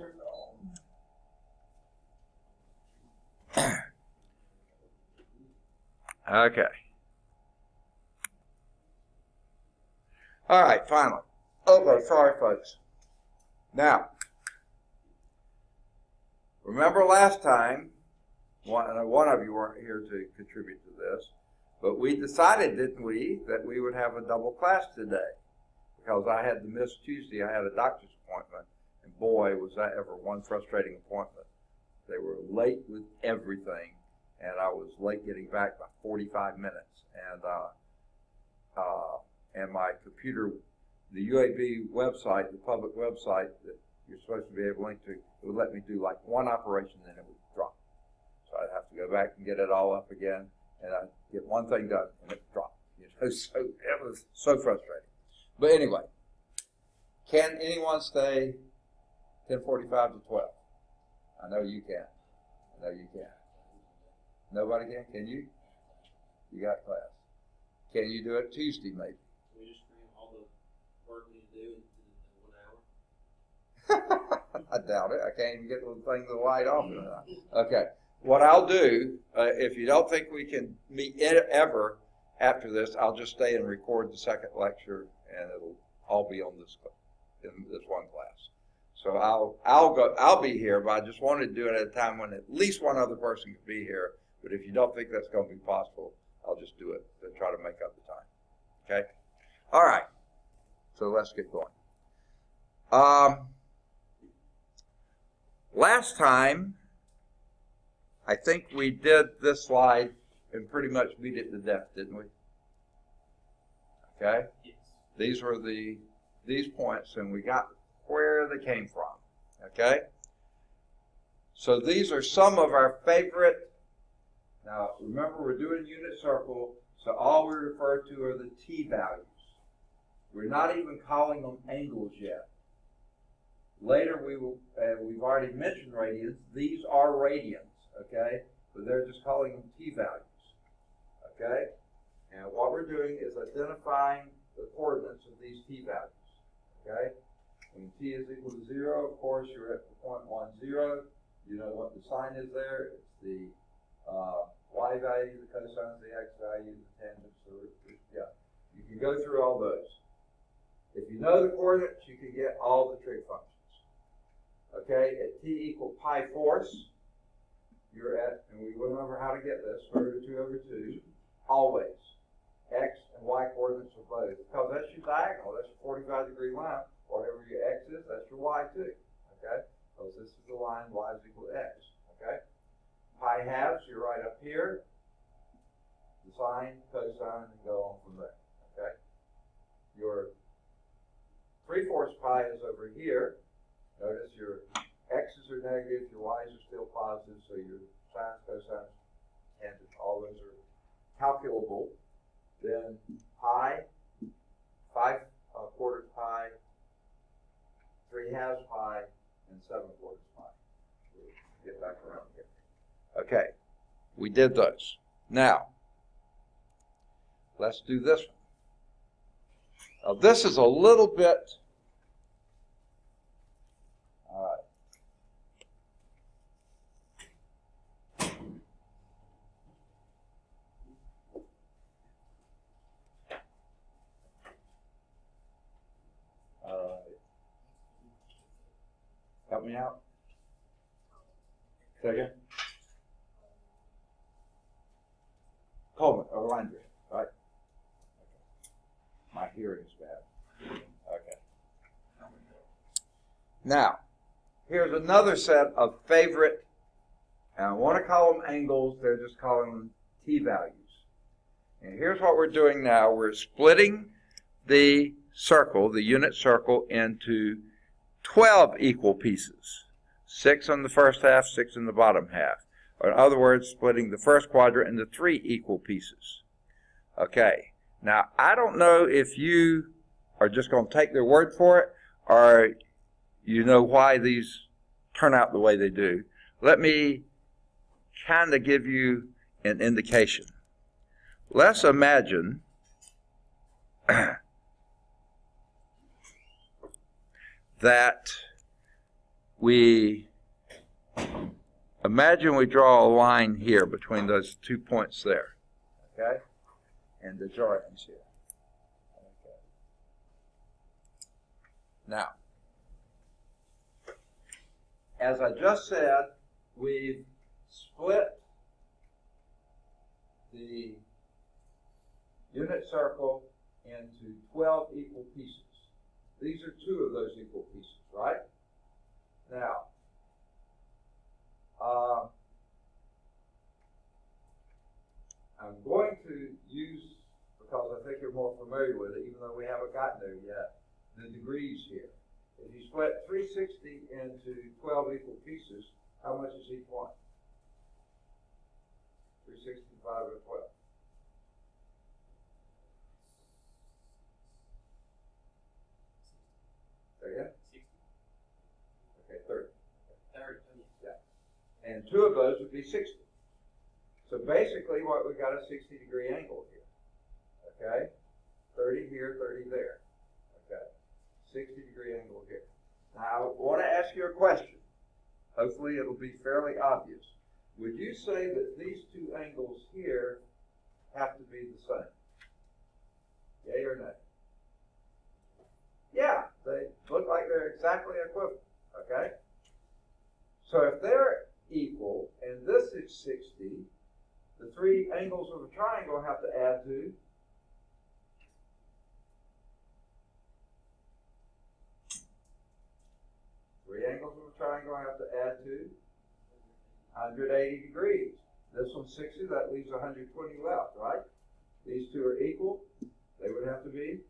turned on. Okay. All right, finally. Okay, sorry, folks. Now, remember last time, one of you weren't here to contribute to this, but we decided, didn't we, that we would have a double class today. Because I had to miss Tuesday, I had a doctor's appointment, and boy, was that ever one frustrating appointment. They were late with everything, and I was late getting back by 45 minutes. And my computer, the UAB website, the public website that you're supposed to be able to link to, it would let me do like one operation, then it would drop. So I'd have to go back and get it all up again, and I'd get one thing done, and it dropped. So it was so frustrating. But anyway, can anyone stay 10:45 to 12? I know you can. I know you can. Nobody can? Can you? You got class. Can you do it Tuesday, maybe? Can we just cram all the work we need to do in 1 hour? I doubt it. I can't even get the thing to light off. Okay. What I'll do, if you don't think we can meet ever after this, I'll just stay and record the second lecture, and it'll all be on this in this one class. So I'll be here, but I just wanted to do it at a time when at least one other person could be here. But if you don't think that's going to be possible, I'll just do it to try to make up the time. Okay? All right. So let's get going. Last time, I think we did this slide and pretty much beat it to death, didn't we? Okay? Yes. These were these points, and we got where they came from. Okay? So these are some of our favorite. Now, remember, we're doing unit circle, so all we refer to are the t values. We're not even calling them angles yet. Later, we've already mentioned radians. These are radians, okay? But they're just calling them t values, okay? And what we're doing is identifying the coordinates of these t values, okay? When t is equal to 0, of course, you're at the point 1, 0. You know what the sign is there. It's the y value, the cosine, the x value, the tangent. So yeah, you can go through all those. If you know the coordinates, you can get all the trig functions. Okay, at t equal pi fourths, you're at, and we remember how to get this, square root of 2 over 2, always. X and y coordinates are both. Because that's your diagonal, that's your 45-degree line. Whatever your x is, that's your y too. Okay? Because this is the line y is equal to x. Okay? Pi halves, you're right up here. The sine, cosine, and go on from there. Okay? Your 3/4 pi is over here. Notice your x's are negative, your y's are still positive, so your sines, cosines, tangents, all those are calculable. Then pi, 5/4 pi, 3/2 pi, and 7/4 pi. We'll get back around here. Okay, we did those. Now, let's do this one. Now, this is a little bit. All right. Help me out. Second. Coleman or Landry, right? Okay. My hearing is bad. Okay. Now, here's another set of favorite, and I want to call them angles, they're just calling them t values. And here's what we're doing now. We're splitting the circle, the unit circle, into 12 equal pieces. 6 on the first half, 6 in the bottom half. Or in other words, splitting the first quadrant into 3 equal pieces. Okay. Now, I don't know if you are just going to take their word for it, or you know why these turn out the way they do. Let me kind of give you an indication. Let's imagine that we imagine we draw a line here between those 2 points there, okay, and the joins here. Okay. Now, as I just said, we've split the unit circle into 12 equal pieces. These are 2 of those equal pieces, right? Now, I'm going to use, because I think you're more familiar with it, even though we haven't gotten there yet, the degrees here. If you split 360 into 12 equal pieces, how much is each one? 360 divided by 12. Say again? 60. Okay, 30. 30. Yeah. And 2 of those would be 60. So basically what we've got a 60-degree angle here. Okay? 30 here, 30 there. Okay? 60-degree angle here. Now I want to ask you a question. Hopefully it'll be fairly obvious. Would you say that these 2 angles here have to be the same? Yay or nay? Yeah, they look like they're exactly equivalent. Okay? So if they're equal and this is 60, the 3 angles of a triangle have to add to 3 angles of a triangle have to add to 180 degrees. This one's 60, that leaves 120 left, right? These 2 are equal. They would have to be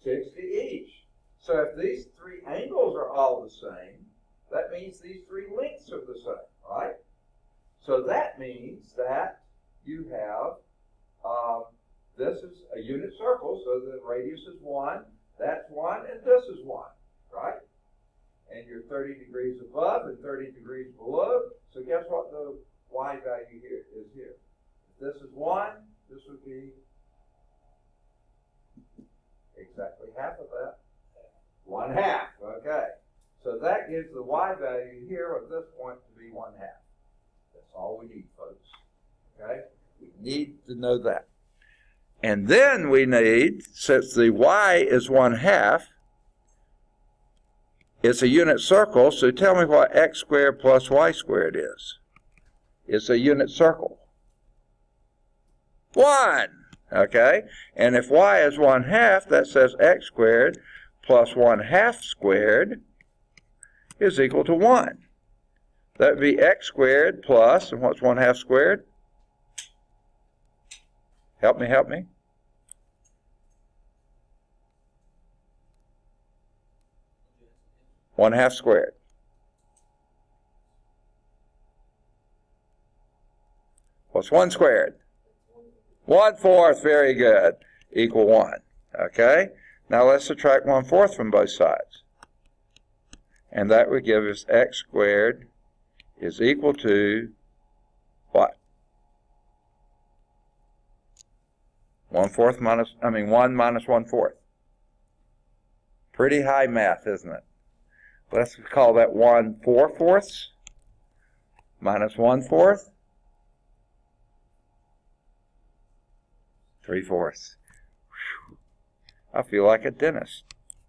60 each. So if these 3 angles are all the same, that means these 3 lengths are the same, right? So that means that you have, this is a unit circle, so the radius is 1, that's 1, and this is 1, right? And you're 30 degrees above and 30 degrees below, so guess what the y value here is here? If this is 1, this would be exactly half of that. 1/2, okay. So that gives the y value here at this point to be 1/2. That's all we need, folks. Okay? We need to know that. And then we need, since the y is 1/2, it's a unit circle, so tell me what x squared plus y squared is. It's a unit circle. 1. Okay? And if y is 1/2, that says x squared plus 1/2 squared is equal to 1. That would be x squared plus, and what's 1/2 squared? Help me, help me. One half squared. What's 1 squared? 1/4, very good, equal 1. Okay? Now let's subtract 1/4 from both sides. And that would give us x squared is equal to what? 1/4 minus, 1 minus 1/4. Pretty high math, isn't it? Let's call that 1 4/4 minus 1/4. 3/4. I feel like a dentist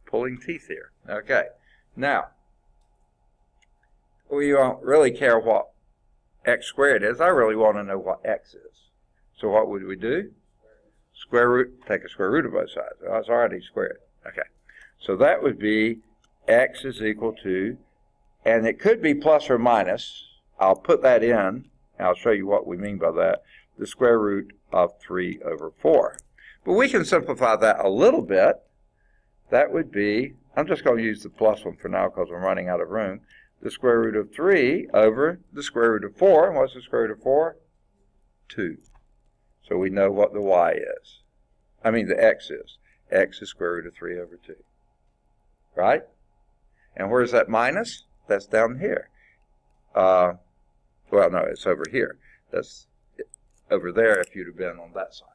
pulling teeth here. Okay. Now, we don't really care what x squared is. I really want to know what x is. So what would we do? Square root, take a square root of both sides. Oh, it's already squared. Okay. So that would be x is equal to, and it could be plus or minus. I'll put that in, and I'll show you what we mean by that. The square root of 3/4. But we can simplify that a little bit. That would be, I'm just going to use the plus one for now because I'm running out of room. The square root of 3 over the square root of 4. And what's the square root of 4? 2. So we know what the y is. The x is. X is square root of 3 over 2. Right? And where's that minus? That's down here. Well, no, it's over here. That's over there if you'd have been on that side.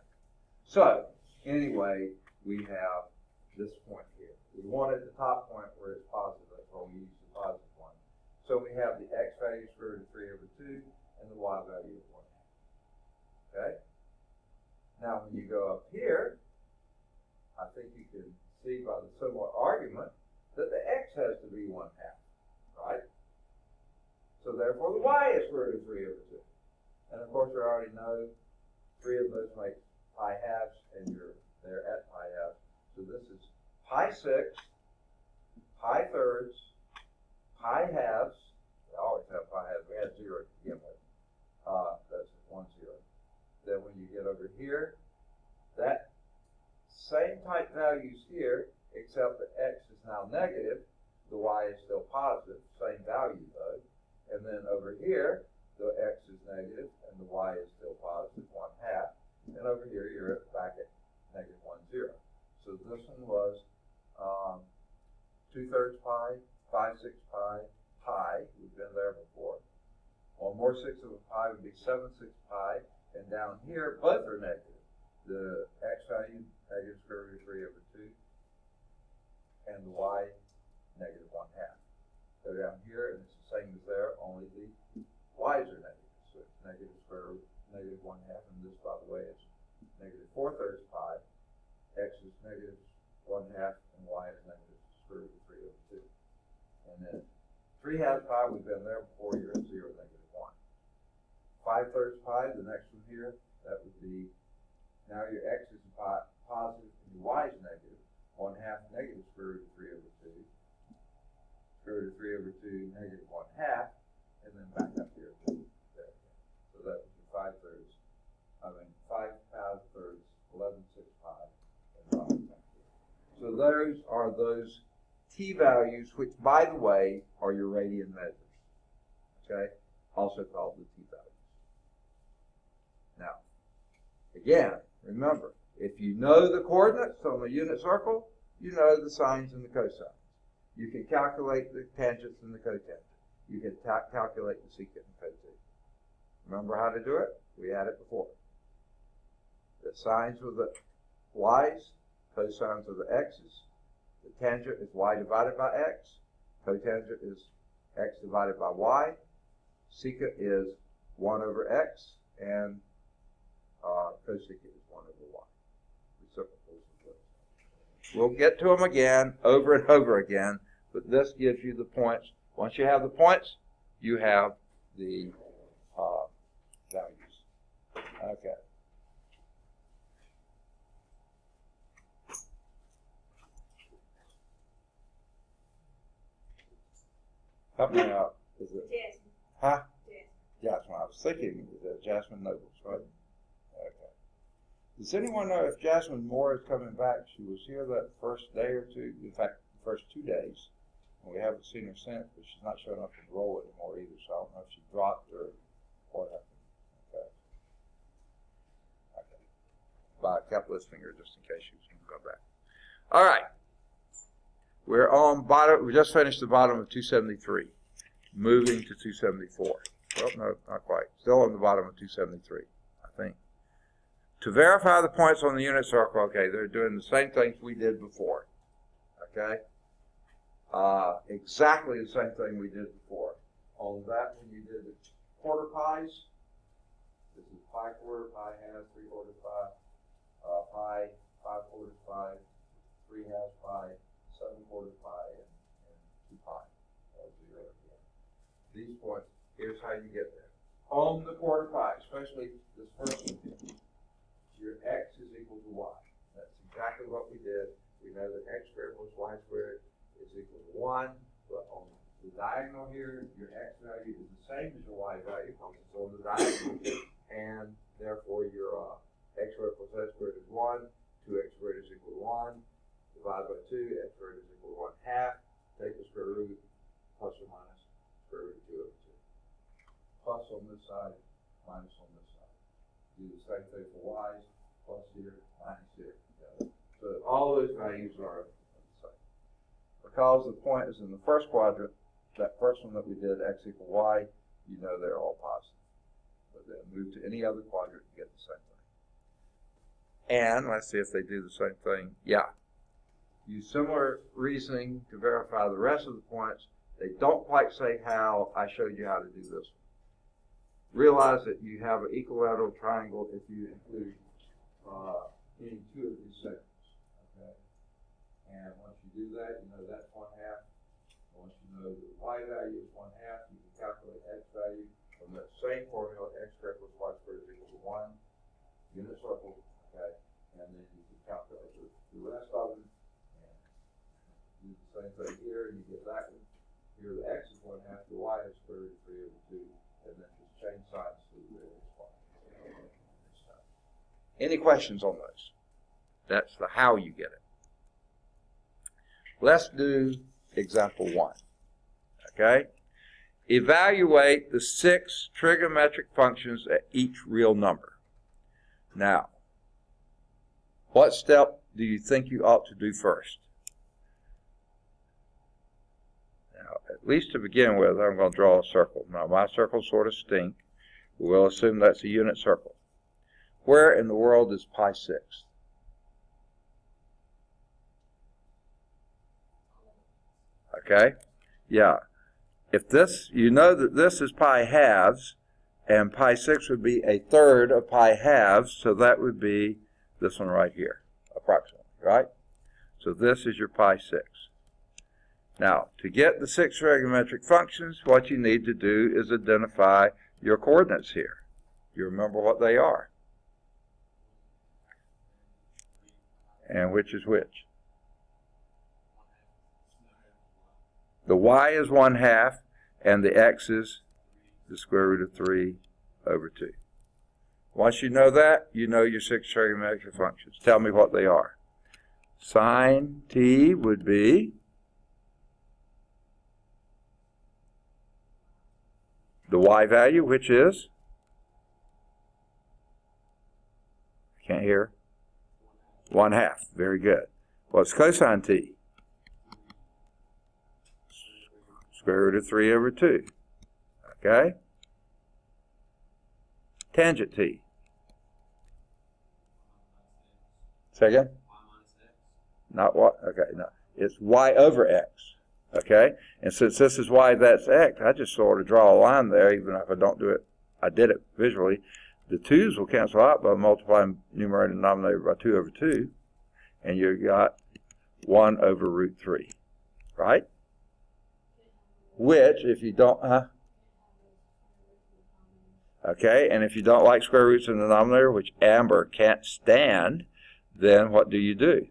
So, anyway, we have this point here. We wanted the top point where it's positive, that's why we use the positive one. So we have the x value square root of 3 over 2 and the y value of 1/2. Okay? Now when you go up here, I think you can see by the similar argument that the x has to be 1/2, right? So therefore the y is square root of 3 over 2. And of course we already know 3 of those make pi halves, and you're there at pi halves. So this is pi 6, pi thirds, pi halves. We always have pi halves. We had 0 to begin with. That's 1, 0. Then when you get over here, that same type values here, except that x is now negative, the y is still positive, same value though. And then over here, the x is negative and the y is still positive, 1/2. And over here, you're back at negative 1, 0. So this one was 2/3 pi, 5/6 pi, pi. We've been there before. 1 more 6 of a pi would be 7/6 pi. And down here, both are negative. The x value, negative square root of 3 over 2. And the y, negative 1/2. Go down here, and it's the same as there, only the y's are negative. So it's negative square root, negative 1/2. And this, by the way, is negative 4/3 pi. X is negative 1/2, and y is negative square root of 3 over 2. And then 3/2 pi, we've been there before, you're at 0, negative 1. 5/3 pi, the next one here, that would be, now your x is positive and your y is negative. 1/2 negative square root of 3 over 2. Square root of 3 over 2, negative 1/2, and then back up here to there. So that was your 5/3. 5/3, 11/6 pi, and 5 back here. So those are those t values, which, by the way, are your radian measures. Okay? Also called the t values. Now, again, remember, if you know the coordinates on the unit circle, you know the sines and the cosines. You can calculate the tangents and the cotangent. You can calculate the secant and cotangent. Remember how to do it? We had it before. The sines are the y's, cosines are the x's. The tangent is y divided by x. Cotangent is x divided by y. Secant is 1 over x, and cosecant is 1 over y. Reciprocals of those. We'll get to them again, over and over again, but this gives you the points. Once you have the points, you have the values. Okay. Help me out. Is it? Jasmine. Huh? Jasmine. Jasmine. I was thinking Jasmine Nobles, right? Okay. Does anyone know if Jasmine Moore is coming back? She was here that first day or two. In fact, the first 2 days. And we haven't seen her since, but she's not showing up in the role anymore either, so I don't know if she dropped or what happened. Okay. Okay. But I kept listening her just in case she was going to come back. All right. We're on bottom. We just finished the bottom of 273. Moving to 274. Well, no, not quite. Still on the bottom of 273, I think. To verify the points on the unit circle, okay, they're doing the same things we did before. Okay? Exactly the same thing we did before. On that one, you did the quarter pies. This is pi quarter, pi half, 3/4 pi, pi, 5/4 pi, 3/2 pi, 7/4 pi, and 2 pi. All 0 again. These points, here's how you get there. On the quarter pi, especially this first one here, your x is equal to y. That's exactly what we did. We know that x squared plus y squared is equal to 1, but on the diagonal here, your x value is the same as your y value because it's on the diagonal, and therefore your x squared plus y squared is 1, 2x squared is equal to 1, divided by 2, x squared is equal to 1/2, take the square root, plus or minus square root of 2 over 2. Plus on this side, minus on this side. Do the same thing for y's, plus here, minus here. So all those values are the same. Because the point is in the first quadrant, that first one that we did, x equal y, you know they're all positive. But then move to any other quadrant and get the same thing. And let's see if they do the same thing. Yeah. use similar reasoning to verify the rest of the points. They don't quite say how. I showed you how to do this one. Realize that you have an equilateral triangle if you include any two of these segments. Okay? And once you do that, you know that's 1/2. Once you know the y value is 1/2, you can calculate x value from that same formula. X squared plus y squared is equal to 1 unit circle. Okay? And then you can calculate the rest of them. And do the same thing here, and you get that one. Here the x is 1/2, the y is square root of 3 over 2, and then just change signs to the various points. Any questions on those? That's the how you get it. Let's do example 1. Okay? Evaluate the 6 trigonometric functions at each real number. Now, what step do you think you ought to do first? Now, at least to begin with, I'm going to draw a circle. Now, my circles sort of stink. We'll assume that's a unit circle. Where in the world is pi 6? Okay? Yeah. If this, you know that this is pi halves, and pi 6 would be 1/3 of pi halves, so that would be this one right here, approximately, right? So this is your pi 6. Now, to get the 6 trigonometric functions, what you need to do is identify your coordinates here. You remember what they are. And which is which? The y is 1/2, and the x is the square root of 3 over 2. Once you know that, you know your 6 trigonometric functions. Tell me what they are. Sine t would be the y value, which is, I can't hear, 1/2. Very good. What's cosine t? Square root of 3 over 2. Okay? Tangent t. Second? Not what? Okay, no. It's y over x. Okay? And since this is y, that's x, I just sort of draw a line there, even if I don't do it. I did it visually. The 2's will cancel out by multiplying numerator and denominator by 2 over 2. And you got 1 over root 3. Right? Which, if you don't, okay, and if you don't like square roots in the denominator, which Amber can't stand, then what do?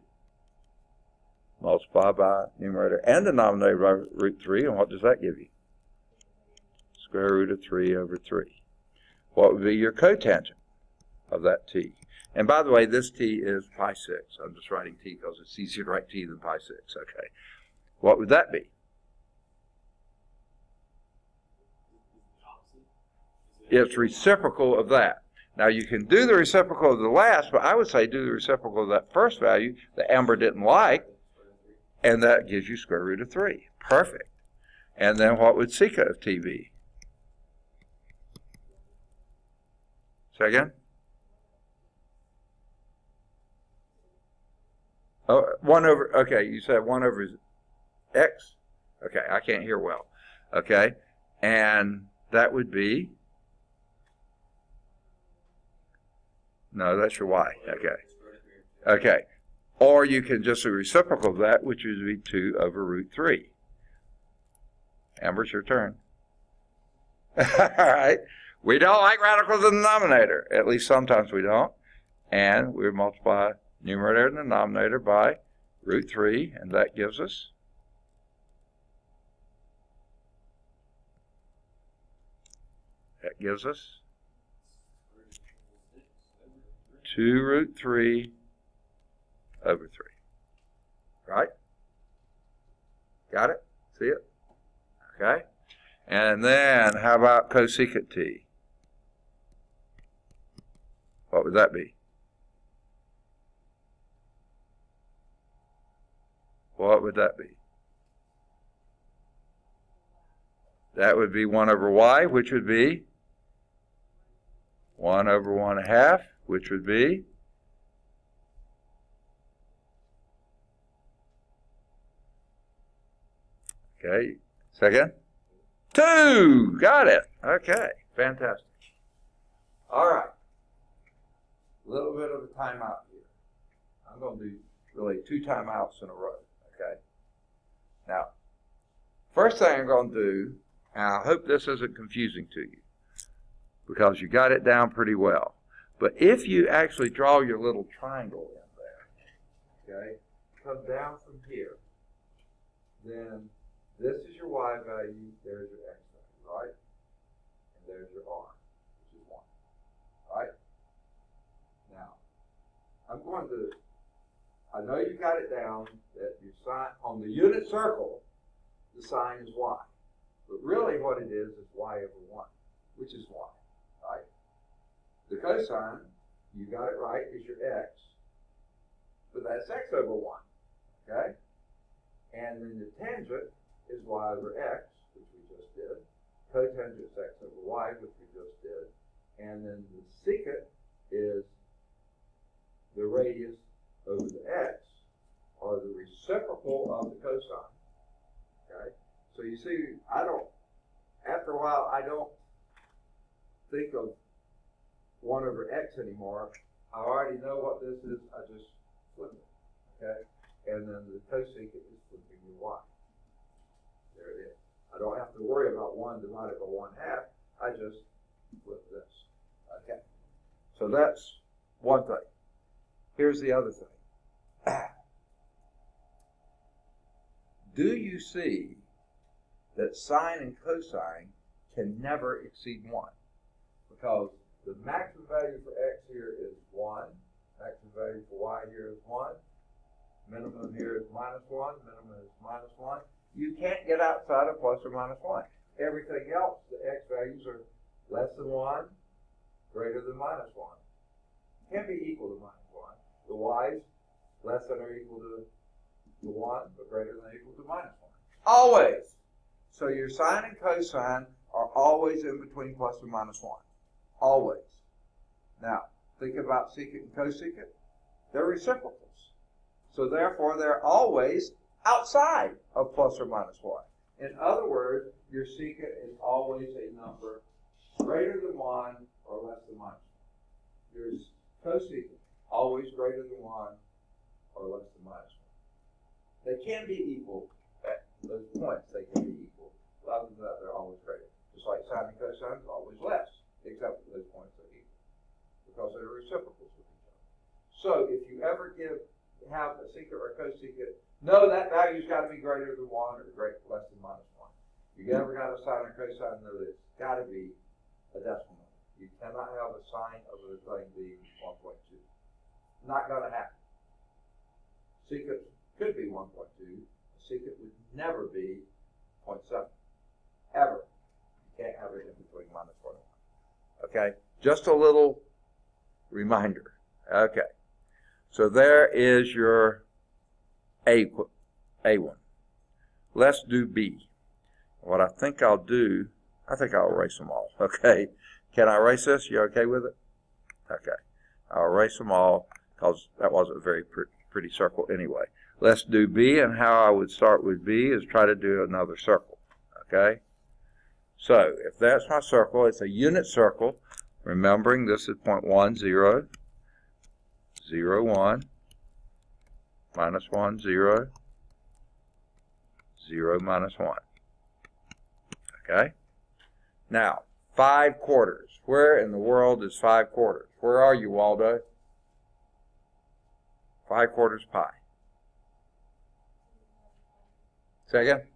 Multiply by numerator and denominator by root 3, and what does that give you? Square root of 3 over 3. What would be your cotangent of that t? And by the way, this t is pi 6. I'm just writing t because it's easier to write t than pi 6. Okay. What would that be? It's reciprocal of that. Now, you can do the reciprocal of the last, but I would say do the reciprocal of that first value that Amber didn't like, and that gives you square root of 3. Perfect. And then what would secant of t be? Say again? Oh, 1 over, okay, you said 1 over x? Okay, I can't hear well. Okay, and that would be, no, that's your y. Okay. Okay. Or you can just do reciprocal of that, which would be 2 over root 3. Amber, it's your turn. All right. We don't like radicals in the denominator. At least sometimes we don't. And we multiply numerator and denominator by root 3, and that gives us That gives us 2 root 3 over 3. Right? Got it? See it? Okay. And then how about cosecant t? What would that be? What would that be? That would be 1 over y, which would be 1 over 1/2, which would be Okay, second? 2! Got it. Okay, fantastic. All right. A little bit of a timeout here. I'm going to do really 2 timeouts in a row, okay? Now, first thing I'm going to do, and I hope this isn't confusing to you, because you got it down pretty well. But if you actually draw your little triangle in there, okay, come down from here, then this is your y value, there's your x value, right? And there's your r, which is 1, right? Now, I'm going to, I know you got it down that your sign, on the unit circle, the sign is y. But really what it is y over 1, which is y, right? The cosine, you got it right, is your x, but that's x over 1, okay? And then the tangent is y over x, which we just did. Cotangent is x over y, which we just did. And then the secant is the radius over the x, or the reciprocal of the cosine, okay? So you see, after a while, I don't think of 1 over x anymore. I already know what this is, I just flip it, okay? And then the cosecant is flipping the y. There it is. I don't have to worry about 1 divided by 1/2. I just flip this. Okay. So that's one thing. Here's the other thing. Do you see that sine and cosine can never exceed 1? Because the maximum value for x here is 1. Maximum value for y here is 1. Minimum here is -1. Minimum is -1. You can't get outside of plus or minus 1. Everything else, the x values are less than 1, greater than -1. Can't be equal to -1. The y's less than or equal to 1, but greater than or equal to -1. Always. So your sine and cosine are always in between plus or minus 1. Always. Now, think about secant and cosecant. They're reciprocals. So therefore, they're always outside of plus or minus 1. In other words, your secant is always a number greater than 1 or less than -1. Your cosecant, always greater than 1 or less than -1. They can be equal at those points. They can be equal. Other than that, they're always greater. Just like sine and cosine is always less, except for those points they're equal, because they're reciprocals with each other. So if you ever have a secant or a cosecant, know that value's got to be greater than 1 or less than -1. You ever got a sine or cosine, know that it's got to be a decimal number. You cannot have a sine of the thing being 1.2. Not going to happen. Secant could be 1.2. Secant would never be 0.7. Ever. You can't have it in between -1 and 1. Okay? Just a little reminder. Okay. So there is your A1. Let's do B. What I think I'll do, I think I'll erase them all. Okay? Can I erase this? You okay with it? Okay. I'll erase them all because that wasn't a very pretty circle anyway. Let's do B, and how I would start with B is try to do another circle. Okay? So, if that's my circle, it's a unit circle. Remembering this is 0.1, 0, 0, 1, -1, 0, 0, -1. Okay? Now, 5/4. Where in the world is 5/4? Where are you, Waldo? 5/4 pi. Say again?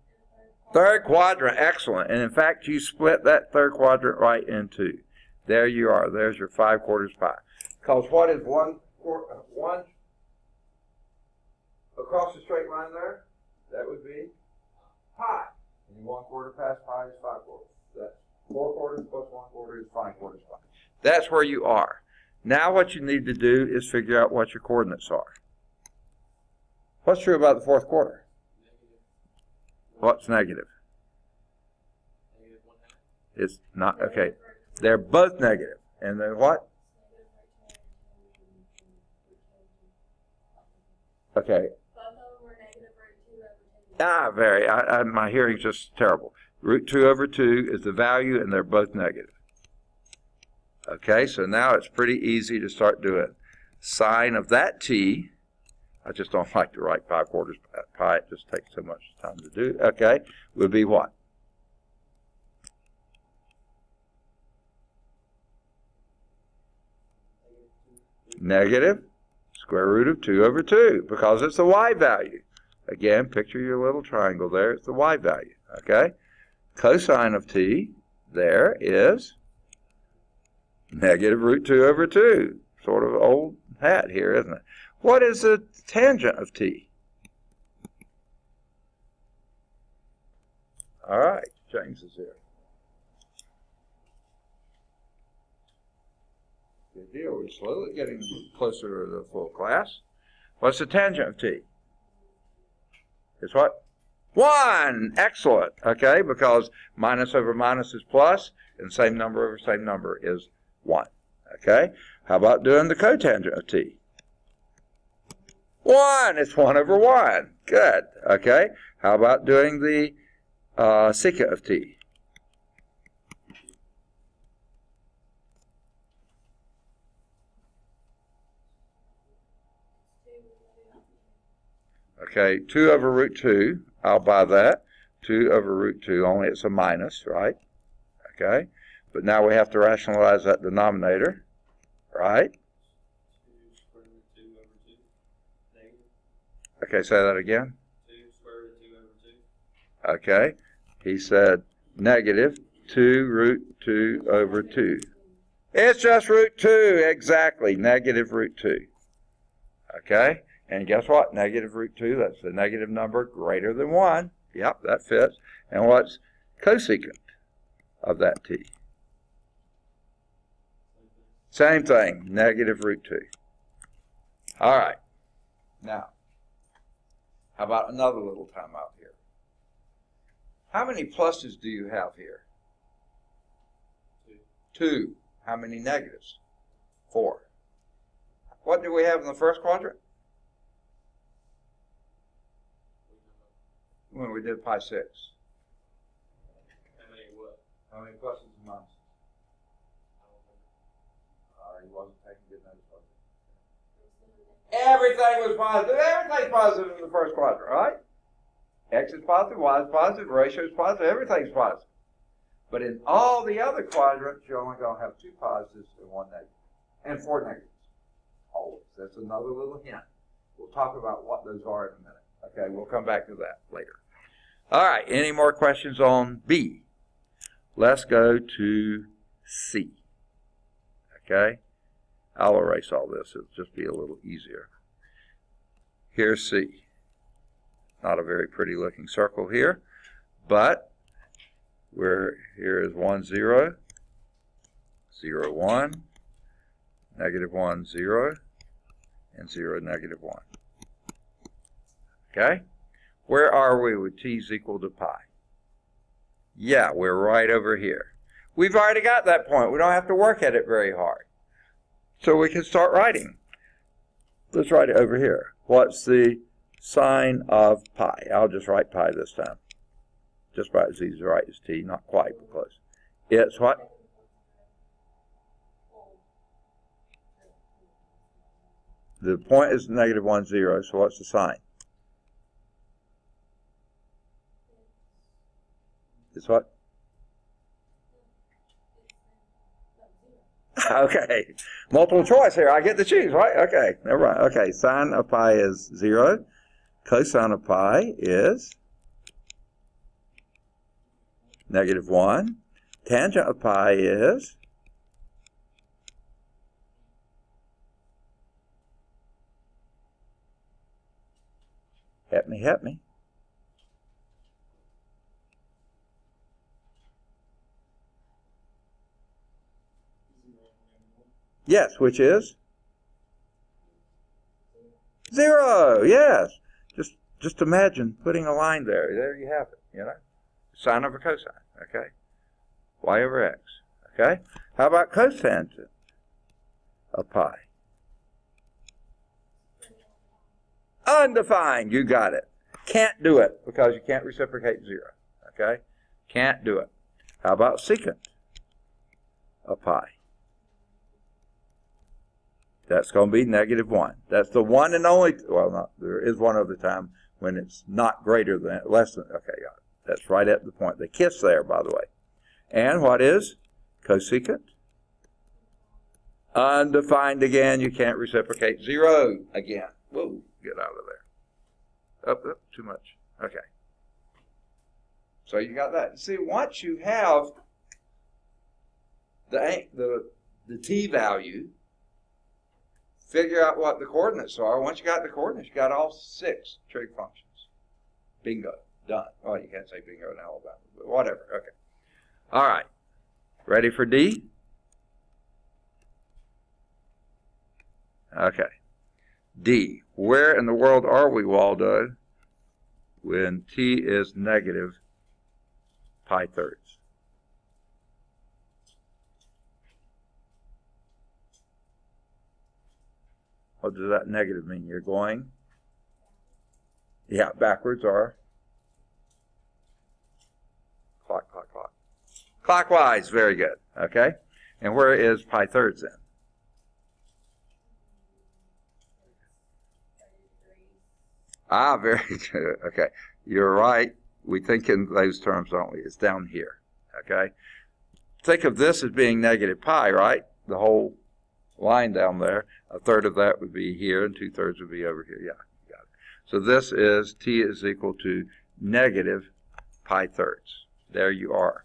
Third quadrant. Excellent. And in fact, you split that third quadrant right in two. There you are. There's your 5/4 pi. Because what is one across the straight line there? That would be pi. And 1/4 past pi is 5/4. That's 4/4 plus 1/4 is 5/4 pi. That's where you are. Now what you need to do is figure out what your coordinates are. What's true about the fourth quarter? What's negative? It's not, okay. They're both negative. And then what? Okay. My hearing's just terrible. Root 2 over 2 is the value, and they're both negative. Okay, so now it's pretty easy to start doing. Sine of that t, I just don't like to write 5/4 pi, it just takes so much time to do. Okay, would be what? Negative square root of 2 over 2, because it's the y value. Again, picture your little triangle there, it's the y value. Okay, cosine of t there is negative root 2 over 2. Sort of old hat here, isn't it? What is the tangent of t? All right, James is here. Good deal. We're slowly getting closer to the full class. What's the tangent of t? It's what? 1. Excellent. Okay, because minus over minus is plus, and same number over same number is 1. Okay, how about doing the cotangent of t? 1. It's 1 over 1. Good. Okay, how about doing the secant of t? Okay, 2 over root 2, I'll buy that. 2 over root 2, only it's a minus, right? Okay, but now we have to rationalize that denominator, right? Okay, say that again. 2 square root of 2 over 2. Okay, he said negative 2 root 2 over 2. It's just root 2, exactly, negative root 2. Okay, and guess what? Negative root 2, that's the negative number greater than 1. Yep, that fits. And what's cosecant of that t? Same thing, negative root 2. All right, now, how about another little time out here? How many pluses do you have here? 2. How many negatives? 4. What do we have in the first quadrant? When we did pi 6. How many what? How many pluses and minuses? He wasn't taking good notes, was he? Everything was positive. Everything's positive in the first quadrant, right? X is positive, Y is positive, ratio is positive, everything's positive. But in all the other quadrants, you're only going to have 2 positives and 1 negative. And 4 negatives. Always. That's another little hint. We'll talk about what those are in a minute. Okay, we'll come back to that later. All right, any more questions on B? Let's go to C. Okay? I'll erase all this. It'll just be a little easier. Here's C. Not a very pretty looking circle here, but here is 1, 0, 0, 1, negative 1, 0, and 0, negative 1. Okay? Where are we with t is equal to pi? Yeah, we're right over here. We've already got that point. We don't have to work at it very hard. So we can start writing. Let's write it over here. What's the sine of pi? I'll just write pi this time. Just about as easy to write as t, not quite, but close. It's what? The point is negative 1, 0, so what's the sign? It's what? Okay, multiple choice here. I get to choose, right? Okay, never mind. Okay, sine of pi is 0. Cosine of pi is negative 1. Tangent of pi is help me. Yes, which is 0. Yes. Just imagine putting a line there. There you have it, you know. Sine over cosine, okay? Y over x, okay? How about cotangent of pi? Undefined, you got it. Can't do it because you can't reciprocate 0. Okay? Can't do it. How about secant of pi? That's going to be -1. That's the one and only, well, not, there is one other time when it's not greater than, less than, okay, got it. That's right at the point. They kiss there, by the way. And what is cosecant? Undefined again. You can't reciprocate 0 again. Whoa, get out of there. Up, too much. Okay. So you got that. See, once you have the t value, figure out what the coordinates are. Once you got the coordinates, you got all 6 trig functions. Bingo. Done. Well, you can't say bingo in Alabama, but whatever. Okay. All right. Ready for D? Okay. D. Where in the world are we, Waldo, when t is negative pi thirds? What does that negative mean? You're going? Yeah, backwards or? Clock. Clockwise. Very good. Okay. And where is pi thirds then? Ah, very good. Okay. You're right. We think in those terms, don't we? It's down here. Okay. Think of this as being negative pi, right? The whole line down there. A third of that would be here, and 2/3 would be over here. Yeah, you got it. So this is t is equal to negative pi thirds. There you are.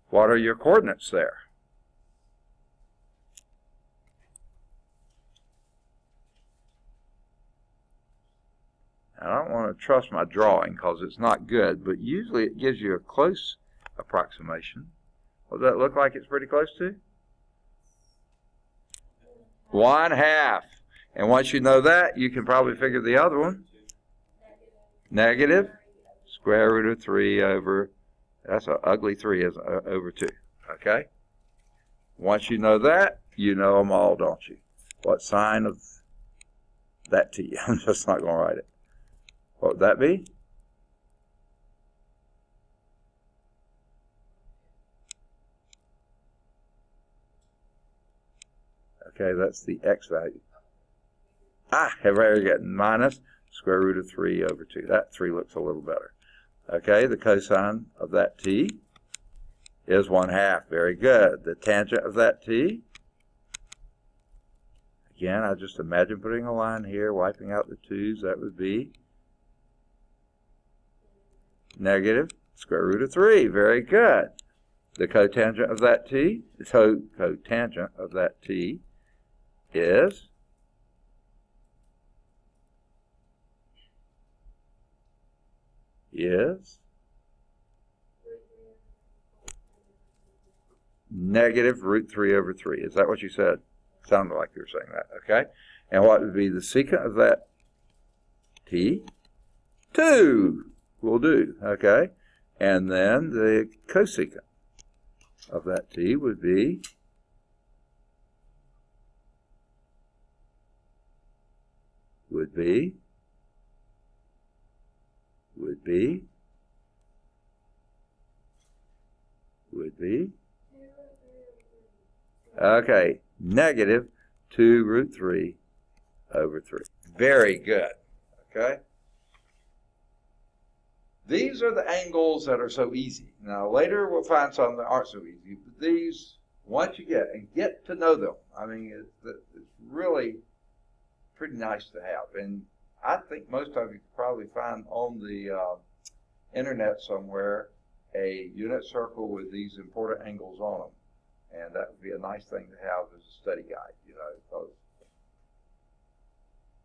What are your coordinates there? I don't want to trust my drawing because it's not good, but usually it gives you a close approximation. What does that look like it's pretty close to? 1/2. And once you know that, you can probably figure the other one. Negative square root of 3 over, that's an ugly 3, is over 2. Okay? Once you know that, you know them all, don't you? What sign of that t? I'm just not going to write it. What would that be? Okay, that's the x value. Ah, very good. Minus square root of 3 over 2. That 3 looks a little better. Okay, the cosine of that t is 1/2. Very good. The tangent of that t, again, I just imagine putting a line here, wiping out the 2's. That would be negative square root of 3. Very good. The cotangent of that t, cotangent of that t is negative root 3 over 3. Is that what you said? Sounded like you were saying that. Okay. And what would be the secant of that t? 2 will do. Okay. And then the cosecant of that t would be okay, negative 2 root 3 over 3. Very good. Okay. These are the angles that are so easy. Now later we'll find some that aren't so easy, but these, once you get to know them, I mean, it's really pretty nice to have. And I think most of you could probably find on the internet somewhere a unit circle with these important angles on them. And that would be a nice thing to have as a study guide, you know, because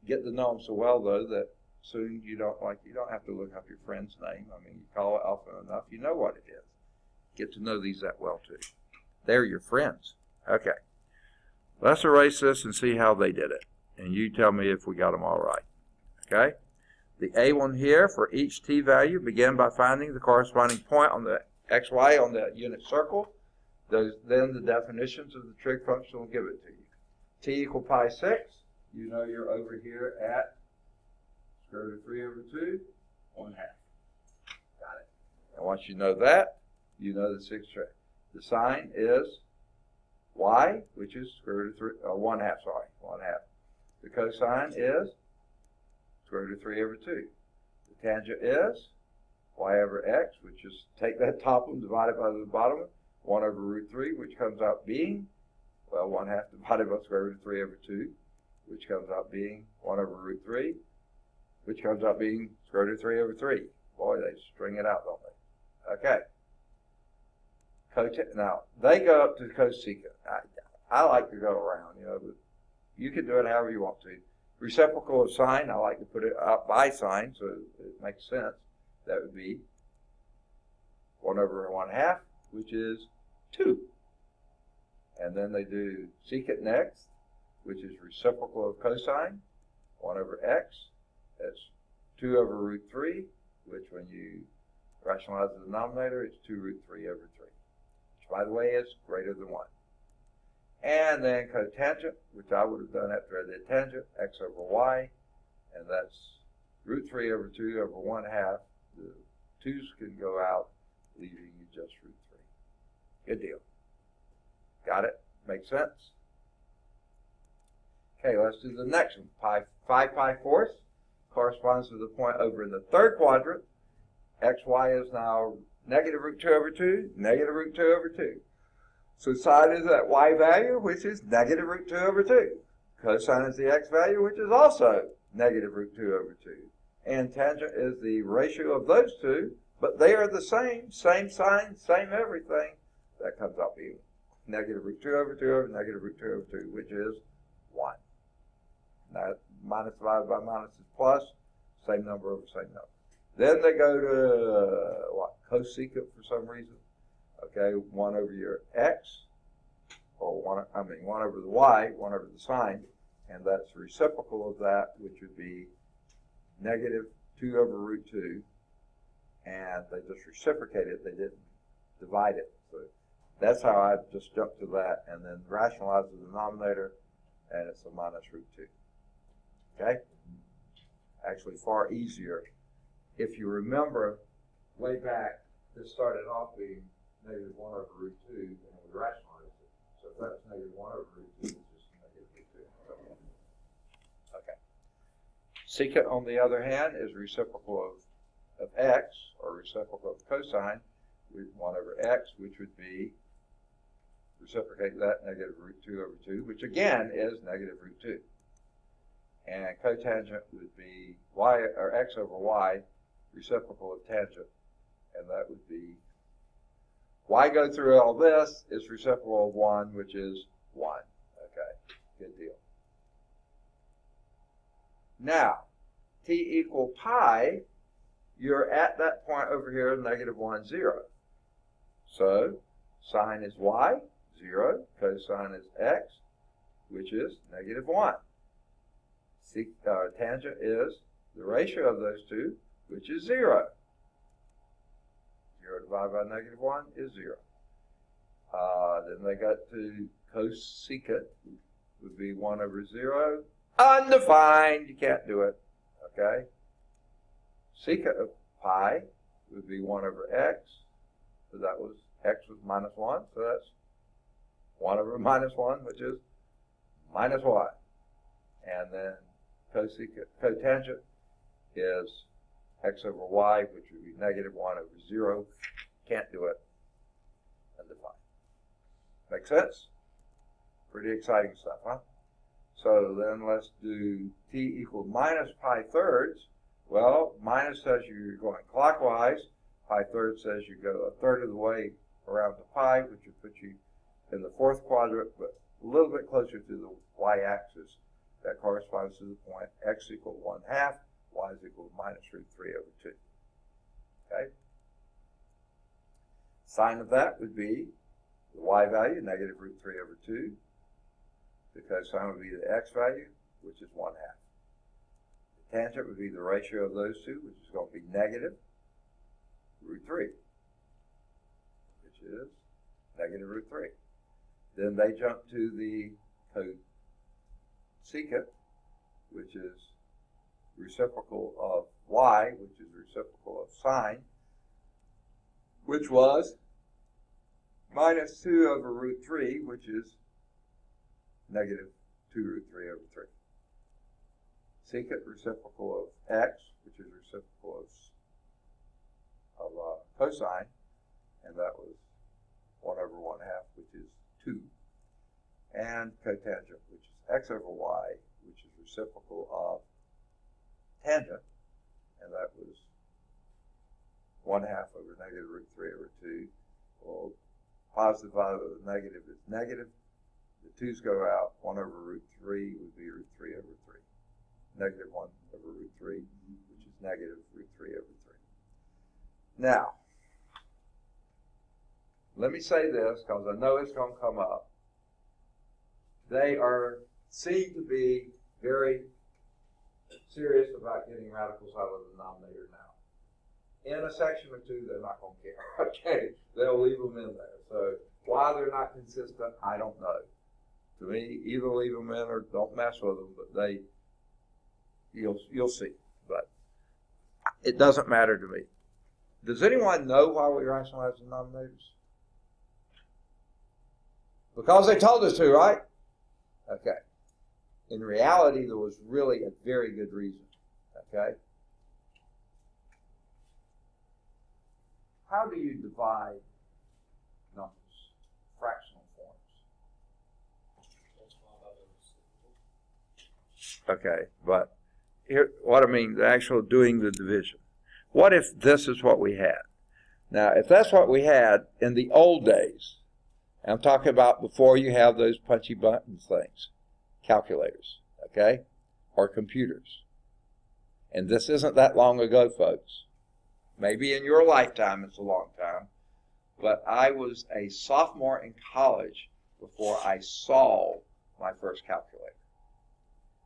get to know them so well though that soon you don't have to look up your friend's name. I mean, you call it often enough, you know what it is. Get to know these that well too. They're your friends. Okay. Let's erase this and see how they did it. And you tell me if we got them all right. Okay? The A1 here for each t value, begin by finding the corresponding point on the xy on the unit circle. Then the definitions of the trig function will give it to you. T equal pi 6, you know you're over here at square root of 3 over 2. 1/2. Got it. And once you know that, you know the sixth trick. The sine is y, which is square root of 3, 1/2, sorry, 1/2. The cosine is square root of 3 over 2. The tangent is y over x, which is take that top one, divide it by the bottom one, 1 over root 3, which comes out being, well, 1/2 divided by square root of 3 over 2, which comes out being 1 over root 3, which comes out being square root of 3 over 3. Boy, they string it out, don't they? Okay. Now, they go up to cosecant. I like to go around, but you can do it however you want to. Reciprocal of sine, I like to put it up by sine, so it makes sense. That would be 1 over 1/2, which is 2. And then they do secant next, which is reciprocal of cosine, 1 over x. That's 2 over root 3, which when you rationalize the denominator, it's 2 root 3 over 3, which, by the way, is greater than 1. And then cotangent, which I would have done after I did tangent, x over y, and that's root 3 over 2 over 1/2. The 2's can go out, leaving you just root 3. Good deal. Got it? Makes sense? Okay, let's do the next one. 5 pi fourths corresponds to the point over in the third quadrant. xy is now negative root 2 over 2, negative root 2 over 2. So sine is that y value, which is negative root 2 over 2. Cosine is the x value, which is also negative root 2 over 2. And tangent is the ratio of those two, but they are the same sign, same everything. That comes out being negative root 2 over 2 over negative root 2 over 2, which is 1. Now, minus divided by minus is plus, same number over same number. Then they go to, cosecant for some reason. Okay, 1 over your x, or 1 over the y, 1 over the sine, and that's reciprocal of that, which would be negative 2 over root 2, and they just reciprocate it, they didn't divide it. So that's how I just jumped to that, and then rationalize the denominator, and it's a minus root 2. Okay? Actually far easier. If you remember, way back, this started off being negative 1 over root 2, and we rationalized it. So if that's negative 1 over root 2, it's just negative root 2. Okay. Secant, on the other hand, is reciprocal of x, or reciprocal of cosine, with 1 over x, which would be, reciprocate that, negative root 2 over 2, which again is negative root 2. And cotangent would be y, or x over y, reciprocal of tangent, and that would be, why go through all this? It's reciprocal of 1, which is 1. Okay, good deal. Now, t equal pi, you're at that point over here, negative 1, 0. So, sine is y, 0. Cosine is x, which is negative 1. Tangent is the ratio of those two, which is 0. 0 divided by negative 1 is 0. Then they got to cosecant, would be 1 over 0. Undefined, you can't do it. Okay? Secant of pi would be 1 over x. So that was, x was minus 1. So that's 1 over minus 1, which is minus y. And then cotangent is x over y, which would be negative 1 over 0. Can't do it. Undefined. Make sense? Pretty exciting stuff, huh? So then let's do t equal minus pi thirds. Well, minus says you're going clockwise. Pi thirds says you go a third of the way around to pi, which would put you in the fourth quadrant, but a little bit closer to the y-axis. That corresponds to the point x equal 1/2, y is equal to minus root 3 over 2. Okay? Sine of that would be the y value, negative root 3 over 2. The cosine would be the x value, which is 1/2. The tangent would be the ratio of those two, which is going to be negative root 3, which is negative root 3. Then they jump to the cosecant, which is reciprocal of y, which is reciprocal of sine, which was minus 2 over root 3, which is negative 2 root 3 over 3. Secant reciprocal of x, which is reciprocal of cosine, and that was 1 over 1/2, which is 2. And cotangent, which is x over y, which is reciprocal of tangent, and that was 1/2 over negative root 3 over 2. Well, positive divided by negative is negative. The 2's go out. 1 over root 3 would be root 3 over 3. Negative 1 over root 3, which is negative root 3 over 3. Now, let me say this, because I know it's going to come up. They seem to be very serious about getting radicals out of the denominator now. In a section or two, they're not going to care. Okay, they'll leave them in there. So why they're not consistent, I don't know. To me, either leave them in or don't mess with them. But you'll see. But it doesn't matter to me. Does anyone know why we rationalize denominators? Because they told us to, right? Okay. In reality, there was really a very good reason. Okay? How do you divide numbers? Fractional forms. Okay, but here, what I mean, the actual doing the division. What if this is what we had? Now, if that's what we had in the old days, and I'm talking about before you have those punchy button things, calculators, okay, or computers. And this isn't that long ago, folks. Maybe in your lifetime it's a long time, but I was a sophomore in college before I saw my first calculator.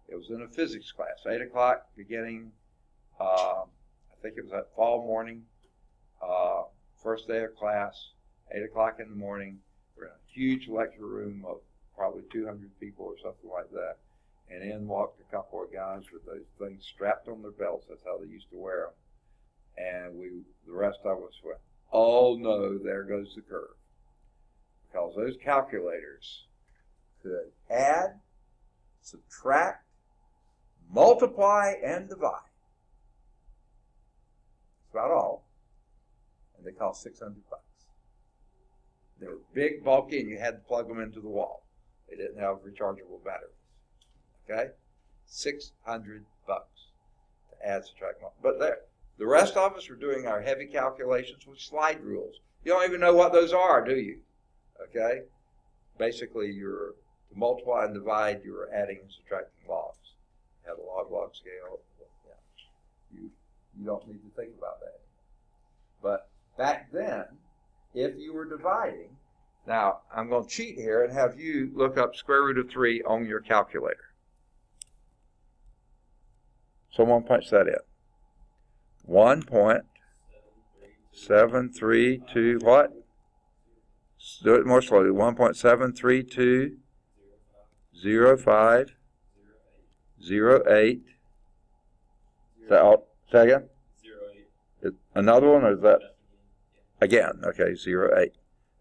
It was in a physics class, 8 o'clock beginning, I think it was that fall morning, first day of class, 8 o'clock in the morning. We're in a huge lecture room of probably 200 people or something like that. And in walked a couple of guys with those things strapped on their belts. That's how they used to wear them. And the rest of us went, oh no, there goes the curve. Because those calculators could add, subtract, multiply, and divide. That's about all. And they cost $600. They were big, bulky, and you had to plug them into the wall. They didn't have rechargeable batteries. Okay? $600 to add, subtract, multiply. But the rest of us were doing our heavy calculations with slide rules. You don't even know what those are, do you? Okay? Basically, to multiply and divide, you were adding and subtracting logs. You had a log scale. Yeah. You don't need to think about that. But back then, if you were dividing, now I'm going to cheat here and have you look up square root of 3 on your calculator. Someone punch that in. 1.732 what? Do it more slowly. 1.7320508. Is that all? Say again? 08. Another one, or is that? Again, okay, 08.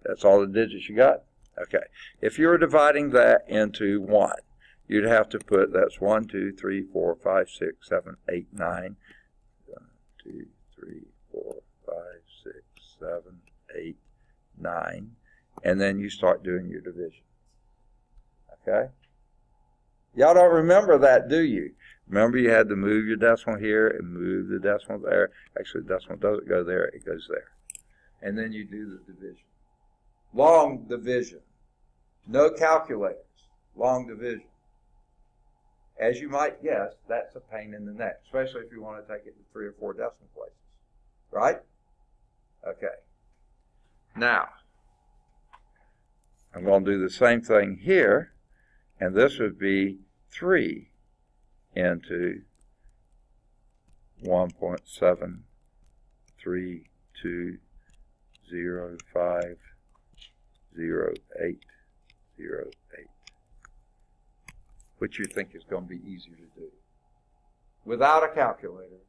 That's all the digits you got? Okay. If you were dividing that into 1, you'd have to put, that's 1, 2, 3, 4, 5, 6, 7, 8, 9. 1, 2, 3, 4, 5, 6, 7, 8, 9. And then you start doing your division. Okay? Y'all don't remember that, do you? Remember you had to move your decimal here and move the decimal there. Actually, the decimal doesn't go there, it goes there. And then you do the division. Long division. No calculators. Long division. As you might guess, that's a pain in the neck, especially if you want to take it to 3 or 4 decimal places. Right? Okay. Now, I'm going to do the same thing here, and this would be 3 into 1.732050808. Which you think is going to be easier to do? without a calculator,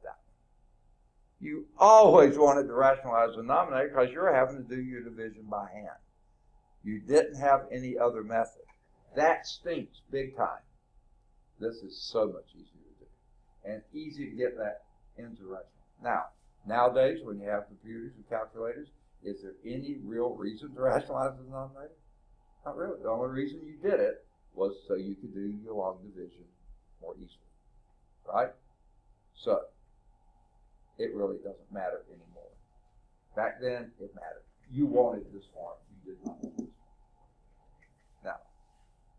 that one. You always wanted to rationalize the denominator because you're having to do your division by hand. You didn't have any other method. That stinks big time. This is so much easier to do and easy to get that into rational. Now, nowadays when you have computers and calculators, is there any real reason to rationalize the denominator? Not really. The only reason you did it was so you could do your long division more easily, right? So, it really doesn't matter anymore. Back then, it mattered. You wanted this form. You did not want this form. Now,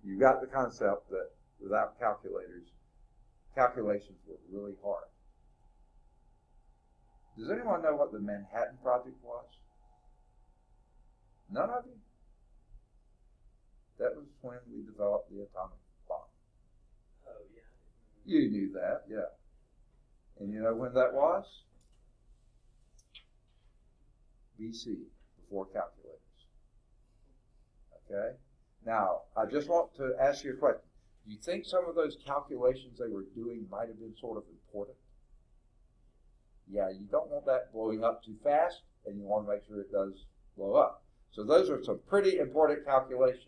you got the concept that without calculators, calculations were really hard. Does anyone know what the Manhattan Project was? None of you? That was when we developed the atomic bomb. Oh, yeah. You knew that, yeah. And you know when that was? BC, before calculators. Okay? Now, I just want to ask you a question. Do you think some of those calculations they were doing might have been sort of important? Yeah, you don't want that blowing up too fast, and you want to make sure it does blow up. So those are some pretty important calculations.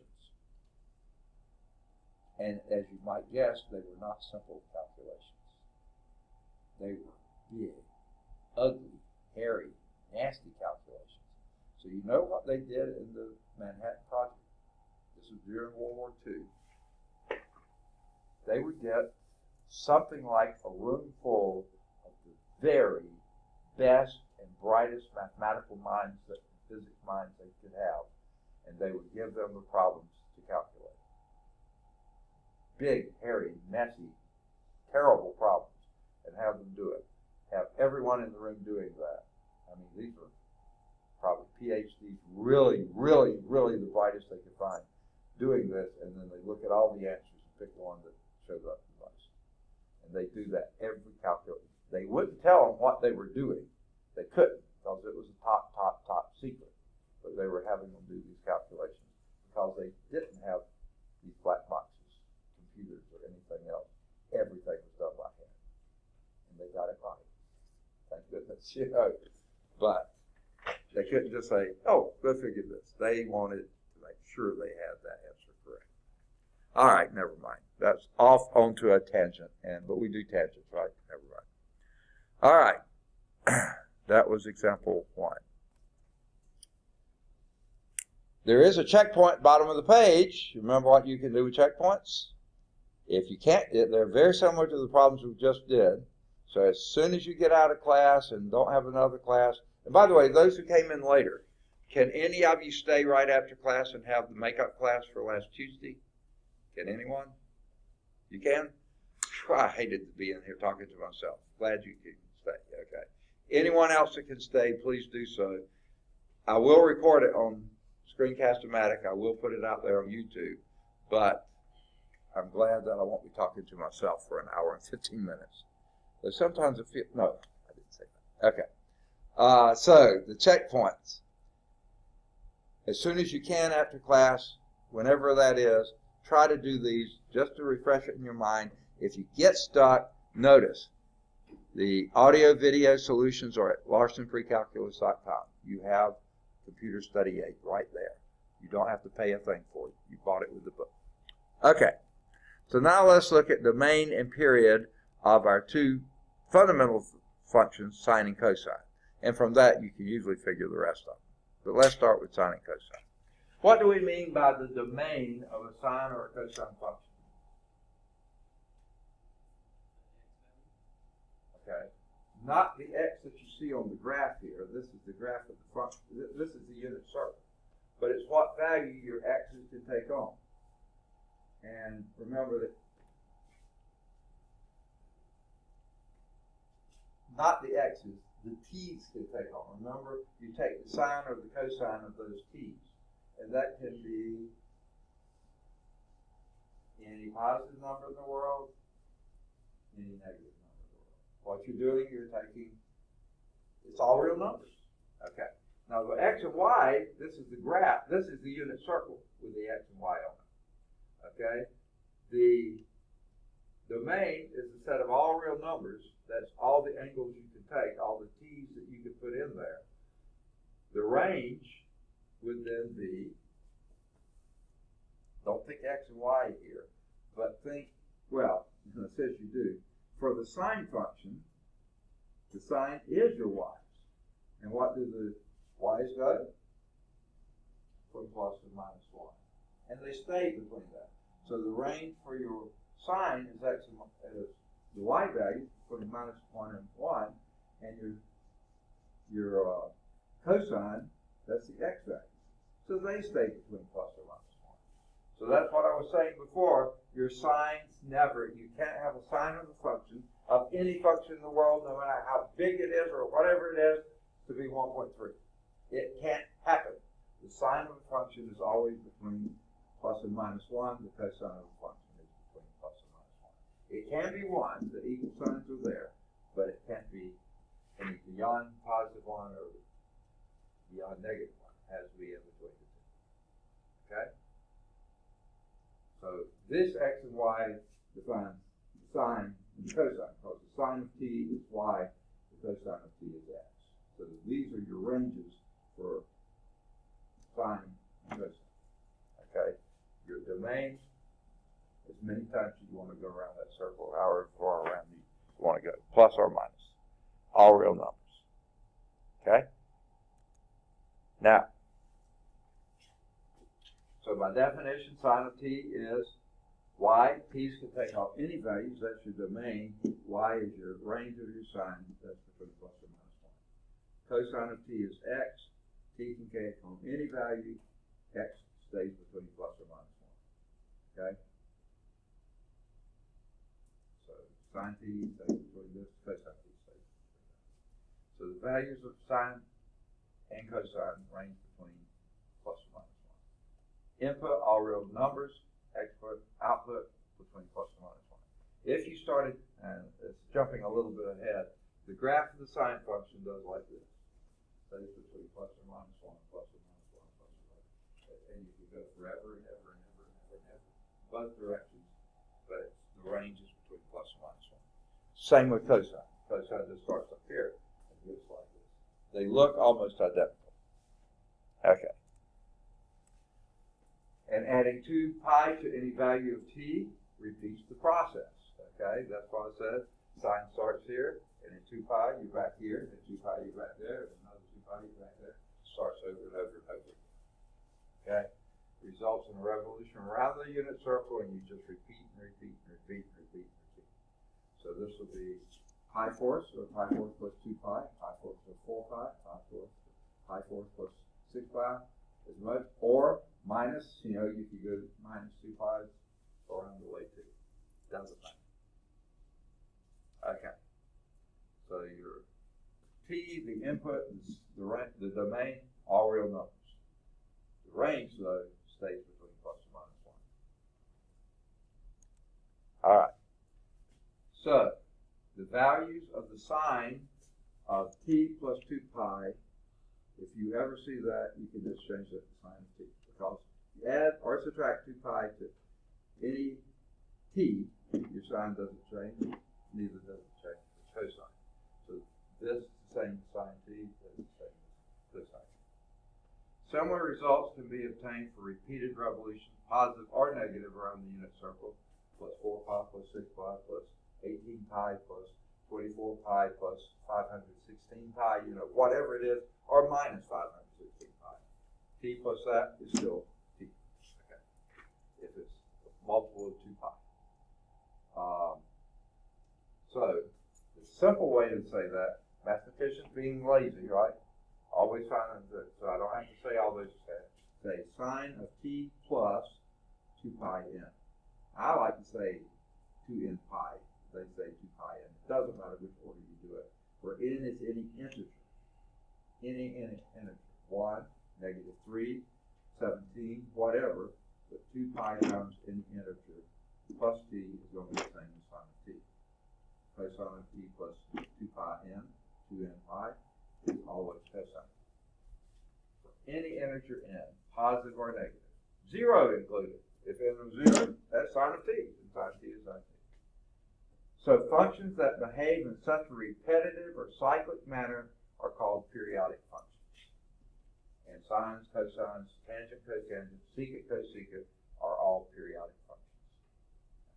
And as you might guess, they were not simple calculations. They were big, ugly, hairy, nasty calculations. So you know what they did in the Manhattan Project? This was during World War II. They would get something like a room full of the very best and brightest mathematical minds, physics minds they could have, and they would give them the problems to calculate. Big, hairy, messy, terrible problems, and have them do it. Have everyone in the room doing that. I mean, these were probably PhDs, really, really, really the brightest they could find, doing this, and then they look at all the answers and pick the one that shows up the most. And they do that every calculation. They wouldn't tell them what they were doing. They couldn't, because it was a top secret. But they were having them do these calculations because they didn't have these black boxes, computers, or anything else. Everything was done by hand. And they got it right. Thank goodness, you know. But they couldn't just say, oh, go figure this. They wanted to make sure they had that answer correct. All right, never mind. That's off onto a tangent, but we do tangents, right? Never mind. All right, that was example 1. There is a checkpoint bottom of the page. Remember what you can do with checkpoints? If you can't, they're very similar to the problems we just did. So as soon as you get out of class and don't have another class, and by the way, those who came in later, can any of you stay right after class and have the makeup class for last Tuesday? Can anyone? You can? I hated to be in here talking to myself. Glad you can stay. Okay. Anyone else that can stay, please do so. I will record it on Screencast-O-Matic. I will put it out there on YouTube. But I'm glad that I won't be talking to myself for an hour and 15 minutes. So sometimes it feels, no, I didn't say that. Okay. So the checkpoints. As soon as you can after class, whenever that is, try to do these just to refresh it in your mind. If you get stuck, notice the audio video solutions are at larsonfreecalculus.com. You have Computer Study Aid right there. You don't have to pay a thing for it. You bought it with the book. Okay, so now let's look at domain and period of our two fundamental functions, sine and cosine. And from that, you can usually figure the rest of them. But let's start with sine and cosine. What do we mean by the domain of a sine or a cosine function? Okay, not the x that you see on the graph here. This is the graph of the function. This is the unit circle. But it's what value your x's can take on. And remember that not the x's, the t's can take on. Remember, you take the sine or the cosine of those t's. And that can be any positive number in the world, any negative number in the world. What you're doing, you're taking, it's all real numbers. Okay. Now the x and y, this is the graph, this is the unit circle with the x and y on it. Okay? The Domain is a set of all real numbers. That's all the angles you can take, all the t's that you can put in there. The range would then be, don't think x and y here, but think, well, it says you do. For the sine function, the sine is your y's. And what do the y's go? From plus and minus 1. And they stay between that. So the range for your sine is x and is the y value between minus 1 and 1, and your cosine, that's the x value. So they stay between plus or minus 1. So that's what I was saying before. Your sines never, you can't have a sine of a function, of any function in the world, no matter how big it is or whatever it is, to be 1.3. It can't happen. The sine of a function is always between plus and minus 1. The cosine of a function is between plus and minus 1. It can be 1. The equal signs are there, but it can't be any beyond positive 1 or beyond negative 1. It has to be in between the two. Okay? So this x and y defines the sine and the cosine, because the sine of t is y, the cosine of t is x. So these are your ranges for sine and cosine. Okay? Your domain, as many times as you want to go around that circle, however far around you want to go, plus or minus, all real numbers. Okay? Now, so my definition, sine of t is y. T's can take off any values. That's your domain. Y is your range of your sine. That's between plus and minus 1. Cosine of t is x. T can take on any value. X stays between plus or minus 1. Okay? So sine t stays between this. Cosine t stays between that. So the values of sine and cosine range between plus or minus 1. Input, all real numbers. Output between plus and minus 1. If you started, and it's jumping a little bit ahead, the graph of the sine function does like this. Stays between plus and minus 1, plus and minus 1, plus and minus 1. And you can go forever and ever and ever and ever and ever. Both directions, but the range is between plus and minus 1. Same with cosine. Cosine just starts up here and looks like this. They look almost identical. Okay. And adding 2 pi to any value of t repeats the process. Okay, that's why I said sine starts here, and then 2 pi, you're back here, and 2 pi, you're back there, and another 2 pi, you're back there. Starts over and over and over. Okay, results in a revolution around the unit circle, and you just repeat and repeat and repeat and repeat and repeat. So this will be pi fourths, or pi fourths plus 2 pi, pi fourths plus 4 pi, pi fourths plus 6 pi, as much, or minus, you could go minus 2 pi around the way too. Doesn't matter. Okay. So your t, the input, the domain, all real numbers. The range, though, stays between plus and minus 1. All right. So the values of the sine of t plus 2 pi, if you ever see that, you can just change that to sine of t. Because you add or subtract 2 pi to any t, your sine doesn't change, neither does it change the cosine. So this is the same as sine t, this is the same as cosine. Similar results can be obtained for repeated revolutions, positive or negative, around the unit circle, plus 4 pi, plus 6 pi, plus 18 pi, plus 24 pi, plus 516 pi, whatever it is, or minus 516 pi. T plus that is still t. Okay. If it's a multiple of 2 pi. So the simple way to say that, mathematicians being lazy, right? Always find that, so I don't have to say all those steps. Say sine of t plus 2 pi n. I like to say 2n pi. They say 2 pi n. It doesn't matter which order you do it. For n is any integer. Any integer. 1, negative 3, 17, whatever. But 2 pi times any integer plus t is going to be the same as sine of t. Cosine of t plus 2 pi n, 2n pi, is always cosine. For any integer n, positive or negative. 0 included. If n was 0, that's sine of t. And sine of t is sine of t. So functions that behave in such a repetitive or cyclic manner are called periodic functions. And sines, cosines, tangent, cotangent, secant, cosecant are all periodic functions.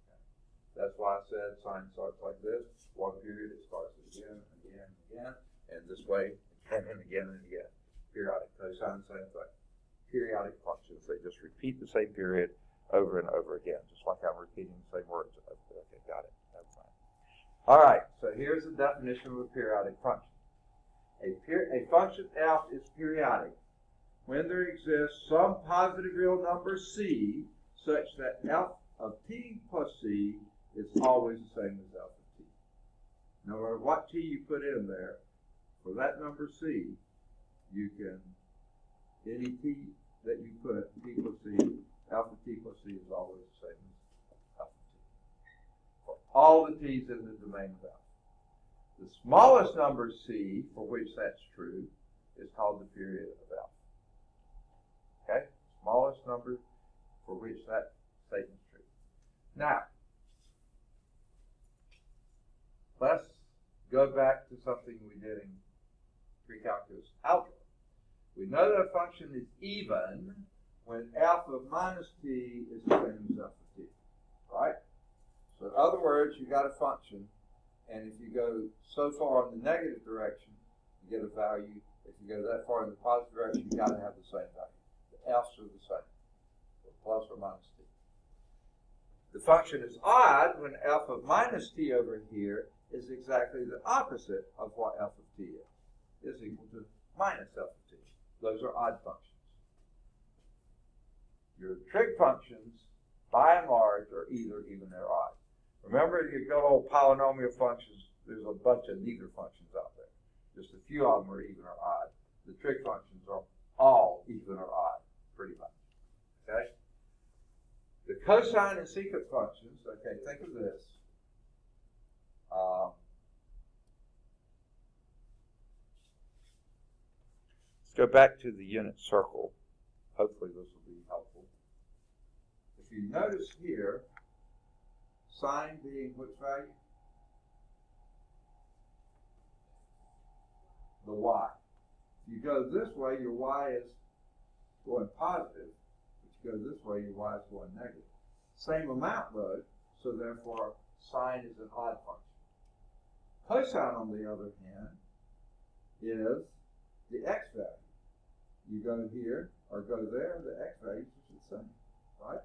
Okay. That's why I said sine starts like this. One period, it starts again, again, again, and this way, again and again and again. Periodic cosine, same thing. Periodic functions, they just repeat the same period over and over again, just like I'm repeating the same words. Okay, got it. That's fine. All right, so here's the definition of a periodic function. A function f is periodic when there exists some positive real number c such that f of t plus c is always the same as f of t. No matter what t you put in there, for that number c, you can, any t that you put, t plus c, f of t plus c is always the same as f of t. For all the t's in the domain of f. The smallest number c, for which that's true, is called the period of f. Okay? Smallest number for which that statement is true. Now, let's go back to something we did in pre-calculus algebra. We know that a function is even when f of minus t is the same as f of t. Right? So in other words, you got a function, and if you go so far in the negative direction, you get a value. If you go that far in the positive direction, you got to have the same value. The f's are the same, plus or minus t. The function is odd when f of minus t over here is exactly the opposite of what f of t is equal to minus f of t. Those are odd functions. Your trig functions, by and large, are either even or odd. Remember, your good old polynomial functions, there's a bunch of neither functions out there. Just a few of them are even or odd. The trig functions are all even or odd, pretty much. Okay? The cosine and secant functions, okay, think of this. Let's go back to the unit circle. Hopefully this will be helpful. If you notice here, sine being which value? The y. If you go this way, your y is going positive. If you go this way, your y is going negative. Same amount though, so therefore sine is an odd function. Cosine, on the other hand, is the x value. You go here or go there, the x value is the same, right?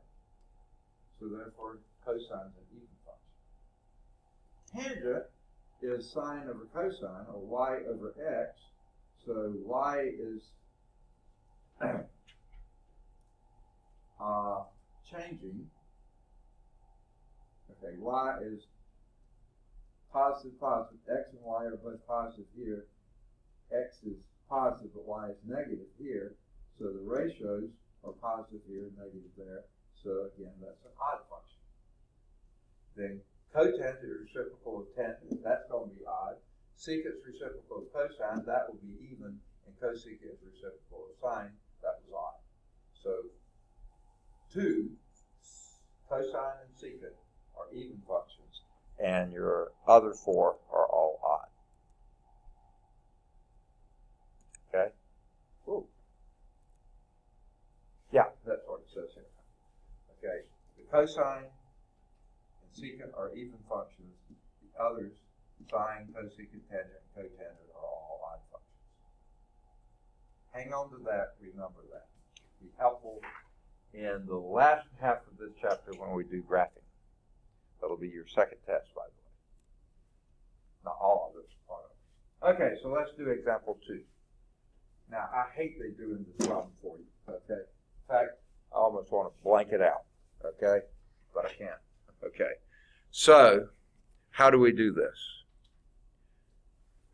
So therefore cosine is an even function. Tangent is sine over cosine, or y over x. So y is changing. Okay, y is positive, positive. X and y are both positive here. X is positive, but y is negative here. So the ratios are positive here, negative there. So again, that's an odd function. Then cotangent is reciprocal of tangent. That's going to be odd. Secant is reciprocal of cosine. That will be even. And cosecant is reciprocal of sine. That was odd. So 2, cosine and secant, are even functions. And your other 4 are all odd. Okay? Ooh. Yeah, that's what it says here. Okay, the cosine and secant are even functions. The others, sine, cosecant, tangent, and cotangent, are all odd functions. Hang on to that, remember that. It'll be helpful in the last half of this chapter when we do graphing. That'll be your second test, by the way. Not all of this part of it. Okay, so let's do example 2. Now, I hate they doing this problem for you, okay? In fact, I almost want to blank it out, okay? But I can't, okay? So, how do we do this?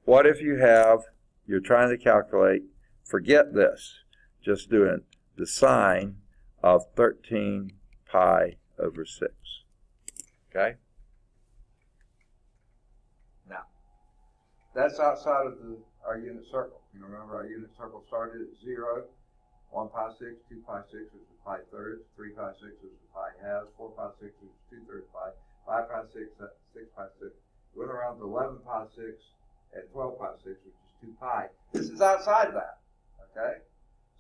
What if you're trying to calculate, forget this, just doing the sine of 13 pi over 6, okay? Now, that's outside of our unit circle. You remember our unit circle started at 0, 1 pi 6, 2 pi 6 is the pi thirds, 3 pi 6 is the pi halves, 4 pi 6 is 2/3 pi, 5 pi 6, 6 pi 6. Went around to 11 pi 6 and 12 pi 6, which is 2 pi. This is outside that, okay?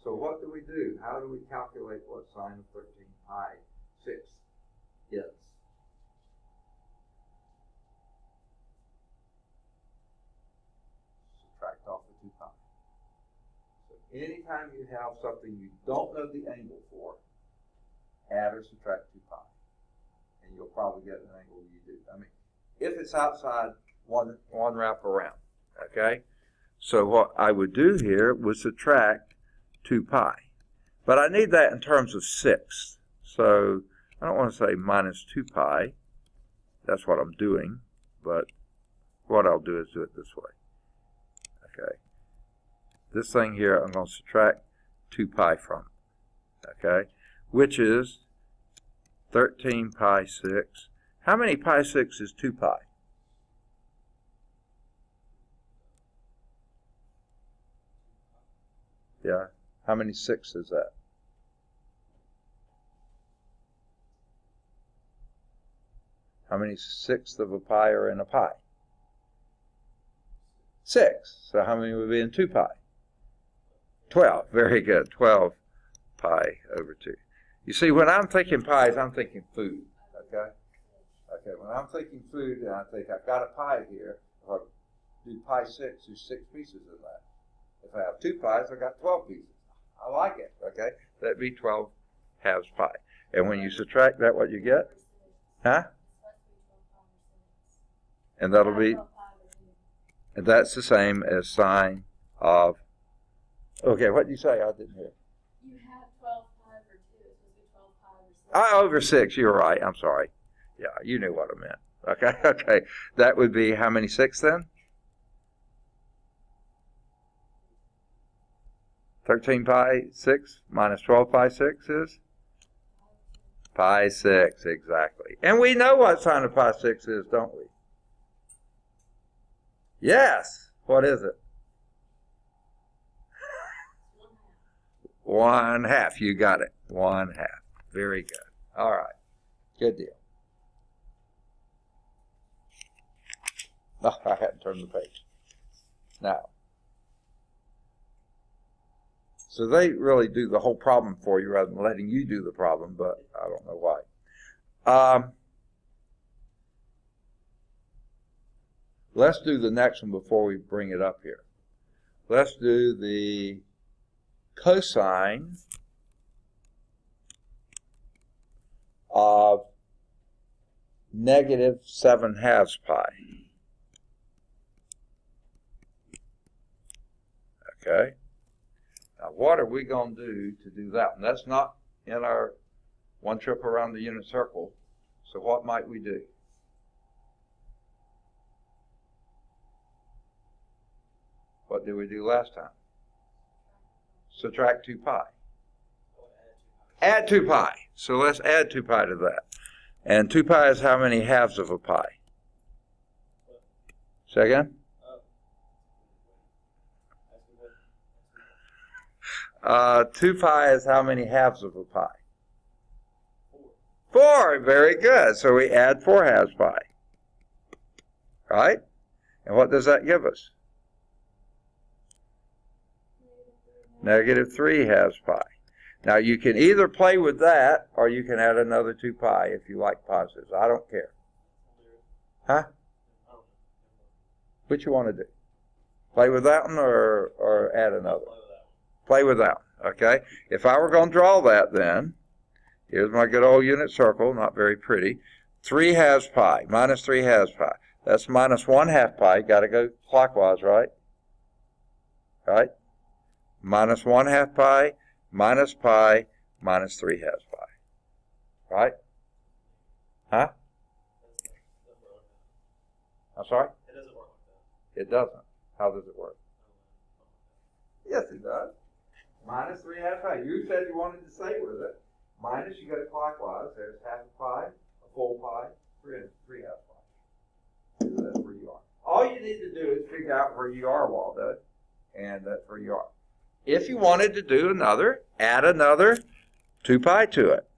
So what do we do? How do we calculate what sine of 13 pi 6 is? Subtract off the 2 pi. So anytime you have something you don't know the angle for, add or subtract 2 pi. And you'll probably get an angle you do. I mean, if it's outside one wrap around, okay? So what I would do here was subtract 2 pi. But I need that in terms of 6. So I don't want to say minus 2 pi. That's what I'm doing. But what I'll do is do it this way. Okay. This thing here, I'm going to subtract 2 pi from it. Okay. Which is 13 pi 6. How many pi 6 is 2 pi? Yeah. How many 6 is that? How many sixths of a pi are in a pi? 6. So how many would be in 2 pi? 12. Very good. 12 pi over 2. You see, when I'm thinking pies, I'm thinking food. Okay? Okay, when I'm thinking food, and I think I've got a pie here, if I do pi 6, there's 6 pieces in that. If I have 2 pies, I've got 12 pieces. I like it, okay? That'd be 12 halves pi. And when you subtract that, what you get? Huh? And that'll be, and that's the same as sine of, okay, what did you say? I didn't hear. You have 12 pi over 2. It's supposed to be 12 pi over 6. Over 6, you're right. I'm sorry. Yeah, you knew what I meant. Okay, okay. That would be how many 6 then? 13 pi 6 minus 12 pi 6 is? Pi 6, exactly. And we know what sine of pi 6 is, don't we? Yes. What is it? 1/2. You got it. 1/2. Very good. All right. Good deal. Oh, I hadn't turned the page. Now, so they really do the whole problem for you rather than letting you do the problem, but I don't know why. Let's do the next one before we bring it up here. Let's do the cosine of negative 7/2 pi. Okay. Now, what are we going to do that one? That's not in our one trip around the unit circle. So what might we do? What did we do last time? Subtract 2 pi. Add 2 pi. So let's add 2 pi to that. And 2 pi is how many halves of a pi? Say again? 2 pi is how many halves of a pi? 4. Very good. So we add 4 halves pi. Right? And what does that give us? Negative 3 halves pi. Now you can either play with that or you can add another 2 pi if you like positives. I don't care. Huh? What you want to do? Play with that one or add another? Play with that one. Okay? If I were going to draw that then, here's my good old unit circle, not very pretty. 3 halves pi, minus 3 halves pi. That's minus 1/2 pi. Got to go clockwise, right? Right? Minus 1/2 pi, minus pi, minus 3 halves pi. Right? Huh? I'm sorry? It doesn't work like that. It doesn't. How does it work? Yes, it does. Minus 3 halves pi. You said you wanted to stay with it. Minus, you go clockwise. There's half a pi, a full pi, 3 half pi. So that's where you are. All you need to do is figure out where you are, Waldo, and that's where you are. If you wanted to do another, add another 2 pi to it.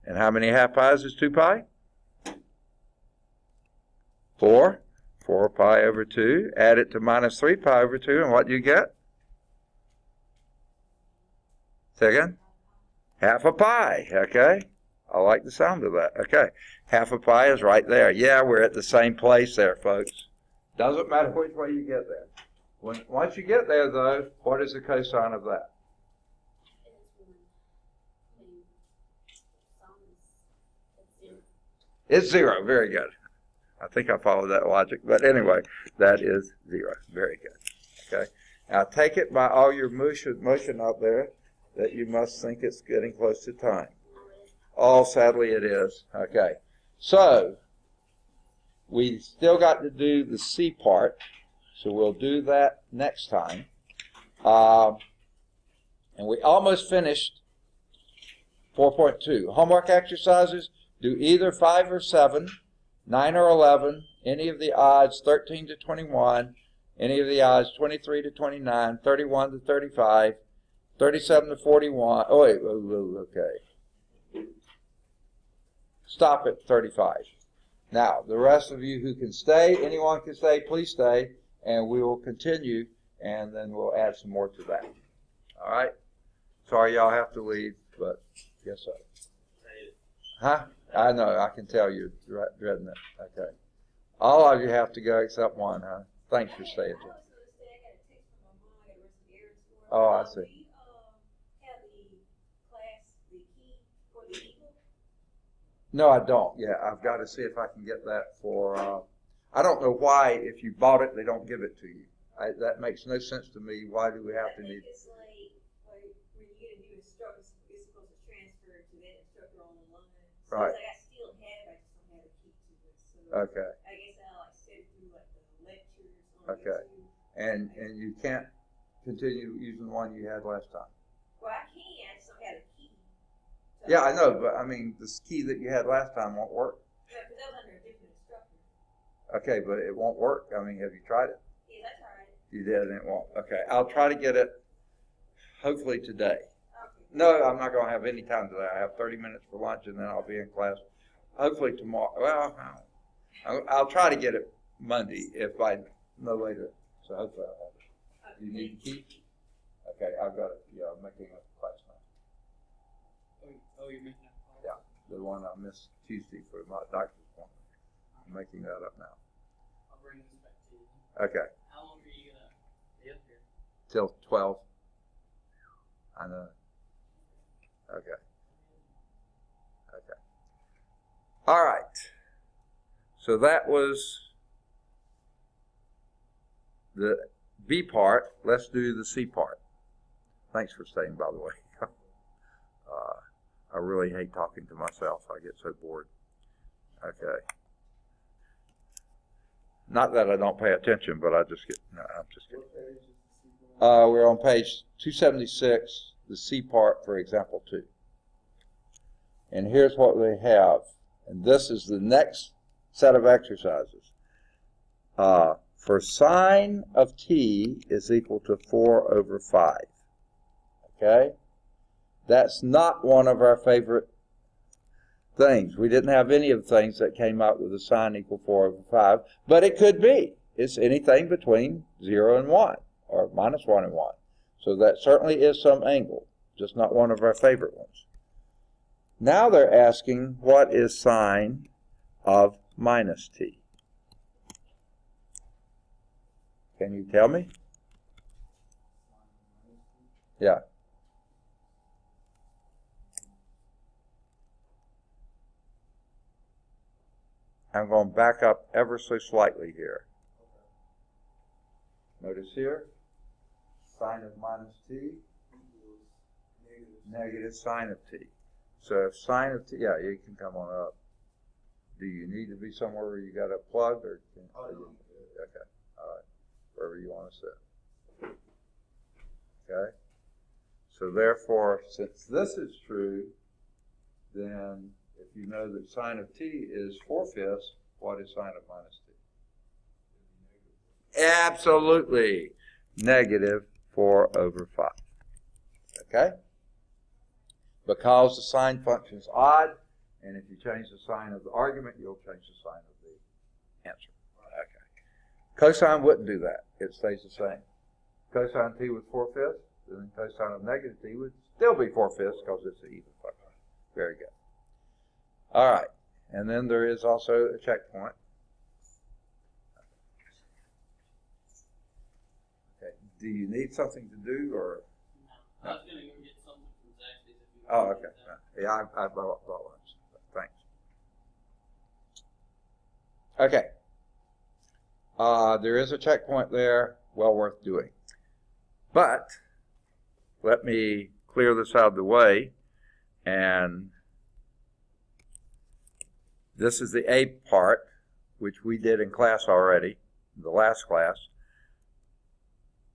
And how many half pies is 2 pi? 4. 4 pi over 2. Add it to minus 3 pi over 2, and what do you get? Second? Half a pi, okay? I like the sound of that. Okay, half a pi is right there. Yeah, we're at the same place there, folks. Doesn't matter which way you get there. Once you get there, though, what is the cosine of that? It's 0. Very good. I think I followed that logic. But anyway, that is 0. Very good. Okay. Now take it by all your motion out there that you must think it's getting close to time. Oh, sadly it is. Okay. So, we still got to do the C part. So we'll do that next time. And we almost finished 4.2. Homework exercises, do either 5 or 7, 9 or 11, any of the odds 13 to 21, any of the odds 23 to 29, 31 to 35, 37 to 41. Oh, wait, okay. Stop at 35. Now, the rest of you who can stay, anyone can stay, please stay, and we will continue, and then we'll add some more to that. All right? Sorry y'all have to leave, but yes, sir. Huh? I know, I can tell you're dreading it. Okay. All of you have to go except one, huh? Thanks for staying. Oh, I see. No, I don't. Yeah, I've got to see if I can get that for, I don't know why, if you bought it, they don't give it to you. That makes no sense to me. Why do we have to need it? It's like when you get a new instructor, it's supposed to transfer to that instructor on the line. So Right. it's like I still have it, I just don't have a key to it. So Okay. I guess I'll like sit through like the lectures on Okay. YouTube. And you can't continue using the one you had last time. Well, I can, I just don't have a key. So Yeah, I know, but I mean, this key that you had last time won't work. Yeah, because that was under a different instructor. Okay, but it won't work. I mean, have you tried it? Yes, I tried it. You did, and it won't. Okay, I'll try to get it hopefully today. Okay. No, I'm not going to have any time today. I have 30 minutes for lunch, and then I'll be in class. Hopefully tomorrow. Well, I'll try to get it Monday if I no later. So hopefully I'll have it. You need a key? Okay, I've got it. Yeah, I'm making a class now. Oh, you're making that call? Yeah, the one I missed Tuesday for my doctor's appointment. I'm making that up now. I'll bring this back to you. Okay, How long are you gonna be up here? till 12. I know. Okay. Okay. All right. So that was the B part. Let's do the C part. Thanks for staying, by the way. I really hate talking to myself. I get so bored. Okay. Not that I don't pay attention, but I just get, no, I'm just kidding. We're on page 276, the C part for example 2. And here's what we have. And this is the next set of exercises. For sine of t is equal to 4 over 5. Okay? That's not one of our favorite things. We didn't have any of the things that came out with a sine equal 4 over 5, but it could be. It's anything between 0 and 1, or minus 1 and 1. So that certainly is some angle, just not one of our favorite ones. Now they're asking, what is sine of minus t? Can you tell me? Yeah. I'm going to back up ever so slightly here. Notice here, sine of minus t negative sine of t. So if sine of t, yeah, you can come on up. Do you need to be somewhere where you got a plug, or can, okay, all right, wherever you want to sit. Okay. So therefore, since this is true, then if you know that sine of t is 4/5, what is sine of minus t? Absolutely. Negative 4 over 5. Okay? Because the sine function is odd, and if you change the sign of the argument, you'll change the sign of the answer. Cosine wouldn't do that. It stays the same. Cosine t was 4/5, then cosine of negative t would still be 4/5 because it's an even function. Very good. All right. And then there is also a checkpoint. Okay. Do you need something to do or? No, I was gonna go get something from Zaxby's if you. Oh, wanted okay. that. Yeah, I brought lunch. Thanks. Okay. There is a checkpoint there, well worth doing. But let me clear this out of the way, and this is the A part, which we did in class already, the last class.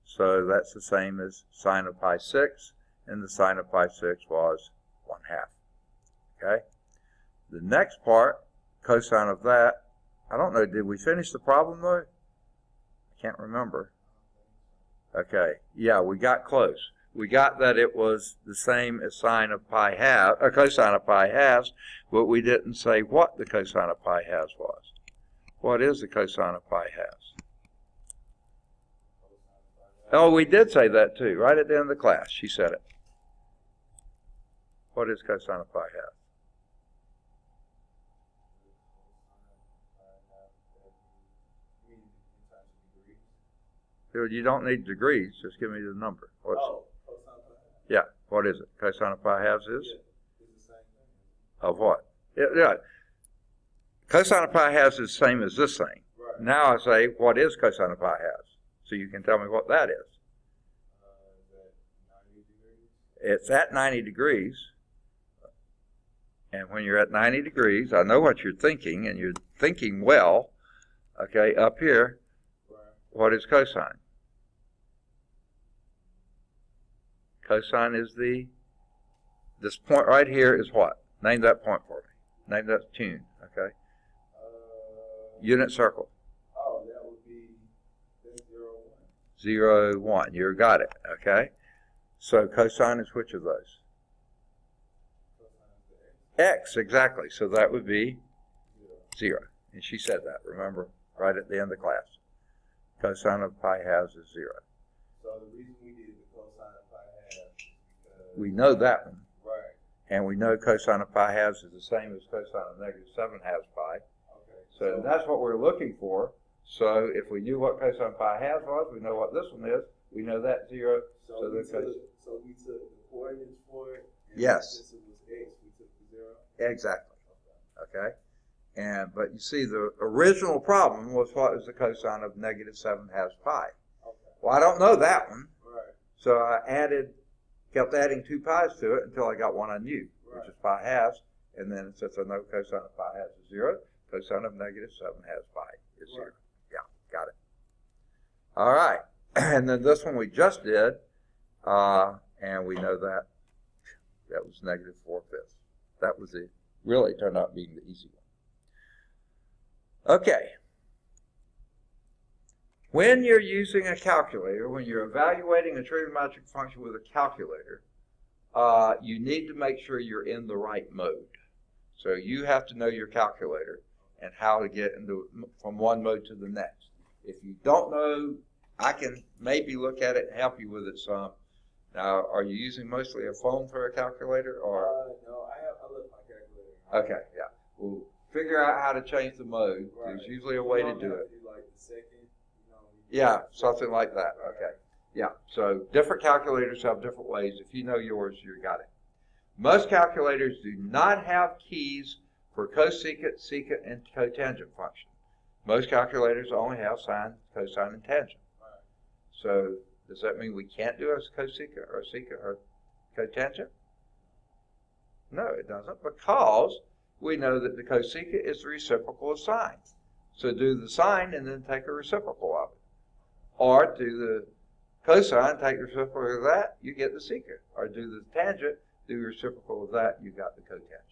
So that's the same as sine of pi 6, and the sine of pi 6 was 1/2. Okay? The next part, cosine of that, I don't know, did we finish the problem though? I can't remember. Okay, yeah, we got close. We got that it was the same as sine of pi halves, or cosine of pi halves, but we didn't say what the cosine of pi halves was. What is the cosine of pi halves? Oh, we did say that too, right at the end of the class. She said it. What is cosine of pi halves? You don't need degrees, just give me the number. What's cosine of pi halves. Yeah, what is it? Cosine of pi halves is? Yeah, it's the same thing. Of what? Yeah. Cosine of pi halves is the same as this thing. Right. Now I say, what is cosine of pi halves? So you can tell me what that is. Is that 90 degrees? It's at 90 degrees. And when you're at 90 degrees, I know what you're thinking, and you're thinking well. Okay, up here, Right. what is cosine? Cosine is this point right here is what? Name that point for me. Name that tune, okay? Unit circle. Oh, that would be 0, 1. 0, 1. You got it, okay? So cosine is which of those? Cosine of the x. X, exactly. So that would be 0. 0. And she said that, remember, right at the end of the class. Cosine of pi halves is 0. So the reason we did the cosine of pi halves is because... We know that one. Right. And we know cosine of pi halves is the same as cosine of negative 7 halves pi. Okay. So that's what we're looking for. So if we knew what cosine of pi halves was, we know what this one is. We know that 0. So we the took the coordinates for it. And Yes. Since it was x, we took the 0. Exactly. Okay. But you see, the original problem was what is the cosine of negative 7 halves pi. Okay. Well, I don't know that one. Right. So I kept adding 2 pi's to it until I got one I knew, which is pi halves. And then since I know cosine of pi halves is 0, cosine of negative 7 halves pi is 0. Right. Yeah, got it. All right. And then this one we just did, and we know that was negative 4/5. That was really turned out being the easy one. Okay. When you're using a calculator, when you're evaluating a trigonometric function with a calculator, you need to make sure you're in the right mode. So you have to know your calculator and how to get from one mode to the next. If you don't know, I can maybe look at it and help you with it some. Now, are you using mostly a phone for a calculator, or? No, I left my calculator. Okay, yeah. Well, figure out how to change the mode. Right. There's usually a way to do it. Like the second, Yeah, something like that. Okay. Yeah. So different calculators have different ways. If you know yours, you got it. Most calculators do not have keys for cosecant, secant, and cotangent function. Most calculators only have sine, cosine, and tangent. Right. So does that mean we can't do a cosecant or secant or cotangent? No, it doesn't, because we know that the cosecant is the reciprocal of sine. So do the sine and then take a reciprocal of it. Or do the cosine, take the reciprocal of that, you get the secant. Or do the tangent, do the reciprocal of that, you got the cotangent.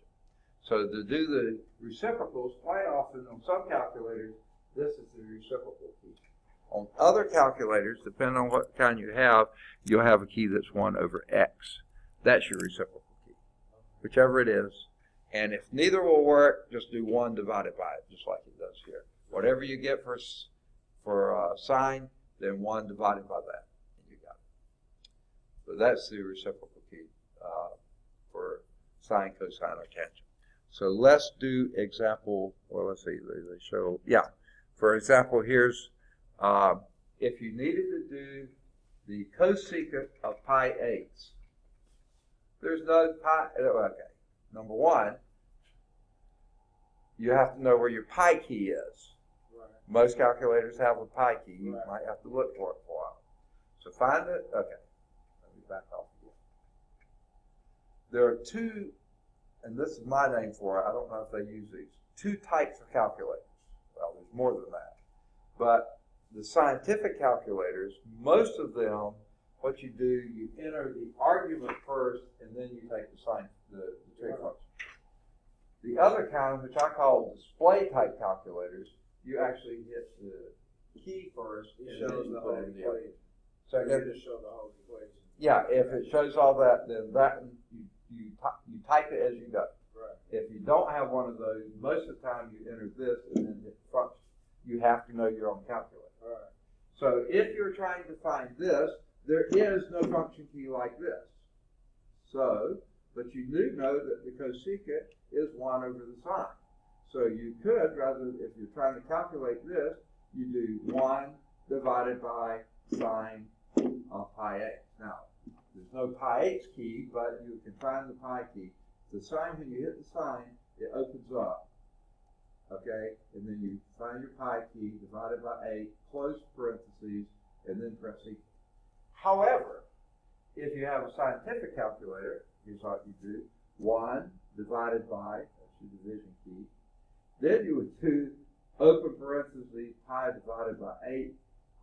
So to do the reciprocals, quite often on some calculators, this is the reciprocal key. On other calculators, depending on what kind you have, you'll have a key that's 1 over x. That's your reciprocal key, whichever it is. And if neither will work, just do 1 divided by it, just like it does here. Whatever you get for for sine, then 1 divided by that, and you got it. So that's the reciprocal key for sine, cosine, or tangent. So let's do example, well, let's see, they show, yeah. For example, here's, if you needed to do the cosecant of pi eighths, there's no pi, okay. Number one, you have to know where your pi key is. Right. Most calculators have a pi key. You Right. might have to look for it for a while. So find it, okay. Let me back off again. There are two, and this is my name for it, I don't know if they use these, two types of calculators. Well, there's more than that. But the scientific calculators, most of them, what you do, you enter the argument first, and then you take the sign, the trig function. The other kind, which I call display type calculators, you actually hit the key first, It and shows then you the put whole it in the other. equation. So It again, just shows the whole equation. yeah, if it shows all that, then that one, you type it as you go. Right. If you don't have one of those, most of the time you enter this and then hit the function. You have to know your own calculator. Right. So if you're trying to find this, there is no function key like this. So, but you do know that the cosecant is 1 over the sine. So you could, rather, if you're trying to calculate this, you do 1 divided by sine of pi eighths. Now, there's no pi eighths key, but you can find the pi key. The sine, when you hit the sine, it opens up. Okay, and then you find your pi key, divided by 8, close parentheses, and then press equal. However, if you have a scientific calculator, here's what you do. 1 divided by, that's your division key. Then you would do open parentheses, pi divided by 8,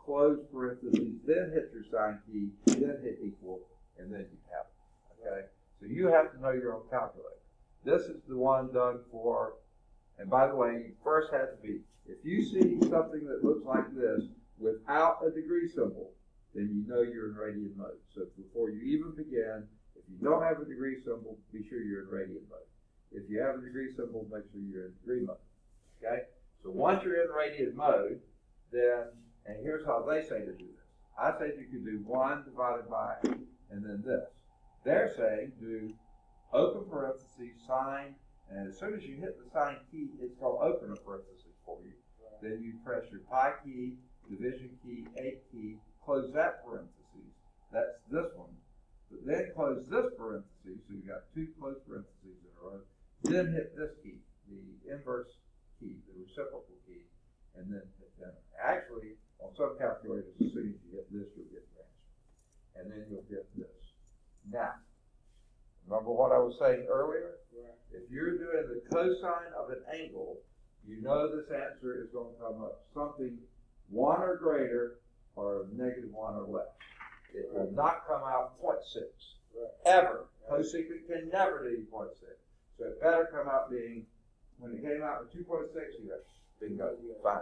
close parentheses, then hit your sine key, then hit equal, and then you have it. Okay? So you have to know your own calculator. This is the one done for, and by the way, you first have to be, if you see something that looks like this without a degree symbol, then you know you're in radian mode. So before you even begin, if you don't have a degree symbol, be sure you're in radian mode. If you have a degree symbol, make sure you're in degree mode. Okay? So once you're in radian mode, then, and here's how they say to do this. I say you can do 1 divided by, and then this. They're saying do open parentheses, sine, and as soon as you hit the sine key, it's going to open a parenthesis for you. Right. Then you press your pi key, division key, 8 key, close that parenthesis. That's this one. But then close this parenthesis, so you got 2 closed parentheses in a row. Then hit this key, the inverse key, the reciprocal key, and then hit enter. Actually, on some calculators, as soon as you hit this, you'll get the answer. And then you'll get this. Now, remember what I was saying earlier? Right. If you're doing the cosine of an angle, you know this answer is going to come up something 1 or greater or -1 or less. It will not come out 0.6. Right. Ever. Cosecant can never do 0.6. So it better come out being, when it came out with 2.6, you go, bingo, fine.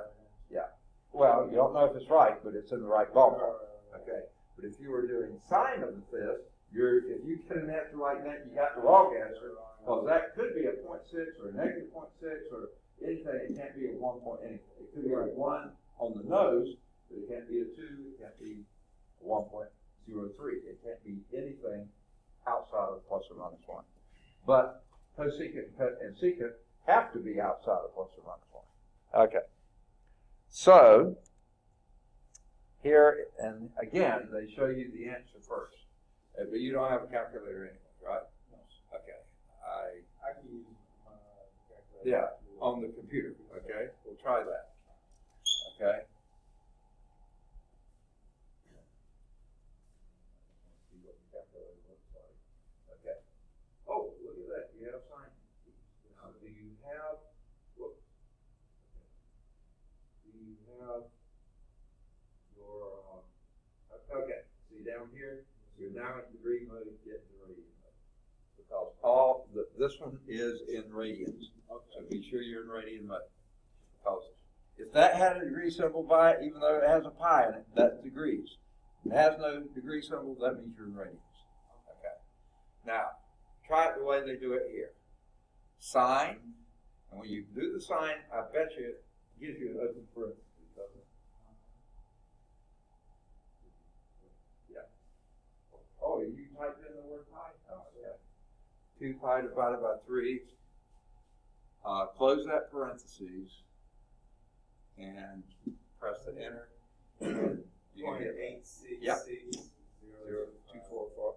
Yeah. Well, you don't know if it's right, but it's in the right ballpark. Okay. But if you were doing sine of the fifth, if you get an answer like that, you got the wrong answer, because that could be a 0.6 or a -0.6 or anything. It can't be a 1 point anything. It could be a 1 on the nose, but it can't be a 2. It can't be a 1.03. It can't be anything outside of ±1. But cosecant and secant have to be outside of ±1. Okay. So here, and again, they show you the answer first. But you don't have a calculator anyway, right? No. Okay. I can use my calculator. Yeah, on the computer. Okay, we'll try that. Okay. See what the calculator looks like. Okay. Oh, look at that. You have sine. Now, do you have? Whoops. Do you have your? Okay. See down here. You're now in degree mode, get to radian mode. Because this one is in radians. Okay. So be sure you're in radian mode. Because if that had a degree symbol by it, even though it has a pi in it, that's degrees. If it has no degree symbol, that means you're in radians. Okay. Now, try it the way they do it here. Sine, and when you do the sine, I bet you it gives you an open parenthesis, doesn't it? 2 pi divided by 3. Close that parentheses and press the enter. And you can get 0.866 Yep. 0 244.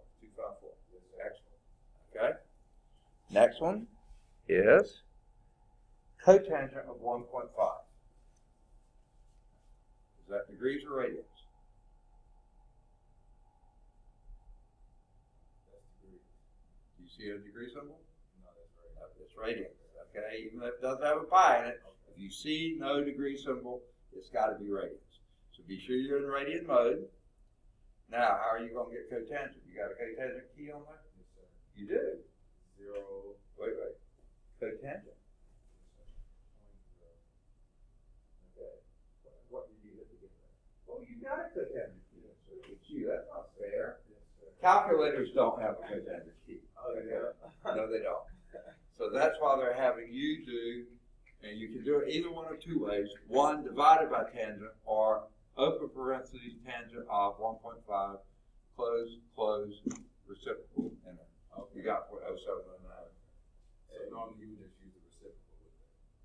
Excellent. Okay. Next one is cotangent of 1.5. Is that degrees or radians? That's degrees. Do you see a degree symbol? No, that's right. No, it's radians. Okay, even if it doesn't have a pi in it, if you see no degree symbol, it's got to be radians. So be sure you're in radian mode. Now, how are you going to get cotangent? You got a cotangent key on there? Yes, sir. You do. 0. Wait. Cotangent. Okay. What did you hit to get that? Oh, you got a cotangent key. Look at you. That's not fair. Yes, sir. Calculators don't have a cotangent key. Oh, yeah. No, they don't. So that's why they're having you do, and you can do it either one of two ways. One, divided by tangent, or open parentheses tangent of 1.5, close, reciprocal, enter. You got 0.0709. So normally you would just use the reciprocal with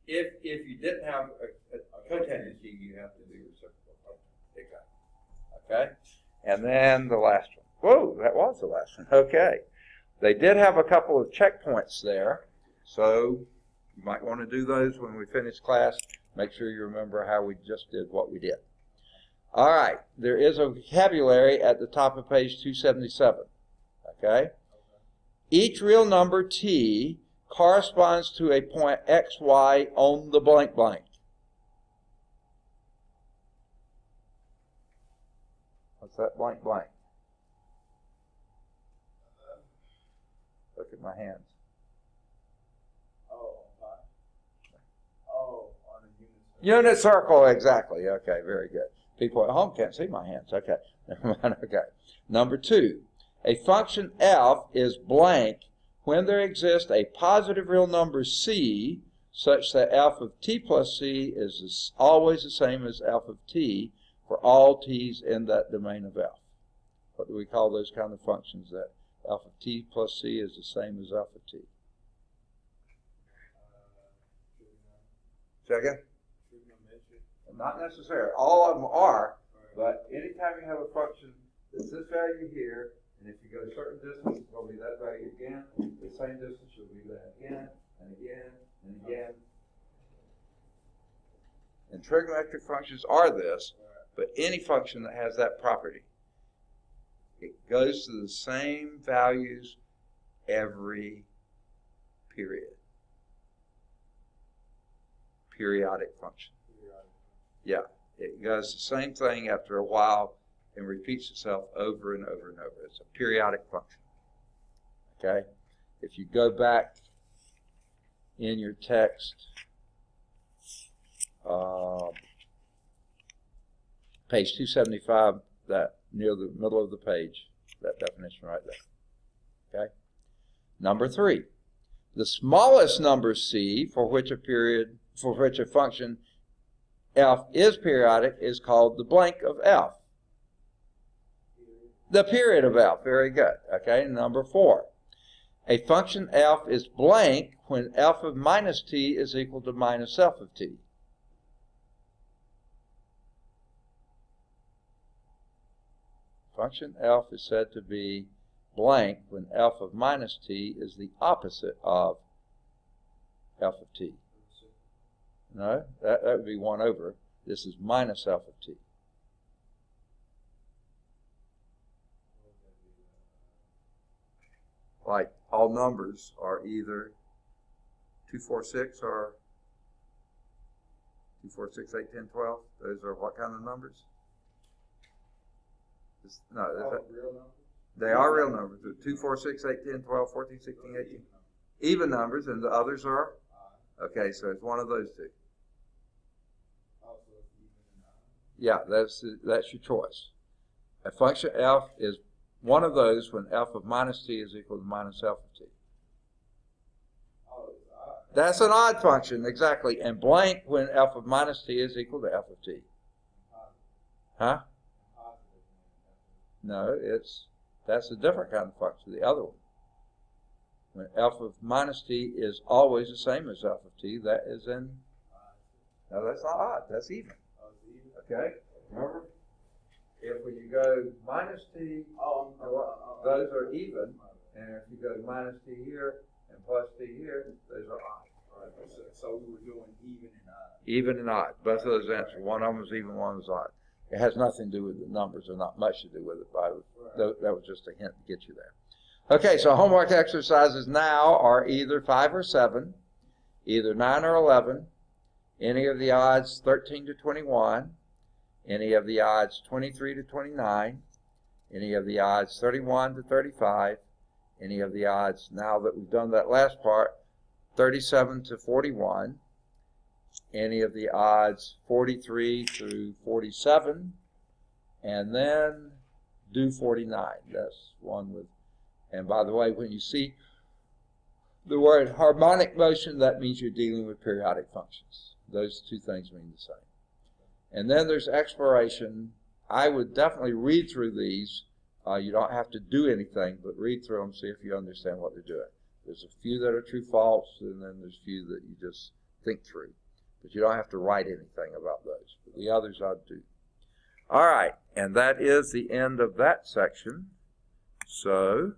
that. If you didn't have a cotangent key, you have to do reciprocal. Exactly. Okay? And then the last one. Whoa, that was the last one. Okay. They did have a couple of checkpoints there, so you might want to do those when we finish class. Make sure you remember how we just did what we did. All right. There is a vocabulary at the top of page 277. Okay? Each real number t corresponds to a point xy on the blank blank. What's that blank blank? Look at my hands. Oh, pi. Oh, on a unit. Unit circle, exactly. Okay, very good. People at home can't see my hands. Okay, never mind. Okay. Number 2, a function f is blank when there exists a positive real number c such that f of t plus c is always the same as f of t for all t's in that domain of f. What do we call those kind of functions that f of t plus c is the same as f of t? Second? Trigonometric. Not necessarily. All of them are, but anytime you have a function that's this value here, and if you go a certain distance, it'll be that value again. The same distance will be that again, and again, and again. And trigonometric functions are this, but any function that has that property, it goes to the same values every period. Periodic function. Yeah, it does the same thing after a while and repeats itself over and over and over. It's a periodic function. Okay? If you go back in your text, page 275, that near the middle of the page, that definition right there. Okay? Number 3, the smallest number c for which a function f is periodic is called the blank of f. The period of f. Very good. Okay, number 4. A function f is blank when f of minus t is equal to minus f of t. Function f is said to be blank when f of minus t is the opposite of f of t. No, that would be 1 over. This is minus f of t. Like all numbers are either 2, 4, 6 or 2, 4, 6, 8, 10, 12. Those are what kind of numbers? No, Real numbers? they are real numbers. 2, 4, 6, 8, 10, 12, 14, 16, 18. Even numbers, and the others are? Okay, so it's one of those two. Yeah, that's your choice. A function f is one of those when f of minus t is equal to minus f of t. That's an odd function, exactly. And blank when f of minus t is equal to f of t. Huh? No, that's a different kind of function, the other one. when f of minus t is always the same as f of t, that is in, no, that's not odd, that's even. Okay, remember? If when you go minus t, those are even, and if you go minus t here and plus t here, those are odd. So we were doing even and odd. Even and odd, both of those answers. One of them was even, one was odd. It has nothing to do with the numbers, or not much to do with it. That was just a hint to get you there. Okay, so homework exercises now are either 5 or 7, either 9 or 11, any of the odds 13 to 21, any of the odds 23 to 29, any of the odds 31 to 35, any of the odds, now that we've done that last part, 37 to 41, any of the odds 43 through 47, and then do 49. That's one with, and by the way, when you see the word harmonic motion, that means you're dealing with periodic functions. Those two things mean the same. And then there's exploration. I would definitely read through these. You don't have to do anything, but read through them, see if you understand what they're doing. There's a few that are true, false, and then there's a few that you just think through. But you don't have to write anything about those. But the others I do. All right, and that is the end of that section. So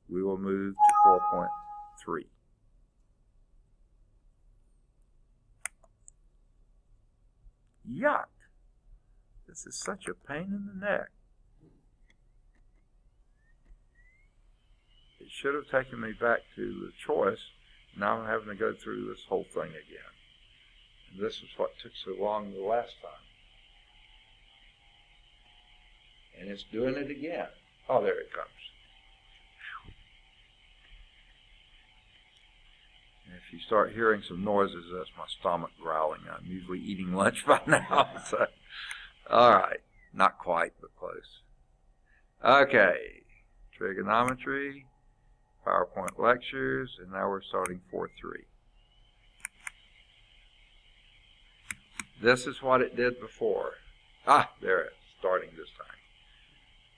we will move to 4.3. Yuck. This is such a pain in the neck. It should have taken me back to the choice. Now I'm having to go through this whole thing again. And this is what took so long the last time. And it's doing it again. Oh, there it comes. And if you start hearing some noises, that's my stomach growling. I'm usually eating lunch by now. So, all right. Not quite, but close. Okay. Trigonometry, PowerPoint lectures, and now we're starting 4.3. This is what it did before. Ah, there it is, starting this time.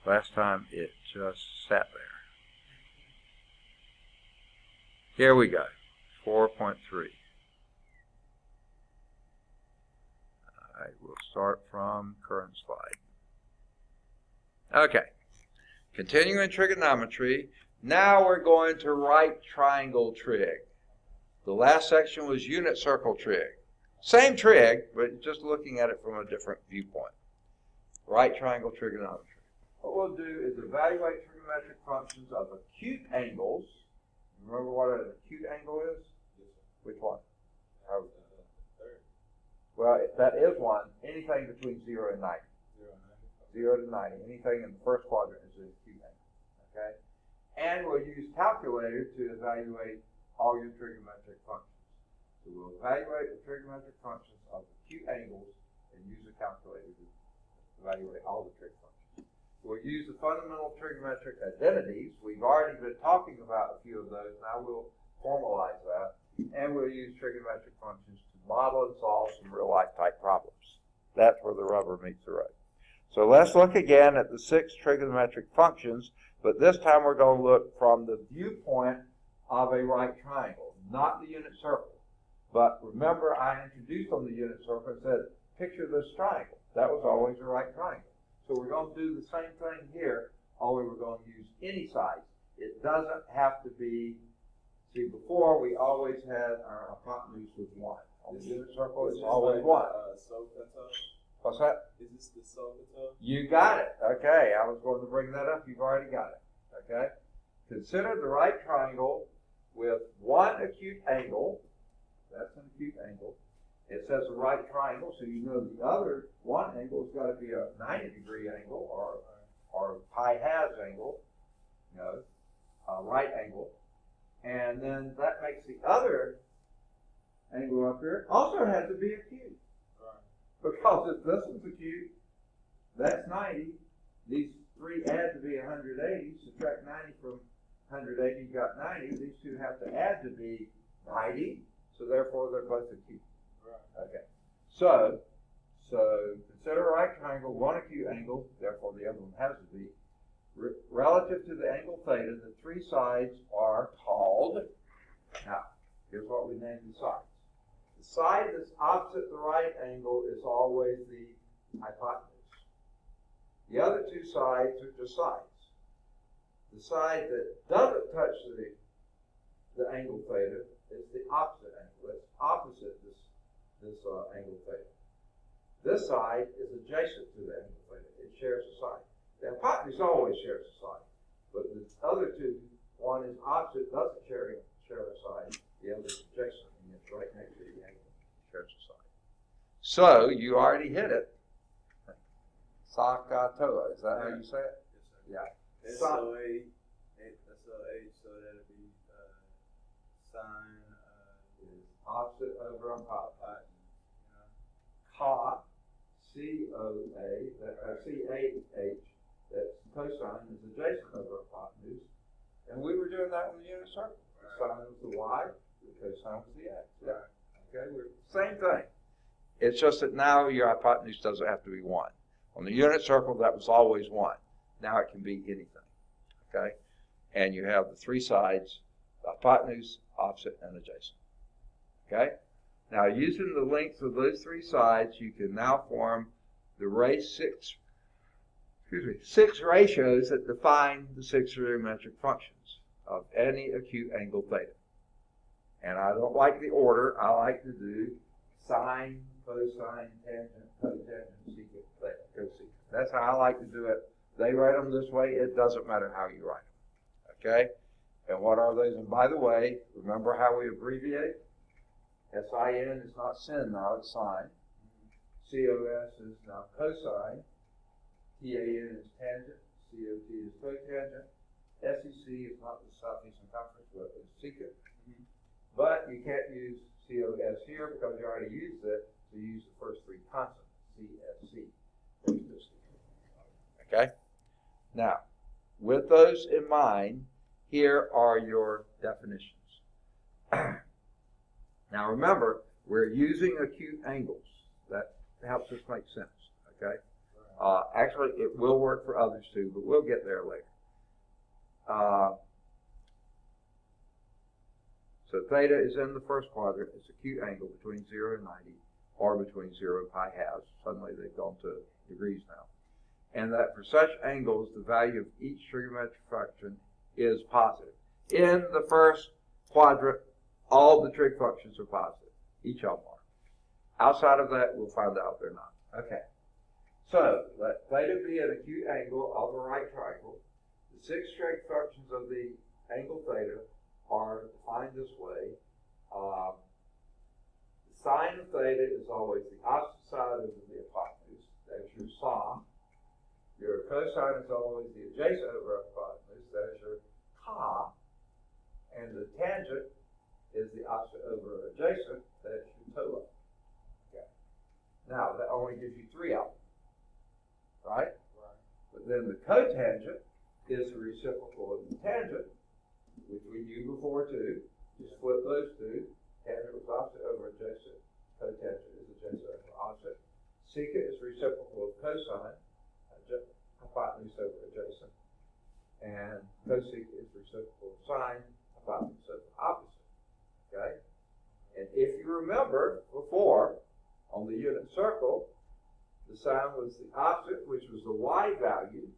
Last time it just sat there. Here we go, 4.3. All right, we'll start from current slide. Okay, continuing trigonometry. Now we're going to right triangle trig. The last section was unit circle trig. Same trig, but just looking at it from a different viewpoint. Right triangle trigonometry. What we'll do is evaluate trigonometric functions of acute angles. Remember what an acute angle is? Which one? Well, that is one. Anything between 0 and 90. 0 to 90. Anything in the first quadrant is an acute angle. Okay? And we'll use calculator to evaluate all your trigonometric functions. So we'll evaluate the trigonometric functions of acute angles and use a calculator to evaluate all the trig functions. We'll use the fundamental trigonometric identities. We've already been talking about a few of those. Now we'll formalize that. And we'll use trigonometric functions to model and solve some real-life type problems. That's where the rubber meets the road. So let's look again at the 6 trigonometric functions, but this time we're going to look from the viewpoint of a right triangle, not the unit circle. But remember, I introduced on the unit circle and said, picture this triangle. That was always a right triangle. So we're going to do the same thing here, only we're going to use any size. It doesn't have to be, see, before we always had our hypotenuse was 1. On the unit circle, it's always 1. What's that? Is this the SOHCAHTOA? You got it. Okay, I was going to bring that up. You've already got it. Okay? Consider the right triangle with one acute angle. That's an acute angle. It says a right triangle, so you know the other one angle has got to be a 90-degree angle or pi halves angle, you know, a right angle. And then that makes the other angle up here also has to be acute. Because if this one's acute, that's 90. These 3 add to be 180. Subtract 90 from 180, you got 90. These two have to add to be 90. So therefore, they're both acute. Okay. So consider a right triangle, one acute angle. Therefore, the other one has to be. relative to the angle theta, the three sides are called, now, here's what we name the sides. The side that's opposite the right angle is always the hypotenuse. The other two sides are just sides. The side that doesn't touch the angle theta is the opposite angle. It's opposite this angle theta. This side is adjacent to the angle theta. It shares a side. The hypotenuse always shares a side, but the other two, one is opposite, doesn't share a side. The other is adjacent, and it's right next to the angle. It shares a side. So you already hit it. Sakatoa, is that how you say it? Yes, sir. Yeah. SOH, so that'll be sine Is opposite over on top. hypotenuse. COA, CAH, that's cosine is adjacent over hypotenuse. And we were doing that in the unit circle. The sine was the y, the cosine was the x. Yeah. Okay, same thing. It's just that now your hypotenuse doesn't have to be 1. On the unit circle, that was always 1. Now it can be anything. Okay? And you have the three sides, hypotenuse, opposite, and adjacent. Okay? Now, using the length of those three sides, you can now form the six ratios that define the 6 trigonometric functions of any acute angle theta. And I don't like the order. I like to do sine, cosine, tangent, cotangent, secant, theta, cosecant. That's how I like to do it. They write them this way. It doesn't matter how you write them. Okay? And what are those? And by the way, remember how we abbreviate? SIN is not sin now, it's sine. COS is now cosine. TAN is tangent. COT is cotangent. SEC is not the southeastern conference, but it's secant. But you can't use COS here because you already used it, so you use the first three consonants, CSC. Okay? Now, with those in mind, here are your definitions. Now remember, we're using acute angles. That helps us make sense, okay? Actually, it will work for others too, but we'll get there later. So theta is in the first quadrant. It's acute angle between 0 and 90, or between 0 and pi halves. Suddenly they've gone to degrees now. And that for such angles, the value of each trigonometric function is positive. In the first quadrant, all the trig functions are positive. Each of them are. Outside of that, we'll find out they're not. Okay. So, let theta be an acute angle of a right triangle. The 6 trig functions of the angle theta are defined this way. The sine of theta is always the opposite side of the hypotenuse. That's your sine. Your cosine is always the adjacent over hypotenuse. That's your ca. And the tangent is the opposite over adjacent. That's your toa. Okay. Now, that only gives you 3 of them. Right? But then the cotangent is the reciprocal of the tangent, which we knew before too. Just flip those two. Tangent was opposite over adjacent. Cotangent is adjacent over opposite. Secant is reciprocal of cosine. Hypotenuse over adjacent. And cosecant is reciprocal of sine. Hypotenuse over opposite. Okay? And if you remember before, on the unit circle, the sine was the opposite, which was the y value,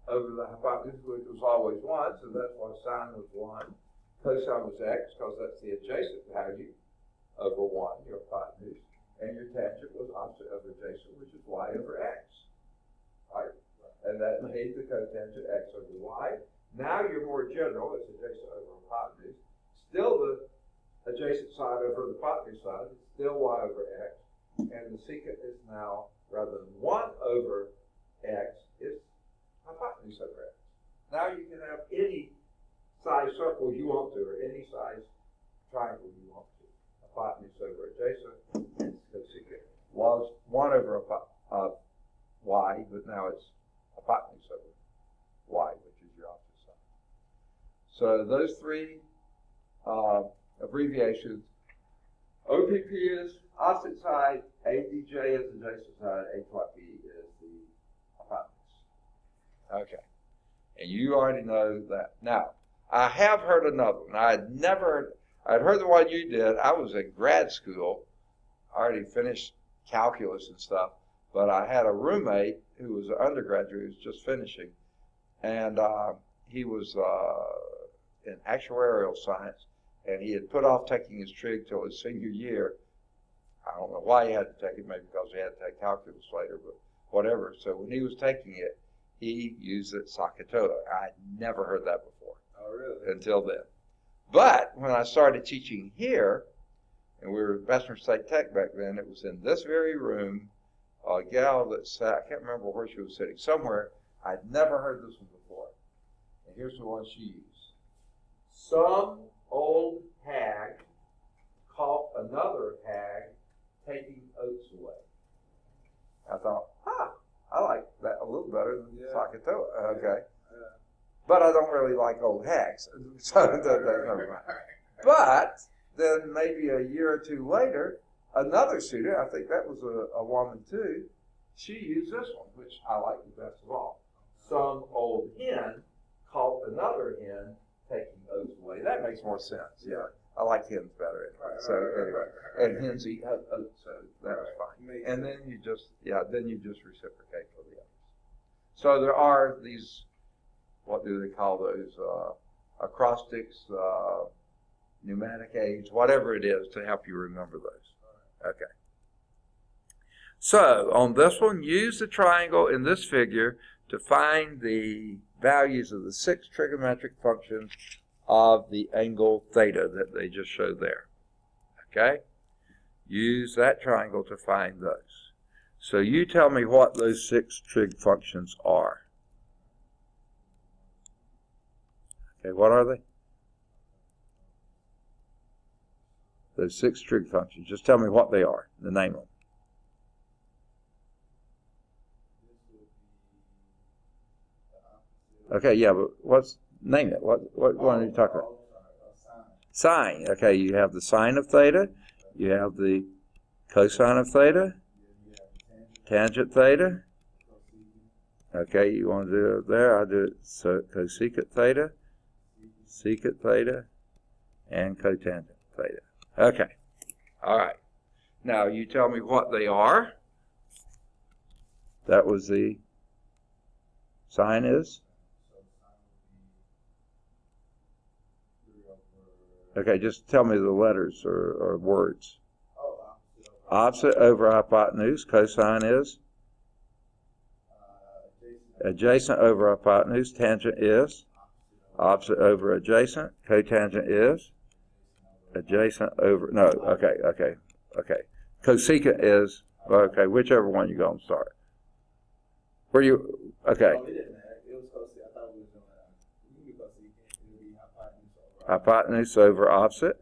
over the hypotenuse, which was always 1, so that's why sine was 1. Cosine was x, because that's the adjacent value over 1, your hypotenuse. And your tangent was opposite over adjacent, which is y over x. Right? And that made the cotangent x over y. Now you're more general, it's adjacent over hypotenuse. Still the adjacent side over the hypotenuse side, it's still y over x. And the secant is now, rather than 1 over x, it's hypotenuse over x. Now you can have any size circle you want to, or any size triangle you want to. Hypotenuse over adjacent, and cosecant was 1 over y, but now it's hypotenuse over y, which is your opposite side. So those 3 abbreviations, OPP is opposite side, ADJ is adjacent side, HYP is the hypotenuse. Okay. And you already know that. Now, I have heard another one. I'd heard the one you did. I was in grad school. I already finished calculus and stuff. But I had a roommate who was an undergraduate who was just finishing. And he was in actuarial science. And he had put off taking his trig till his senior year. I don't know why he had to take it, maybe because he had to take calculus later, but whatever. So when he was taking it, he used it SOHCAHTOA. I had never heard that before. Oh, really? Until then. But when I started teaching here, and we were at Western State Tech back then, it was in this very room, a gal that sat, I can't remember where she was sitting, somewhere. I'd never heard this one before. And here's the one she used. Some old hag caught another hag taking oats away. I thought, I like that a little better than SOHCAHTOA. Okay. But I don't really like old hags. So never mind. But then maybe a year or two later, another student, I think that was a woman too, she used this one, which I like the best of all. Some old hen caught another hen taking oats away. That makes more sense. Yeah. I like hens better anyway. So anyway, and hens eat oats, so that was fine. And then you just reciprocate for the others. So there are these, what do they call those, acrostics, pneumatic aids, whatever it is, to help you remember those. Okay. So on this one, use the triangle in this figure to find the values of the 6 trigonometric functions of the angle theta that they just showed there. Okay? Use that triangle to find those. So you tell me what those 6 trig functions are. Okay, what are they? Those 6 trig functions. Just tell me what they are, the name of them. Okay, yeah, but name it. What one are you talking about? Sine. Okay, you have the sine of theta. You have the cosine of theta. Tangent theta. Okay, you want to do it there? I do it so cosecant theta, secant theta, and cotangent theta. Okay. All right. Now you tell me what they are. That was the sine is. Okay, just tell me the letters or words. Opposite over hypotenuse. Cosine is? Adjacent over hypotenuse. Tangent is? Opposite over adjacent. Cotangent is? Adjacent over, no, okay. Cosecant is, okay, whichever one you're going to start. Where you, okay. Hypotenuse over opposite.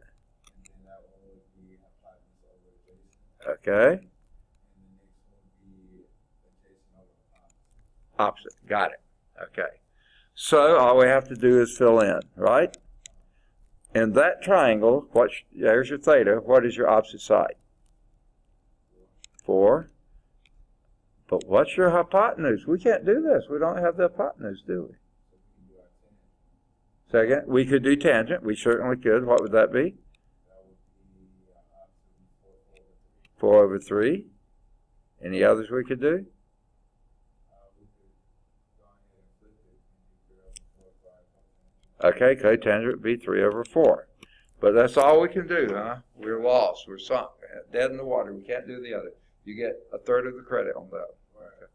Okay. Opposite. Got it. Okay. So all we have to do is fill in, right? And that triangle, there's your theta. What is your opposite side? 4. But what's your hypotenuse? We can't do this. We don't have the hypotenuse, do we? Second, we could do tangent. We certainly could. What would that be? 4 over 3. Any others we could do? Okay, cotangent would be 3 over 4. But that's all we can do, huh? We're lost. We're sunk. Dead in the water. We can't do the other. You get a third of the credit on that. Okay.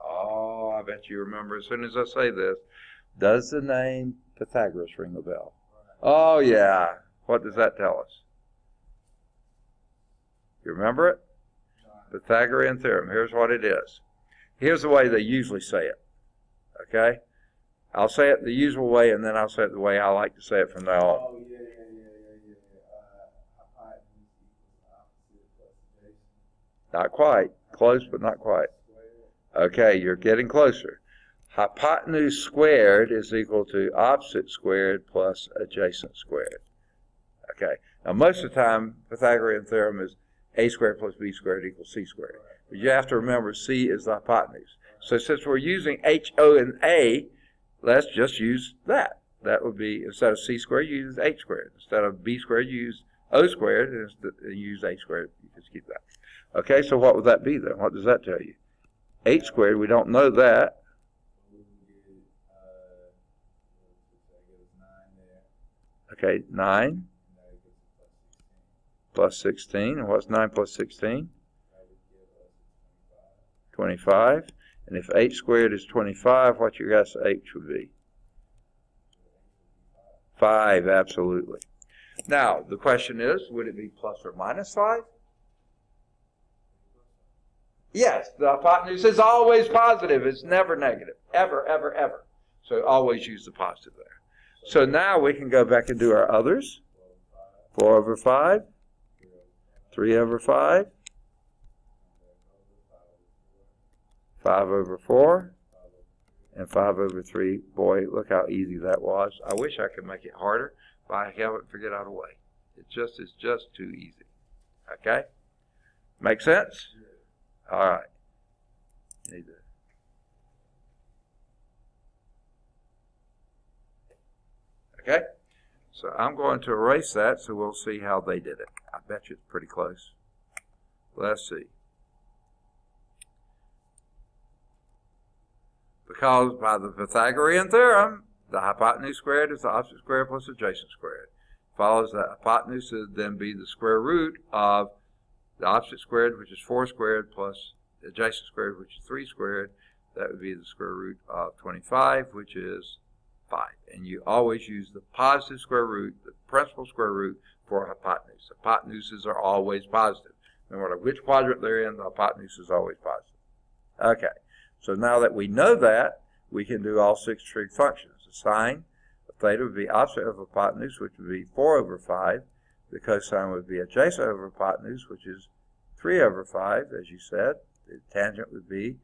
Oh, I bet you remember as soon as I say this. Does the name Pythagoras ring a bell? Oh, yeah. What does that tell us? You remember it? Pythagorean theorem. Here's what it is. Here's the way they usually say it. Okay? I'll say it the usual way, and then I'll say it the way I like to say it from now on. Oh, yeah. Not quite. Close, but not quite. Okay, you're getting closer. Hypotenuse squared is equal to opposite squared plus adjacent squared. Okay. Now, most of the time, Pythagorean theorem is a squared plus b squared equals c squared. But you have to remember C is the hypotenuse. So since we're using H, O, and A, let's just use that. That would be, instead of C squared, you use H squared. Instead of B squared, you use O squared, and you use H squared. You just keep that. Okay, so what would that be then? What does that tell you? H squared, we don't know that. Okay, 9 plus 16. And what's 9 plus 16? 25. And if H squared is 25, what your guess H would be? 5, absolutely. Now, the question is, would it be plus or minus 5? Yes, the hypotenuse is always positive. It's never negative. Ever, ever, ever. So always use the positive there. So now we can go back and do our others. 4 over 5. 3 over 5. 5 over 4. And 5 over 3. Boy, look how easy that was. I wish I could make it harder, but I haven't figured out a way. It's just too easy. Okay? Make sense? All right. Need to. Okay? So I'm going to erase that so we'll see how they did it. I bet you it's pretty close. Let's see. Because by the Pythagorean theorem, the hypotenuse squared is the opposite squared plus adjacent squared. Follows that hypotenuse would then be the square root of the opposite squared, which is 4 squared, plus the adjacent squared, which is 3 squared. That would be the square root of 25, which is 5. And you always use the positive square root, the principal square root, for hypotenuse. Hypotenuses are always positive. No matter which quadrant they're in, the hypotenuse is always positive. Okay, so now that we know that, we can do all 6 trig functions. The sine of theta would be opposite of hypotenuse, which would be 4 over 5. The cosine would be adjacent over hypotenuse, which is 3 over 5, as you said. The tangent would be,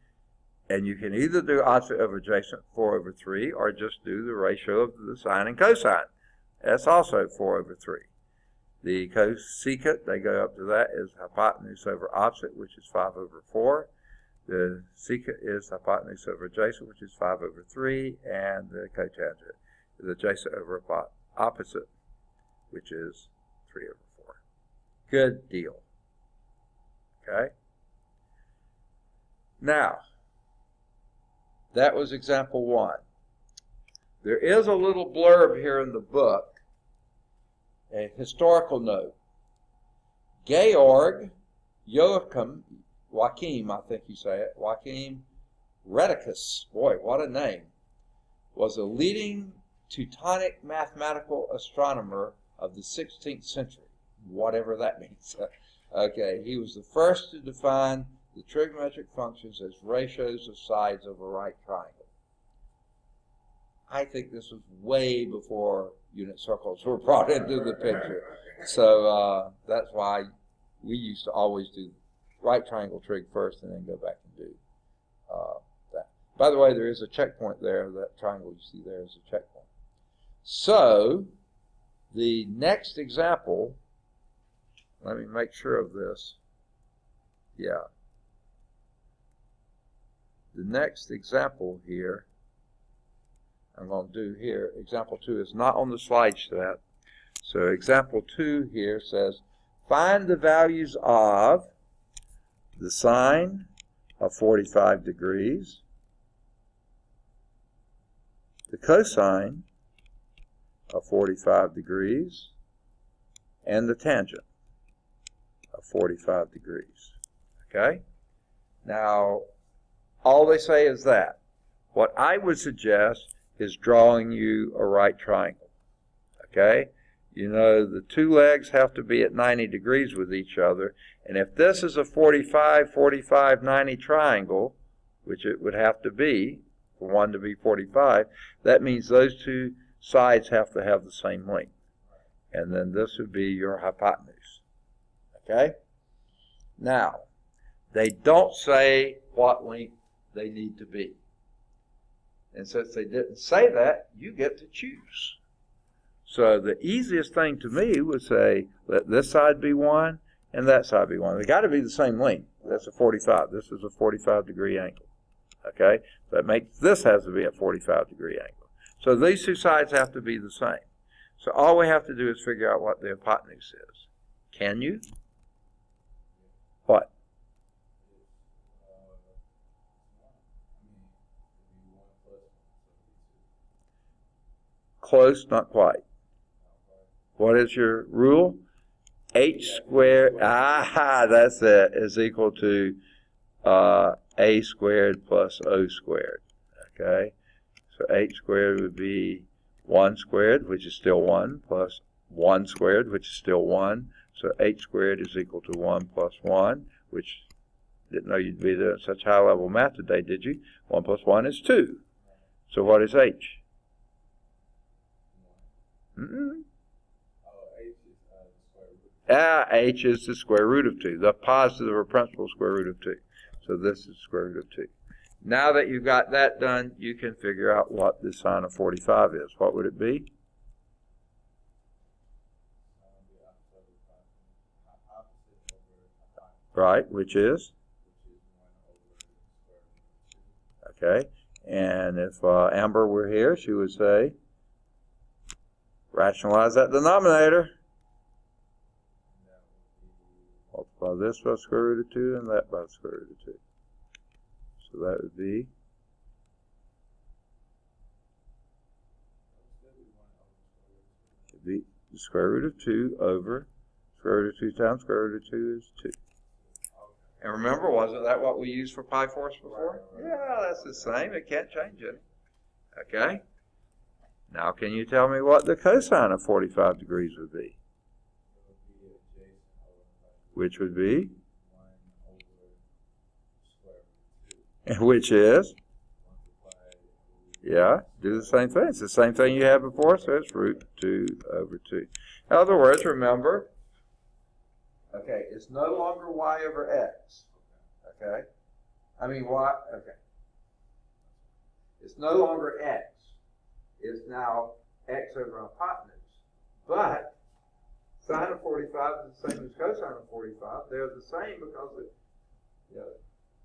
and you can either do opposite over adjacent, 4 over 3, or just do the ratio of the sine and cosine. That's also 4 over 3. The cosecant, they go up to that, is hypotenuse over opposite, which is 5 over 4. The secant is hypotenuse over adjacent, which is 5 over 3, and the cotangent is adjacent over opposite, which is 3 over 4. Good deal. Okay? Now, that was example 1. There is a little blurb here in the book, a historical note. Georg Joachim, I think you say it, Joachim Rheticus, boy, what a name, was a leading Teutonic mathematical astronomer of the 16th century, whatever that means. Okay, he was the first to define the trigonometric functions as ratios of sides of a right triangle. I think this was way before unit circles were brought into the picture. So that's why we used to always do right triangle trig first and then go back and do that. By the way, there is a checkpoint there. That triangle you see there is a checkpoint. So the next example, let me make sure of this. Yeah. The next example here, I'm going to do here, example 2 is not on the slide set. So example 2 here says, find the values of the sine of 45 degrees, the cosine of 45 degrees, and the tangent of 45 degrees. Okay? Now, all they say is that. What I would suggest is drawing you a right triangle. Okay? You know, the two legs have to be at 90 degrees with each other. And if this is a 45, 45, 90 triangle, which it would have to be, for one to be 45, that means those two sides have to have the same length. And then this would be your hypotenuse. Okay? Now, they don't say what length they need to be. And since they didn't say that, you get to choose. So the easiest thing to me would say, let this side be 1 and that side be 1. They got to be the same length. That's a 45. This is a 45-degree angle. Okay? That makes this has to be a 45-degree angle. So these two sides have to be the same. So all we have to do is figure out what the hypotenuse is. Can you? What? Close, not quite. What is your rule? H squared, that's it, is equal to A squared plus O squared. Okay? So H squared would be 1 squared, which is still 1, plus 1 squared, which is still 1. So H squared is equal to 1 plus 1, which didn't know you'd be doing such high-level math today, did you? 1 plus 1 is 2. So what is H? H is the square root of 2, the positive or principal square root of 2. So this is square root of 2. Now that you've got that done, you can figure out what the sine of 45 is. What would it be? Right, which is? Okay, and if Amber were here, she would say, rationalize that denominator. Multiply this by the square root of 2 and that by the square root of 2. So that would be the square root of 2 over square root of 2 times square root of 2 is 2. And remember, wasn't that what we used for pi force before? Yeah, that's the same. It can't change it. Okay? Now can you tell me what the cosine of 45 degrees would be? Which would be? Which is? Yeah, do the same thing. It's the same thing you had before, so it's root 2 over 2. In other words, remember, okay, it's no longer y over x. Okay? I mean, y, okay. It's no longer x. It's now x over hypotenuse. But sine of 45 is the same as cosine of 45. They're the same because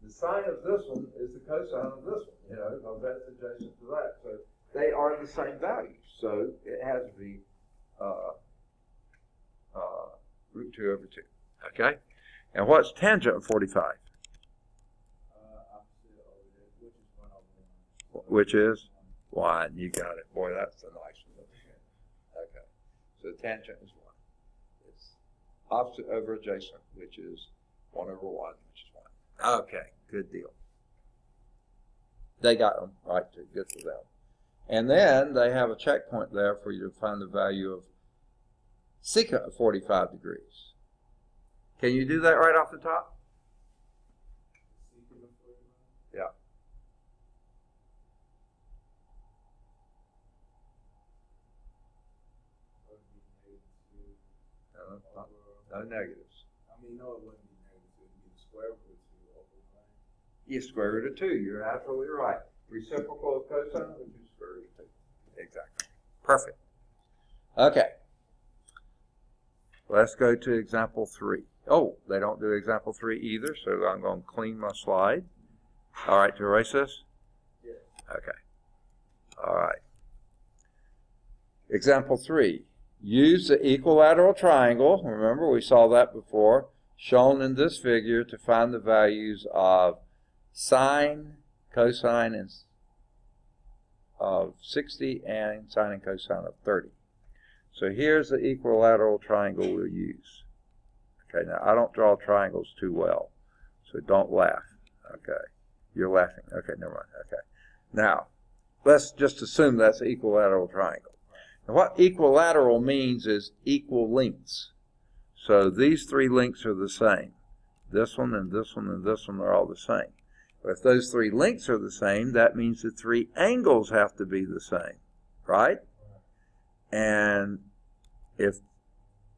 the sine of this one is the cosine of this one, because that's adjacent to that. So they are the same values. So it has to be root 2 over 2. Okay? And what's tangent of 45? Which is 1. You got it. Boy, that's a nice one. Okay. So tangent is 1. It's opposite over adjacent, which is 1 over 1, which is 1. Okay. Good deal. They got them right too. Good for them. And then they have a checkpoint there for you to find the value of secant of 45 degrees. Can you do that right off the top? Yeah. No negatives. I mean, no, it wouldn't be negative. It would be the square root of 2 over 1. Yes, square root of 2. You're absolutely right. Reciprocal of cosine, which is square root of 2. Exactly. Perfect. Okay. Let's go to example 3. Oh, they don't do example 3 either, so I'm going to clean my slide. All right, to erase this? Yeah. Okay. All right. Example 3. Use the equilateral triangle, remember we saw that before, shown in this figure to find the values of sine, cosine of 60 and sine and cosine of 30. So here's the equilateral triangle we'll use. Okay, now I don't draw triangles too well, so don't laugh. Okay, you're laughing. Okay, never mind. Okay, now let's just assume that's an equilateral triangle. And what equilateral means is equal lengths. So these 3 lengths are the same. This one and this one and this one are all the same. If those 3 lengths are the same, that means the 3 angles have to be the same, right? And if,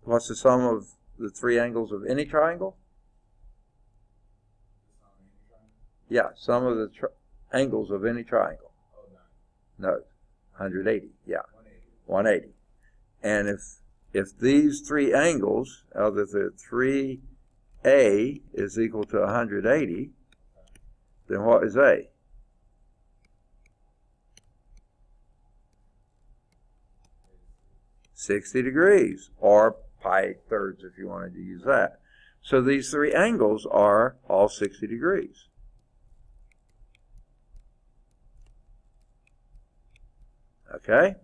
what's the sum of the 3 angles of any triangle? Yeah, sum of the angles of any triangle. No, 180, yeah. 180. And if these 3 angles are the 3 A is equal to 180, then what is A? $60 degrees, or pi/8 if you wanted to use that. So these three angles are all 60 degrees. Okay?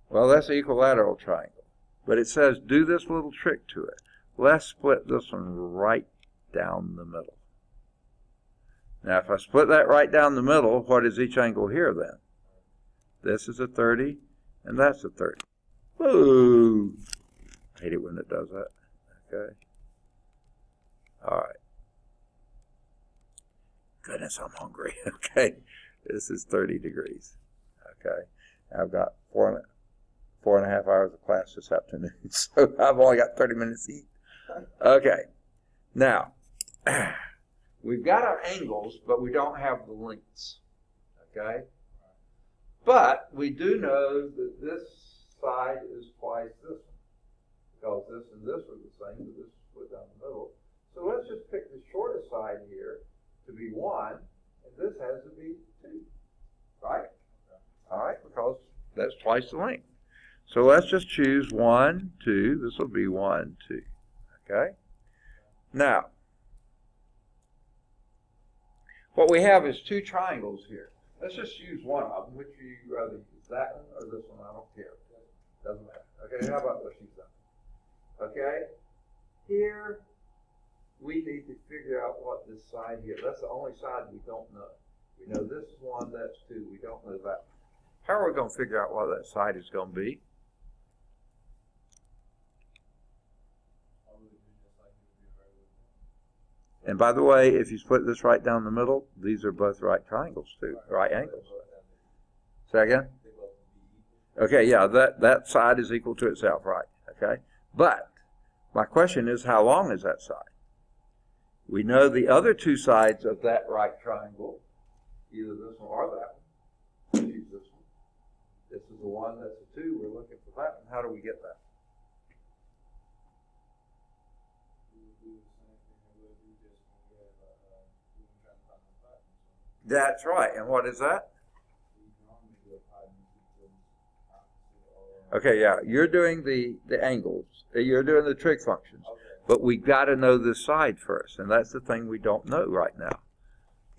Well, that's an equilateral triangle. But it says do this little trick to it. Let's split this one right down the middle. Now, if I split that right down the middle, what is each angle here then? This is a 30, and that's a 30. Woo! I hate it when it does that. Okay. All right. Goodness, I'm hungry. Okay. This is 30 degrees. Okay. I've got four and a half hours of class this afternoon, so I've only got 30 minutes to eat. Okay. Now, we've got our angles, but we don't have the lengths. Okay. But we do know that this side is twice this one, because this and this are the same, but this is split down the middle. So let's just pick the shortest side here to be 1, and this has to be 2, right? All right, because that's twice the length. So let's just choose 1, 2. This will be 1, 2. Okay? Now, what we have is two triangles here. Let's just use one of them. Which would you rather use, that one or this one? I don't care. Doesn't matter. Okay, how about let's use that one. Okay? Here, we need to figure out what this side here, that's the only side we don't know. We know this is 1, that's 2. We don't know that one. How are we going to figure out what that side is going to be? And by the way, if you split this right down the middle, these are both right triangles too, right angles. Say again? Okay, yeah, that side is equal to itself, right? Okay, but my question is, how long is that side? We know the other two sides of that right triangle, either this one or that one. Let's use this one. This is the 1, that's a 2. We're looking for that one. How do we get that? That's right. And what is that? Okay, yeah, you're doing the angles. You're doing the trig functions. But we got to know this side first, and that's the thing we don't know right now.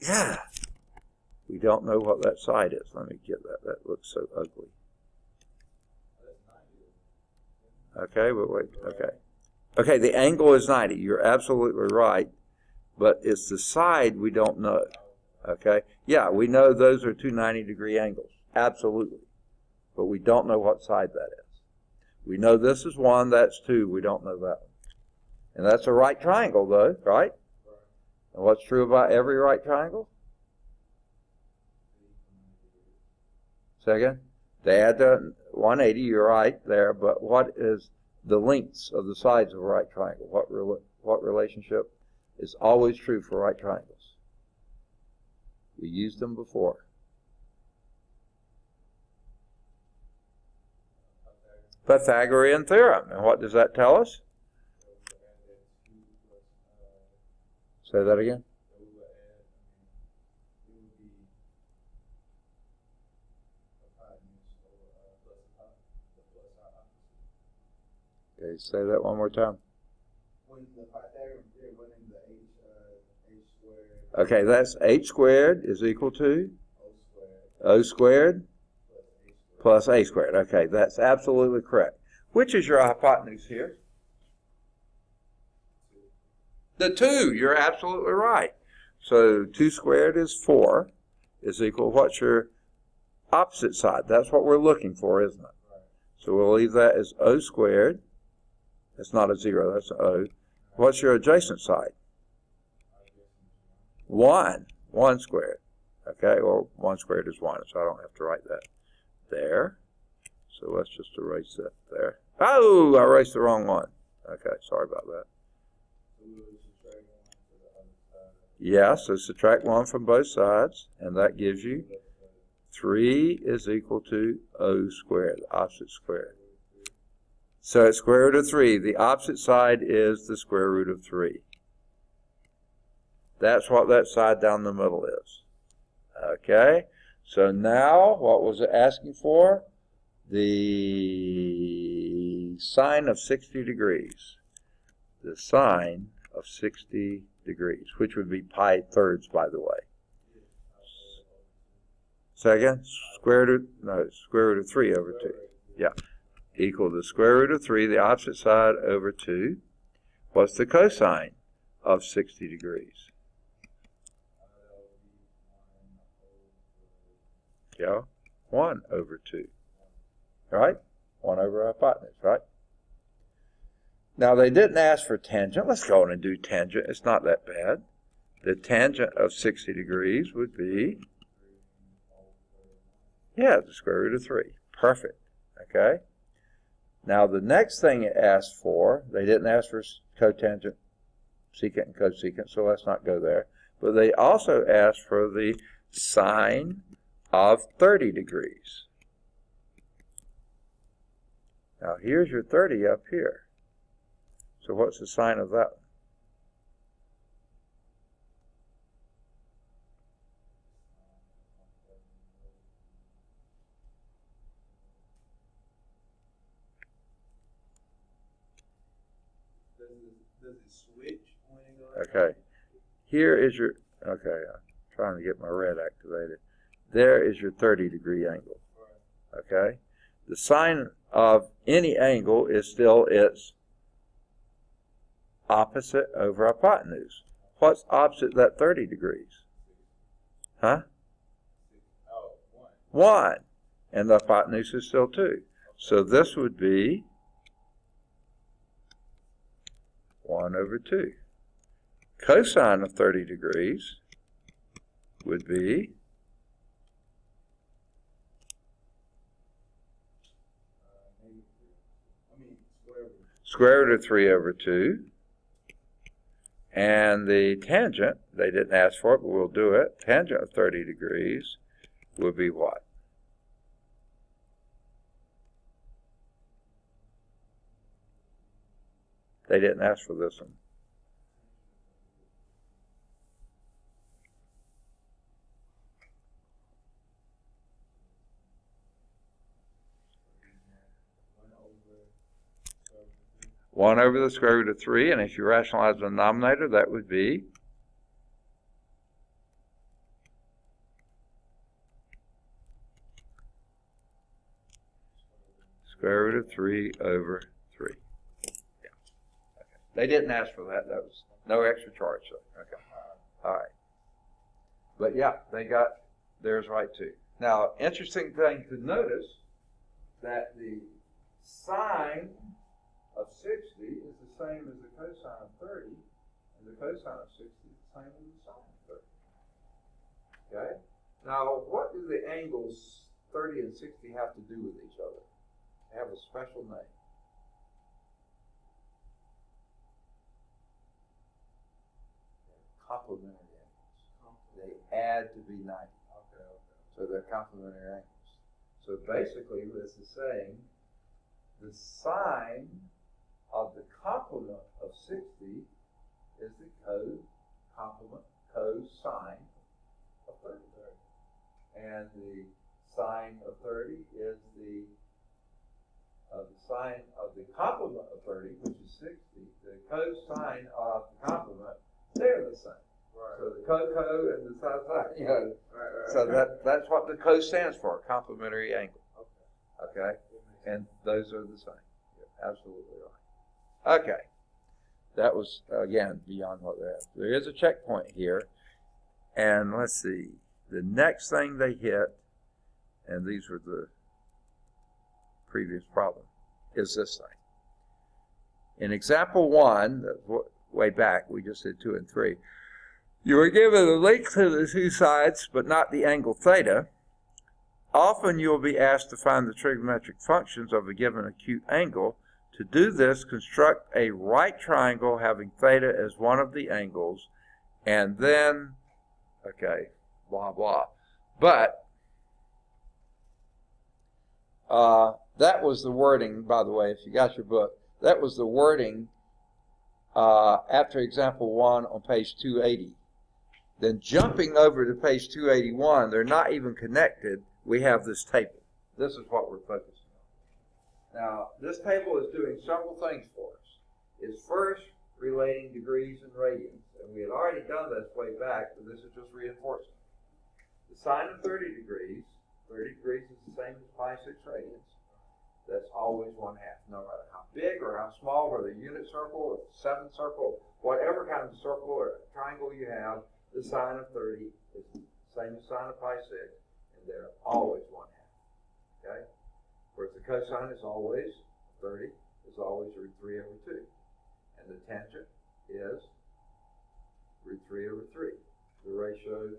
Yeah. We don't know what that side is. Let me get that. That looks so ugly. Okay, but wait. Okay. Okay, the angle is 90. You're absolutely right. But it's the side we don't know. Okay? Yeah, we know those are two 90-degree angles. Absolutely. But we don't know what side that is. We know this is 1, that's 2. We don't know that one. And that's a right triangle, though, right? And what's true about every right triangle? Say again? They add to 180, you're right there, but what is the lengths of the sides of a right triangle? What relationship is always true for right triangles? We used them before. Pythagorean theorem. And what does that tell us? Say that again. Okay, say that one more time. When the Pythagorean theorem went into h squared. Okay, that's h squared is equal to O squared. O squared Plus plus a squared. Okay, that's absolutely correct. Which is your hypotenuse here? The 2. You're absolutely right. So 2 squared is 4 is equal. What's your opposite side? That's what we're looking for, isn't it? So we'll leave that as O squared. It's not a 0, that's an O. What's your adjacent side? 1. 1 squared. Okay, well, 1 squared is 1, so I don't have to write that there. So let's just erase that there. Oh, I erased the wrong one. Okay, sorry about that. Yeah, so subtract 1 from both sides, and that gives you 3 is equal to O squared, the opposite squared. So it's square root of 3. The opposite side is the square root of 3. That's what that side down the middle is. Okay, so now what was it asking for? The sine of 60 degrees. The sine of 60 degrees, which would be pi thirds, by the way. Second, square root of 3 over 2. Yeah, equal to the square root of 3, the opposite side, over 2. What's the cosine of 60 degrees? Yeah, 1 over 2. Right? 1 over hypotenuse, right? Now, they didn't ask for tangent. Let's go on and do tangent. It's not that bad. The tangent of 60 degrees would be, yeah, the square root of 3. Perfect. Okay? Now, the next thing it asked for, they didn't ask for cotangent, secant, and cosecant, so let's not go there. But they also asked for the sine of 30 degrees. Now, here's your 30 up here. So what's the sine of that Does it switch when it goes? Okay. Here is your, okay, I'm trying to get my red activated. There is your 30-degree angle. Okay? The sine of any angle is still its opposite over hypotenuse. What's opposite that 30 degrees? Huh? Oh, 1. 1. And the hypotenuse is still 2. So this would be 1 over 2. Cosine of 30 degrees would be square root of 3 over 2. And the tangent, they didn't ask for it, but we'll do it. Tangent of 30 degrees would be what? They didn't ask for this one. One over the square root of 3, and if you rationalize the denominator, that would be square root of 3 over 3. Yeah. Okay. They didn't ask for that. That was no extra charge. So. Okay. All right. But yeah, they got theirs right too. Now, interesting thing to notice that the sine of 60 is the same as the cosine of 30, and the cosine of 60 is the same as the sine of 30. Okay? Now, what do the angles 30 and 60 have to do with each other? They have a special name. Complementary angles. They add to be 90. Okay. So they're complementary angles. So basically, this is saying the sine of the complement of 60 is the cosine of 30. And the sine of 30 is the sine of the complement of 30, which is 60. The cosine of the complement, they're the same. Right. So the co and the sine, you know. Right. So that's what the co stands for, complementary angle. Okay? And those are the same. You're absolutely right. Okay, that was, again, beyond what they have. There is a checkpoint here, and let's see, the next thing they hit, and these were the previous problem, is this thing. In example 1, way back, we just did 2 and 3, you were given the length of the two sides, but not the angle theta. Often you will be asked to find the trigonometric functions of a given acute angle. To do this, construct a right triangle having theta as one of the angles, and then, okay, blah, blah. But that was the wording, by the way, if you got your book, that was the wording after example 1 on page 280. Then jumping over to page 281, they're not even connected. We have this table. This is what we're focusing on. Now, this table is doing several things for us. It's first relating degrees and radians, and we had already done this way back, but this is just reinforcing. The sine of 30 degrees is the same as pi 6 radians. That's always 1/2, no matter how big or how small, whether a unit circle or 7 circle, whatever kind of circle or triangle you have, the sine of 30 is the same as sine of pi 6, and they're always 1/2. Okay? Whereas the cosine is always 30, is always root 3 over 2. And the tangent is root 3 over 3. The ratio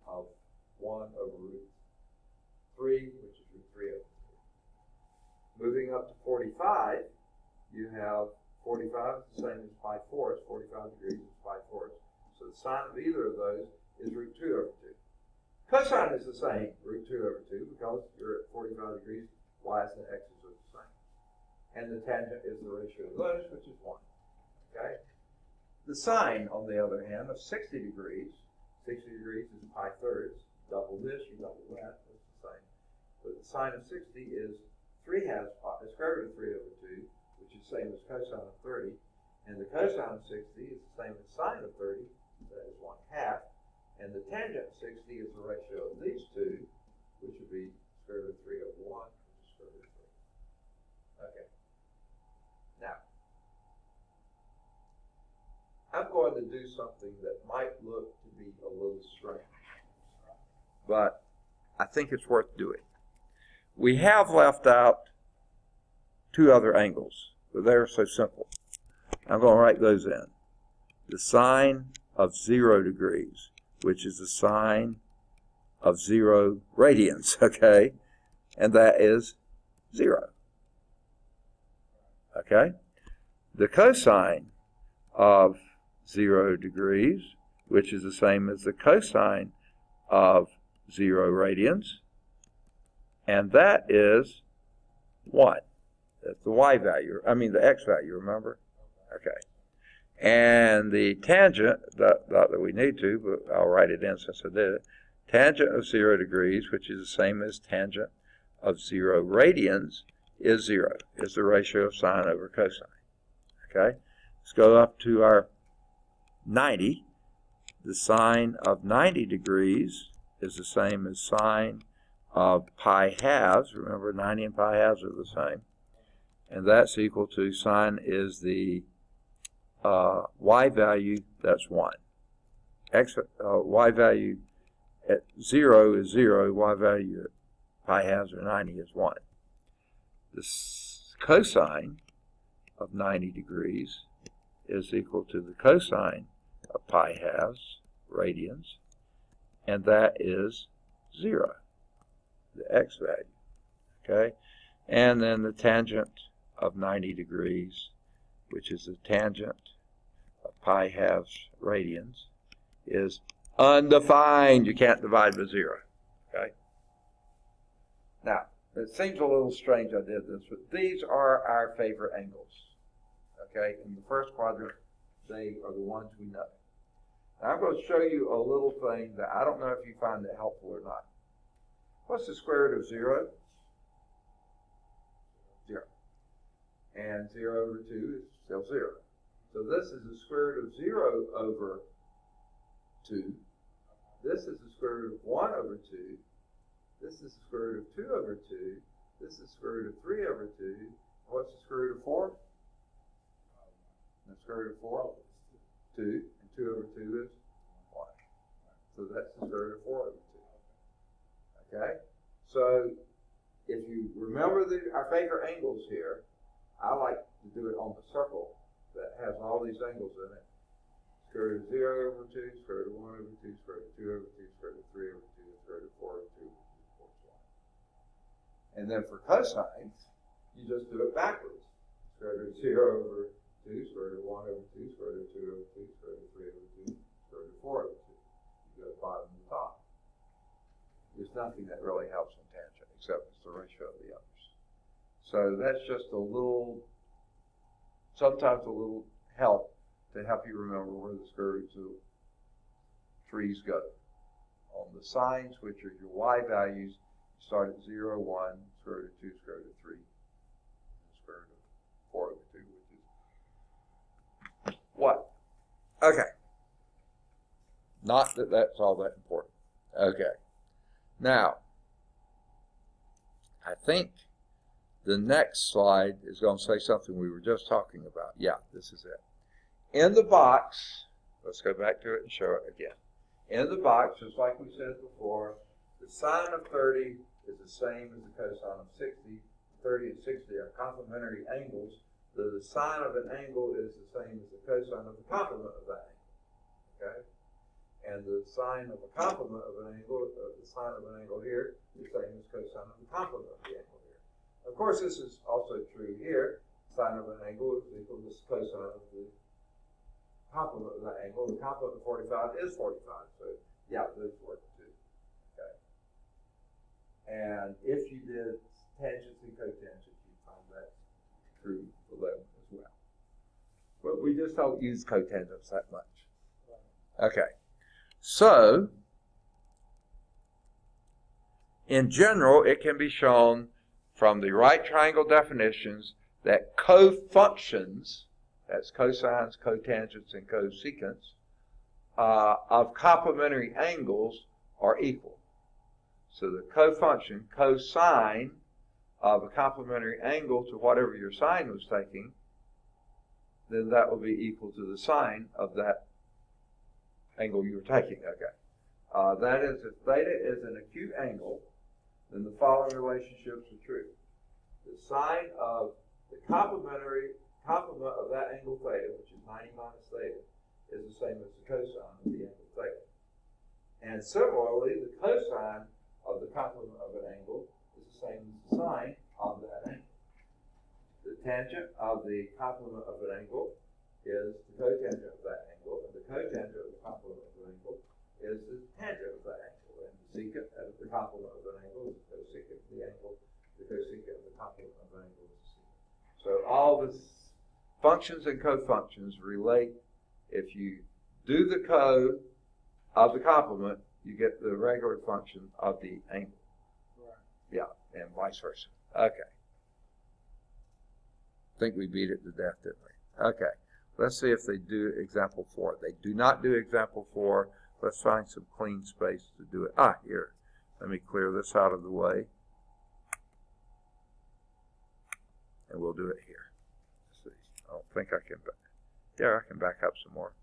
of 1 over root 3, which is root 3 over 3. Moving up to 45, you have 45 is the same as pi 4. 45 degrees is pi 4. So the sine of either of those is root 2 over 2. Cosine is the same, root 2 over 2, because you're at 45 degrees, y's and x's are the same. And the tangent is the ratio of those, which is 1. Okay? The sine, on the other hand, of 60 degrees is pi thirds. Double this, you double that, it's the same. But the sine of 60 is 3/2 pi, square root of 3 over 2, which is the same as cosine of 30. And the cosine of 60 is the same as sine of 30, that is 1/2. And the tangent of 60 is the ratio of these two, which would be square root of 3 over 1, which is square root of 3. Okay. Now, I'm going to do something that might look to be a little strange, but I think it's worth doing. We have left out 2 other angles, but they're so simple. I'm going to write those in. The sine of 0 degrees, which is the sine of 0 radians, okay? And that is 0. Okay? The cosine of 0 degrees, which is the same as the cosine of 0 radians, and that is 1. That's the y value, the x value, remember? Okay. And the tangent, not that we need to, but I'll write it in since I did it. Tangent of 0 degrees, which is the same as tangent of 0 radians, is 0. Is the ratio of sine over cosine. Okay? Let's go up to our 90. The sine of 90 degrees is the same as sine of pi halves. Remember, 90 and pi halves are the same. And that's equal to, sine is the y value, that's 1. Y value at 0 is 0. Y value at pi halves or 90 is 1. The cosine of 90 degrees is equal to the cosine of pi halves, radians, and that is 0, the x value. Okay? And then the tangent of 90 degrees, which is the tangent of pi halves radians, is undefined. You can't divide by 0. Okay? Now, it seems a little strange I did this, but these are our favorite angles. Okay? In the first quadrant, they are the ones we know. Now, I'm going to show you a little thing that I don't know if you find it helpful or not. What's the square root of 0? 0. And 0 over 2 is still 0. So this is the square root of 0 over 2. This is the square root of 1 over 2. This is the square root of 2 over 2. This is the square root of 3 over 2. What's the square root of 4? The square root of 4? 2. And 2 over 2 is 1. So that's the square root of 4 over 2. Okay? So if you remember our favorite angles here, I like to do it on the circle that has all these angles in it. Square root of 0 over 2, square root of 1 over 2, square root of 2 over 2, square root of 3 over 2, square root of 4 over 2, and then for cosines, you just do it backwards. Square root of 0 over 2, square root of 1 over 2, square root of 2 over 2, square root of 3 over 2, square root of 4 over 2. You go bottom to top. There's nothing that really helps in tangent except it's the ratio of the others. So that's just a little, sometimes a little help to help you remember where the square roots trees go. On the sines, which are your y values, you start at 0, 1, square root of 2, square root of 3, square root of 4 over 2, which is what? Okay. Not that that's all that important. Okay. Now, I think the next slide is going to say something we were just talking about. Yeah, this is it. In the box, let's go back to it and show it again. In the box, just like we said before, the sine of 30 is the same as the cosine of 60. 30 and 60 are complementary angles. The sine of an angle is the same as the cosine of the complement of that angle. Okay? And the sine of a complement of an angle, the sine of an angle here, is the same as cosine of the complement of the angle here. Of course, this is also true here. Sine of an angle is equal to the cosine of the complement of that angle. The complement of 45 is 45. So, yeah, those work too. Okay. And if you did tangents and cotangents, you'd find that true for them as well. But we just don't use cotangents that much. Okay. So, in general, it can be shown from the right triangle definitions that cofunctions, that's cosines, cotangents, and cosecants, of complementary angles are equal. So the cofunction, cosine of a complementary angle to whatever your sine was taking, then that will be equal to the sine of that angle you were taking. Okay. That is, if theta is an acute angle, then the following relationships are true. The sine of the complement of that angle theta, which is 90 minus theta, is the same as the cosine of the angle theta. And similarly, the cosine of the complement of an angle is the same as the sine of that angle. The tangent of the complement of an angle is the cotangent of that angle, and the cotangent of the complement of an angle is the tangent of that angle, and the secant of the complement of an angle is the cosecant of the angle, the cosecant of the complement of an angle is the secant. So all the functions and cofunctions relate. If you do the co of the complement, you get the regular function of the angle. Right. Yeah, and vice versa. Okay. I think we beat it to death, didn't we? Okay. Let's see if they do example 4. They do not do example 4. Let's find some clean space to do it. Here. Let me clear this out of the way. And we'll do it here. Let's see. I don't think I can. Yeah, I can back up some more.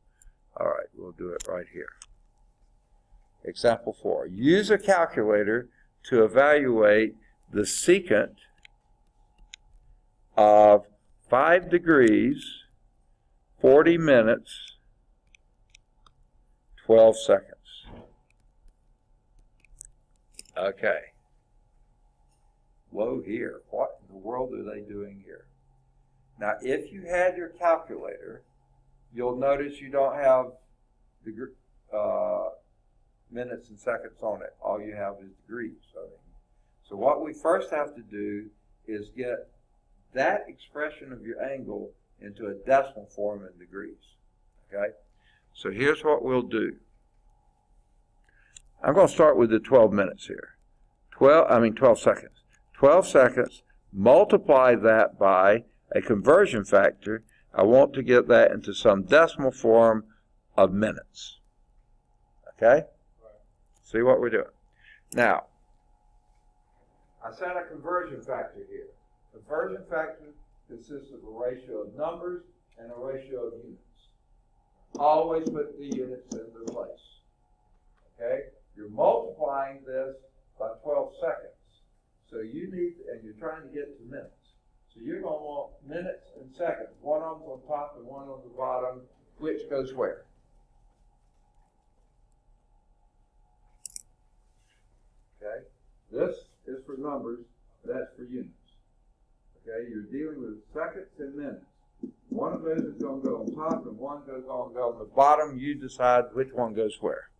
All right, we'll do it right here. Example 4. Use a calculator to evaluate the secant of 5 degrees, 40 minutes, 12 seconds. Okay. Whoa, here. What in the world are they doing here? Now, if you had your calculator, you'll notice you don't have the minutes and seconds on it. All you have is degrees. So what we first have to do is get that expression of your angle into a decimal form in degrees. Okay? So here's what we'll do. I'm going to start with the 12 minutes here. 12 seconds. 12 seconds, multiply that by a conversion factor. I want to get that into some decimal form of minutes. Okay? See what we're doing. Now, I set a conversion factor here. Conversion factor consists of a ratio of numbers and a ratio of units. Always put the units in their place. Okay? You're multiplying this by 12 seconds. So you need, and you're trying to get to minutes. So you're going to want minutes and seconds. One of them's on top and one on the bottom. Which goes where? Okay? This is for numbers. That's for units. Okay? You're dealing with seconds and minutes. One of those is going to go on top and one goes on the bottom. You decide which one goes where.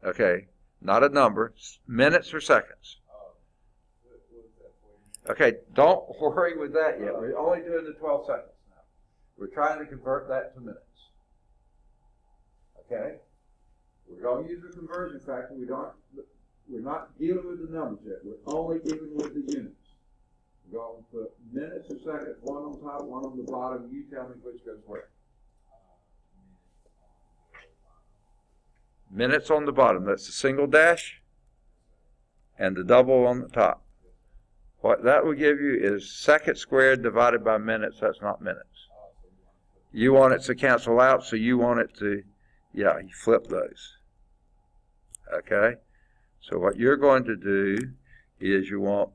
Okay, not a number, minutes or seconds. Okay, don't worry with that yet. We're only doing the 12 seconds now. We're trying to convert that to minutes. Okay? We're going to use the conversion factor. We're not dealing with the numbers yet. We're only dealing with the units. We're going to put minutes or seconds, one on top, one on the bottom. You tell me which goes where. Minutes on the bottom. That's the single dash and the double on the top. What that will give you is seconds squared divided by minutes. That's not minutes. You want it to cancel out, so you want it to, yeah, you flip those. Okay? So what you're going to do is you want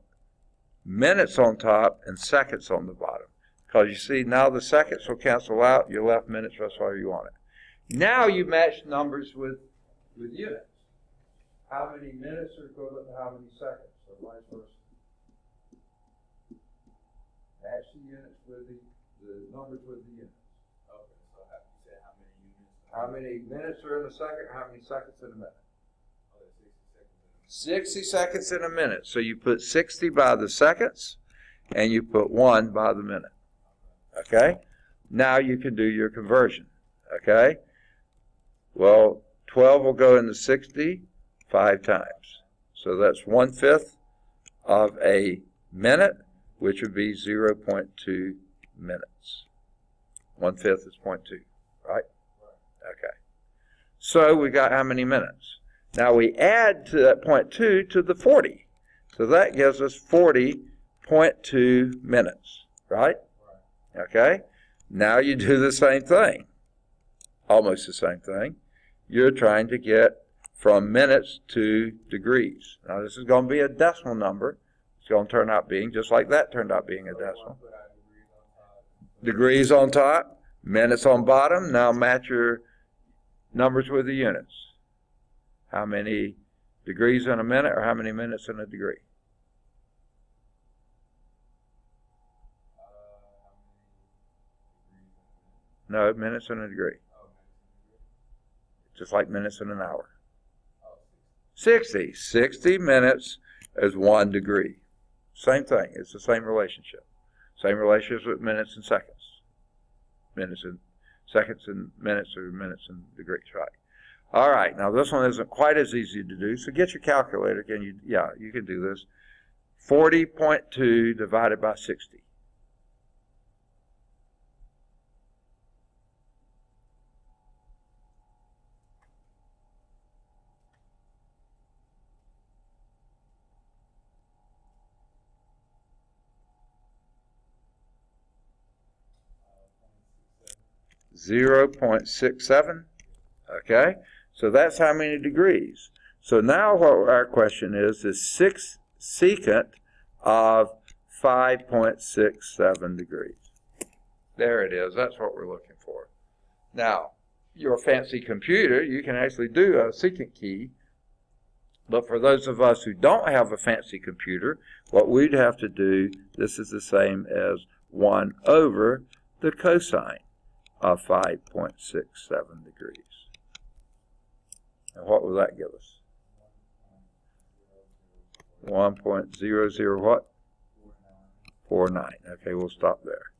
minutes on top and seconds on the bottom. Because you see, now the seconds will cancel out. You're left minutes, that's why you want it. Now you match numbers with units. How many minutes are equivalent to how many seconds, or vice versa. Match the units with the numbers with the units. Okay, so you said how many units? How many minutes are in a second? How many seconds in a minute? Oh, that's 60 seconds. 60 seconds in a minute. So you put 60 by the seconds, and you put 1 by the minute. Okay? Now you can do your conversion. Okay? Well, 12 will go into 60 5 times. So that's 1/5 of a minute, which would be 0.2 minutes. 1/5 is 0.2, right? Okay. So we got how many minutes? Now we add to that 0.2 to the 40. So that gives us 40.2 minutes, right? Okay. Now you do the same thing. Almost the same thing. You're trying to get from minutes to degrees. Now this is going to be a decimal number. It's going to turn out being just like that turned out being a decimal. Degrees on top, minutes on bottom. Now match your numbers with the units. How many degrees in a minute or how many minutes in a degree? No, minutes in a degree. Just like minutes in an hour. 60. 60 minutes is 1 degree. Same thing. It's the same relationship. Same relationship with minutes and seconds. Minutes and seconds and minutes or minutes and degrees, right? All right. Now this one isn't quite as easy to do, so get your calculator. Can you? Yeah, you can do this. 40.2 divided by 60. .67. Okay, so that's how many degrees. So now what our question is 6 secant of 5.67 degrees. There it is. That's what we're looking for. Now, your fancy computer, you can actually do a secant key. But for those of us who don't have a fancy computer, what we'd have to do, this is the same as 1 over the cosine of 5.67 degrees. And what will that give us? 1.00 what? 49. Okay, we'll stop there.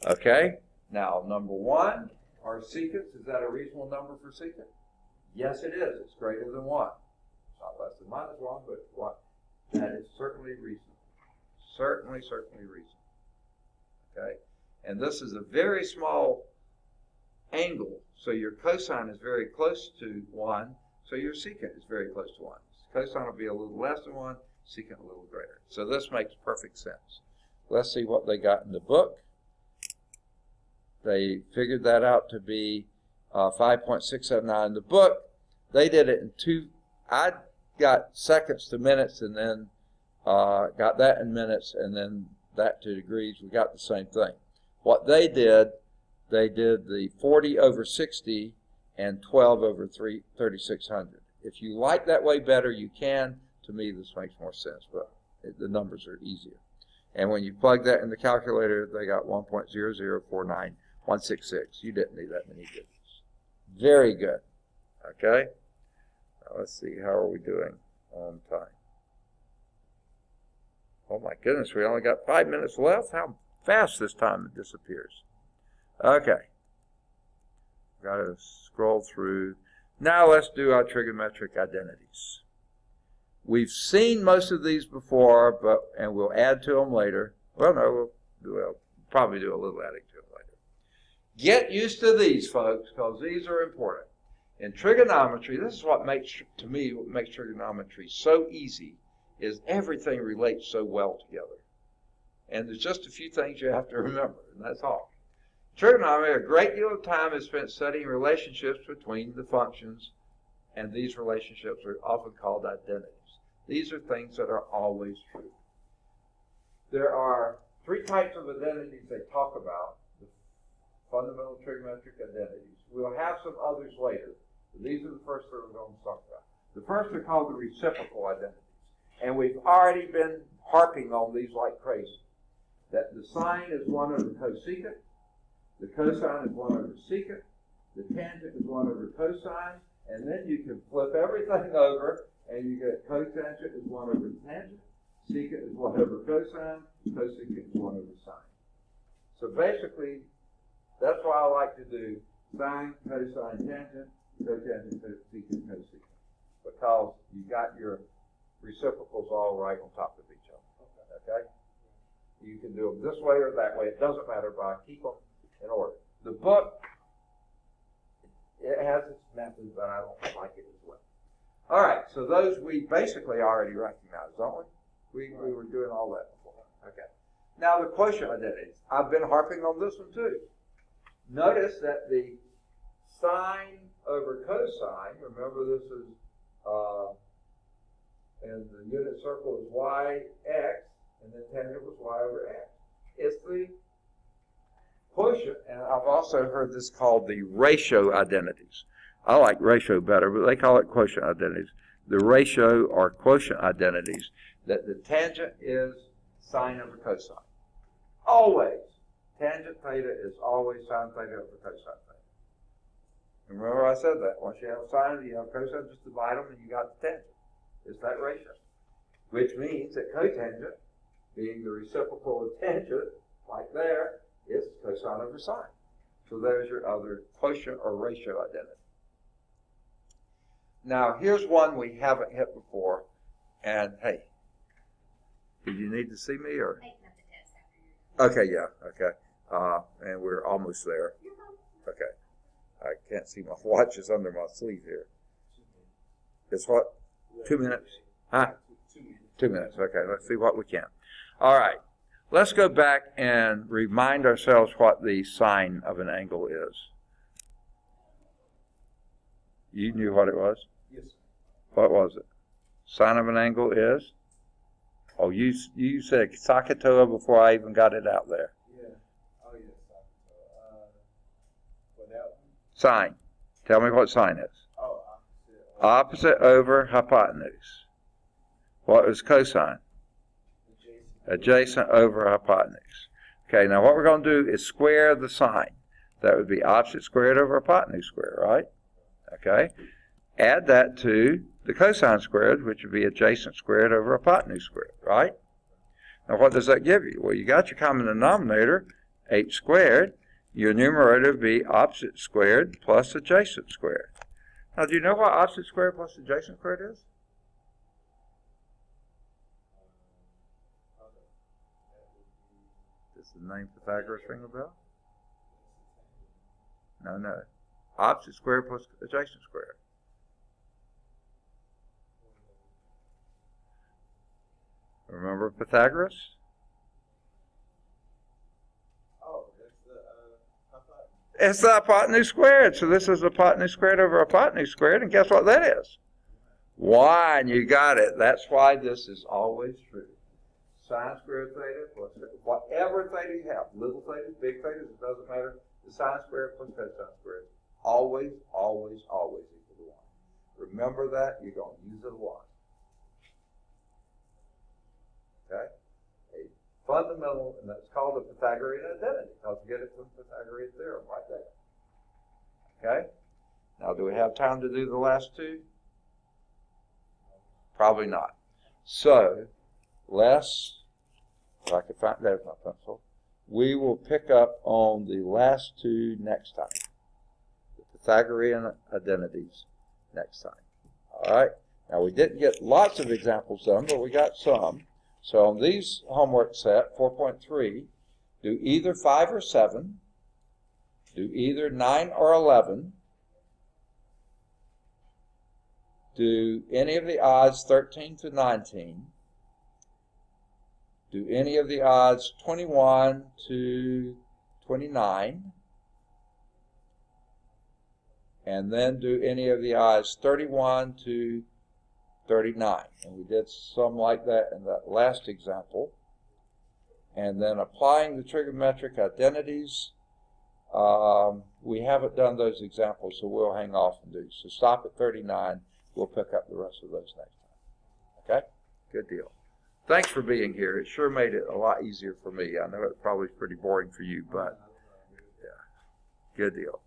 Okay, now number 1, our secants, is that a reasonable number for secant? Yes, it is. It's greater than 1. It's not less than -1, but 1. That is certainly reasonable. Certainly reasonable. Okay, and this is a very small angle, so your cosine is very close to 1, so your secant is very close to 1. Cosine will be a little less than 1, secant a little greater. So this makes perfect sense. Let's see what they got in the book. They figured that out to be 5.679 in the book. They did it in 2. I got seconds to minutes and then got that in minutes and then that to degrees. We got the same thing. What they did the 40 over 60 and 12 over 3600. If you like that way better, you can. To me, this makes more sense, but the numbers are easier. And when you plug that in the calculator, they got 1.0049166. You didn't need that many digits. Very good. Okay? Now let's see, how are we doing on time? Oh my goodness, we only got 5 minutes left. How fast this time disappears. Okay. Got to scroll through. Now let's do our trigonometric identities. We've seen most of these before, and we'll add to them later. Well, no, we'll probably do a little adding to them later. Get used to these, folks, because these are important. In trigonometry, this is what makes trigonometry so easy, is everything relates so well together. And there's just a few things you have to remember, and that's all. Trigonometry, a great deal of time is spent studying relationships between the functions, and these relationships are often called identities. These are things that are always true. There are three types of identities they talk about, the fundamental trigonometric identities. We'll have some others later, but these are the first that we're going to talk about. The first are called the reciprocal identities, and we've already been harping on these like crazy. That the sine is 1 over cosecant, the cosine is 1 over secant, the tangent is 1 over cosine, and then you can flip everything over, and you get cotangent is 1 over tangent, secant is 1 over cosine, cosecant is 1 over sine. So basically, that's why I like to do sine, cosine, tangent, cotangent, secant, cosecant, because you got your reciprocals all right on top of each other. Okay? You can do them this way or that way. It doesn't matter, but I keep them in order. The book, it has its methods, but I don't like it as well. All right, so those we basically already recognize, don't we? We were doing all that before. Okay. Now the quotient identities. I've been harping on this one too. Notice that the sine over cosine, remember this is, and the unit circle is yx, and then tangent was y over x. It's the quotient, and I've also heard this called the ratio identities. I like ratio better, but they call it quotient identities. The ratio or quotient identities, that the tangent is sine over cosine. Always. Tangent theta is always sine theta over cosine theta. Remember I said that. Once you have sine, you have cosine, just divide them and you got the tangent. It's that ratio. Which means that cotangent, being the reciprocal of tangent, like there, is cosine over sine. So there's your other quotient or ratio identity. Now here's one we haven't hit before, and hey, did you need to see me or? I can have the test after you're done. Okay, yeah, okay. And we're almost there. Okay. I can't see my watch is under my sleeve here. It's what? 2 minutes? Huh? 2 minutes. 2 minutes. Okay, let's see what we can. All right. Let's go back and remind ourselves what the sine of an angle is. You knew what it was? Yes, sir. What was it? Sine of an angle is? Oh, you said Sakatoa before I even got it out there. Yeah. Oh, yes. For that one? Sine. Tell me what sine is. Oh, Opposite over hypotenuse. What is cosine? Adjacent over hypotenuse. Okay, now what we're going to do is square the sine. That would be opposite squared over hypotenuse squared, right? Okay. Add that to the cosine squared, which would be adjacent squared over hypotenuse squared, right? Now what does that give you? Well, you got your common denominator, h squared. Your numerator would be opposite squared plus adjacent squared. Now, do you know what opposite squared plus adjacent squared is? Does the name Pythagoras ring a bell? No. Opposite squared plus adjacent squared. Remember Pythagoras? Oh, that's the hypotenuse. It's the hypotenuse squared. So this is hypotenuse squared over hypotenuse squared, and guess what that is? Y, and you got it. That's why this is always true. Sine squared theta plus whatever theta you have, little thetas, big thetas, it doesn't matter. The sine squared plus cosine squared, always, always, always equal to 1. Remember that. You're going to use it a lot. Okay? A fundamental, and that's called a Pythagorean identity. I'll get it from Pythagorean theorem right there. Okay? Now, do we have time to do the last two? Probably not. So, if I could find, there's my pencil. we will pick up on the last two next time. The Pythagorean identities next time. All right. Now, we didn't get lots of examples done, but we got some. So on these homework set, 4.3, do either 5 or 7, do either 9 or 11, do any of the odds 13 to 19, do any of the odds 21 to 29, and then do any of the odds 31 to 39. And we did some like that in that last example. And then applying the trigonometric identities, we haven't done those examples, so we'll hang off and do. So stop at 39. We'll pick up the rest of those next time. Okay? Good deal. Thanks for being here. It sure made it a lot easier for me. I know it's probably pretty boring for you, but yeah, good deal.